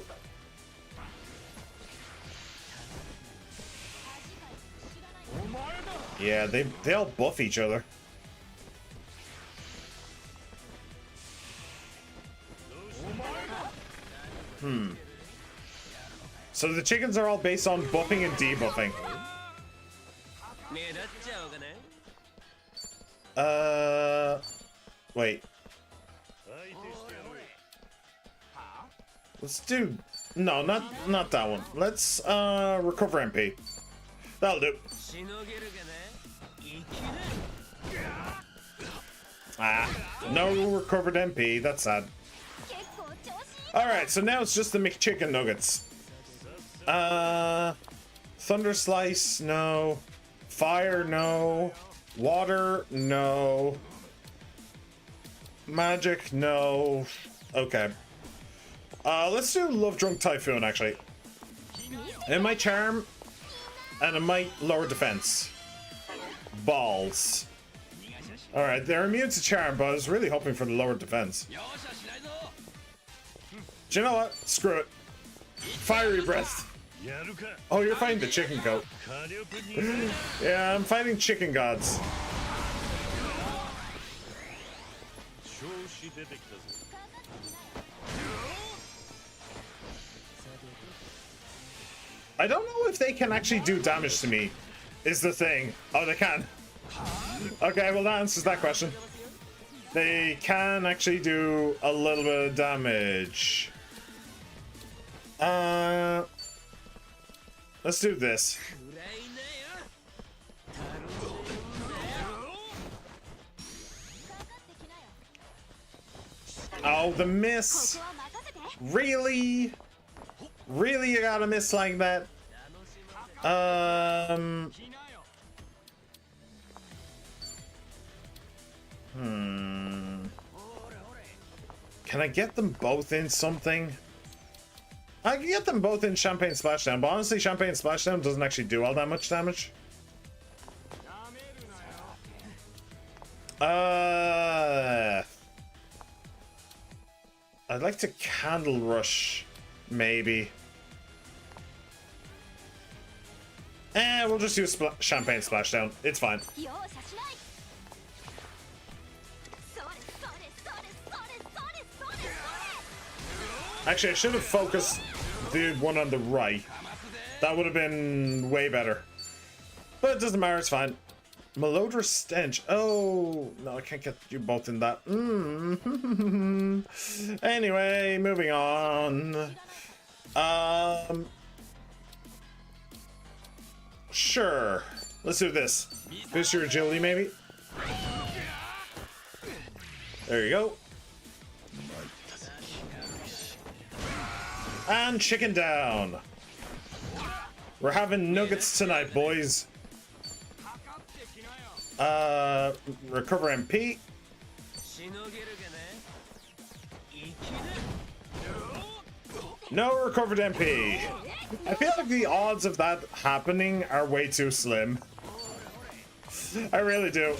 Yeah, they all buff each other. So the chickens are all based on buffing and debuffing. Wait. Let's do... No, not that one. Let's, recover MP. That'll do. Ah, no recovered MP. That's sad. Alright, so now it's just the McChicken nuggets. Thunder Slice, no. Fire, no. Water, no. Magic, no. Okay. Let's do Love Drunk Typhoon, actually. It might charm, and it might lower defense. Balls. Alright, they're immune to charm, but I was really hoping for the lower defense. Do you know what? Screw it. Fiery Breath. Oh, you're fighting the chicken goat. Yeah, I'm fighting chicken gods. I don't know if they can actually do damage to me, is the thing. Oh, they can. Okay, well that answers that question. They can actually do a little bit of damage. Let's do this. Oh, the miss. Really? Really, you gotta miss like that? Can I get them both in something? I can get them both in Champagne Splashdown, but honestly, Champagne Splashdown doesn't actually do all that much damage. I'd like to Candle Rush, maybe. We'll just use Champagne Splashdown. It's fine. Actually, I should have focused the one on the right. That would have been way better. But it doesn't matter, it's fine. Malodorous Stench. Oh, no, I can't get you both in that. Anyway, moving on. Sure. Let's do this. Boost your agility, maybe? There you go. And chicken down. We're having nuggets tonight, boys. Recover MP. No recovered MP. I feel like the odds of that happening are way too slim. I really do.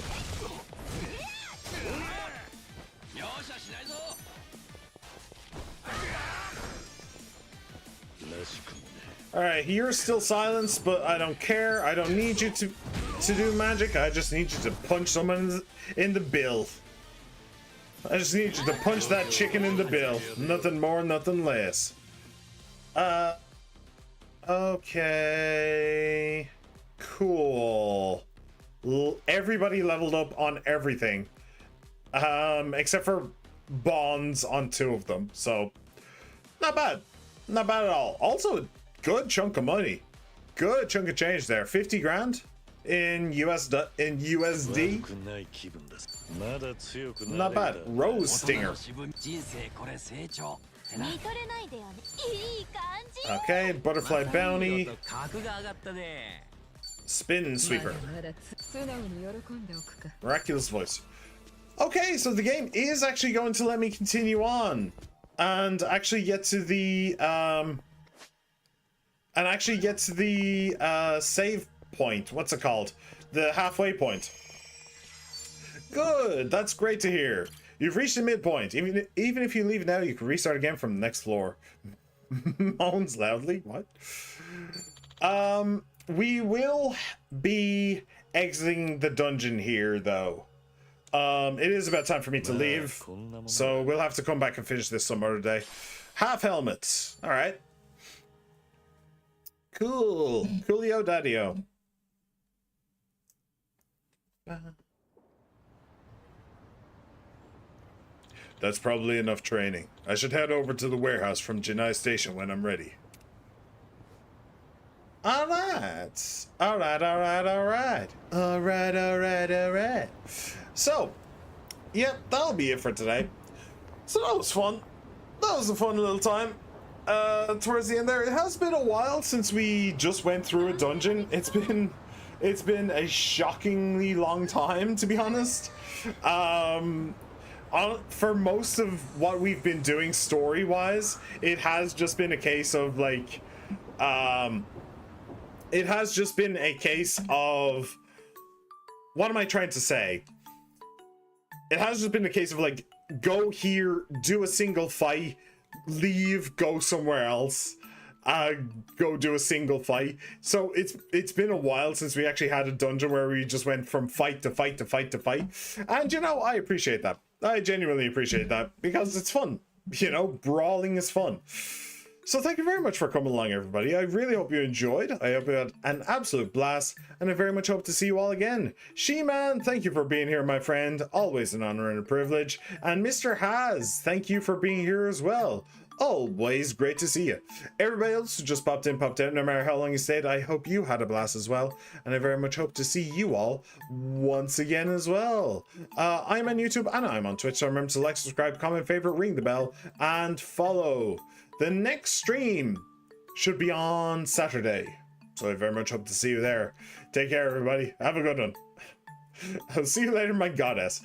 Alright, you're still silenced, but I don't care. I don't need you to do magic. I just need you to punch someone in the bill. I just need you to punch that chicken in the bill. Nothing more, nothing less. Okay. Cool. Everybody leveled up on everything. Except for bonds on 2 of them. So, not bad. Not bad at all. Also, good chunk of money. Good chunk of change there. 50 grand in USD. Not bad. Rose Stinger. Okay, Butterfly Bounty. Spin Sweeper. Miraculous Voice. Okay, so the game is actually going to let me continue on and actually get to the save point. What's it called? The halfway point. Good. That's great to hear. You've reached the midpoint. Even if you leave now, you can restart again from the next floor. Moans loudly. What? We will be exiting the dungeon here, though. It is about time for me to leave, so we'll have to come back and finish this some other day. Half helmets. All right. Cool. Coolio Daddio. That's probably enough training. I should head over to the warehouse from Janai Station when I'm ready. Alright. Alright. So, yep, that'll be it for today. So that was fun. That was a fun little time. Towards the end there, it has been a while since we just went through a dungeon. It's been a shockingly long time, to be honest. For most of what we've been doing story-wise, it has just been a case of like, it has just been a case of, what am I trying to say? It has just been a case of like, go here, do a single fight, leave, go somewhere else, go do a single fight. So it's been a while since we actually had a dungeon where we just went from fight to fight to fight to fight. And you know, I appreciate that. I genuinely appreciate that because it's fun. You know, brawling is fun. So thank you very much for coming along, everybody. I really hope you enjoyed. I hope you had an absolute blast, and I very much hope to see you all again. She-Man, thank you for being here, my friend. Always an honor and a privilege. And Mr. Haz, thank you for being here as well. Always great to see you. Everybody else who just popped in, popped out, no matter how long you stayed, I hope you had a blast as well. And I very much hope to see you all once again as well. I'm on YouTube and I'm on Twitch, so remember to like, subscribe, comment, favorite, ring the bell, and follow. The next stream should be on Saturday, so I very much hope to see you there. Take care, everybody. Have a good one. I'll see you later, my goddess.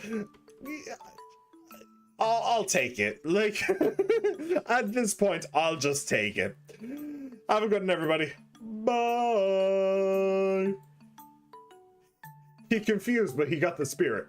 I'll take it. Like, at this point, I'll just take it. Have a good one, everybody. Bye. He confused, but he got the spirit.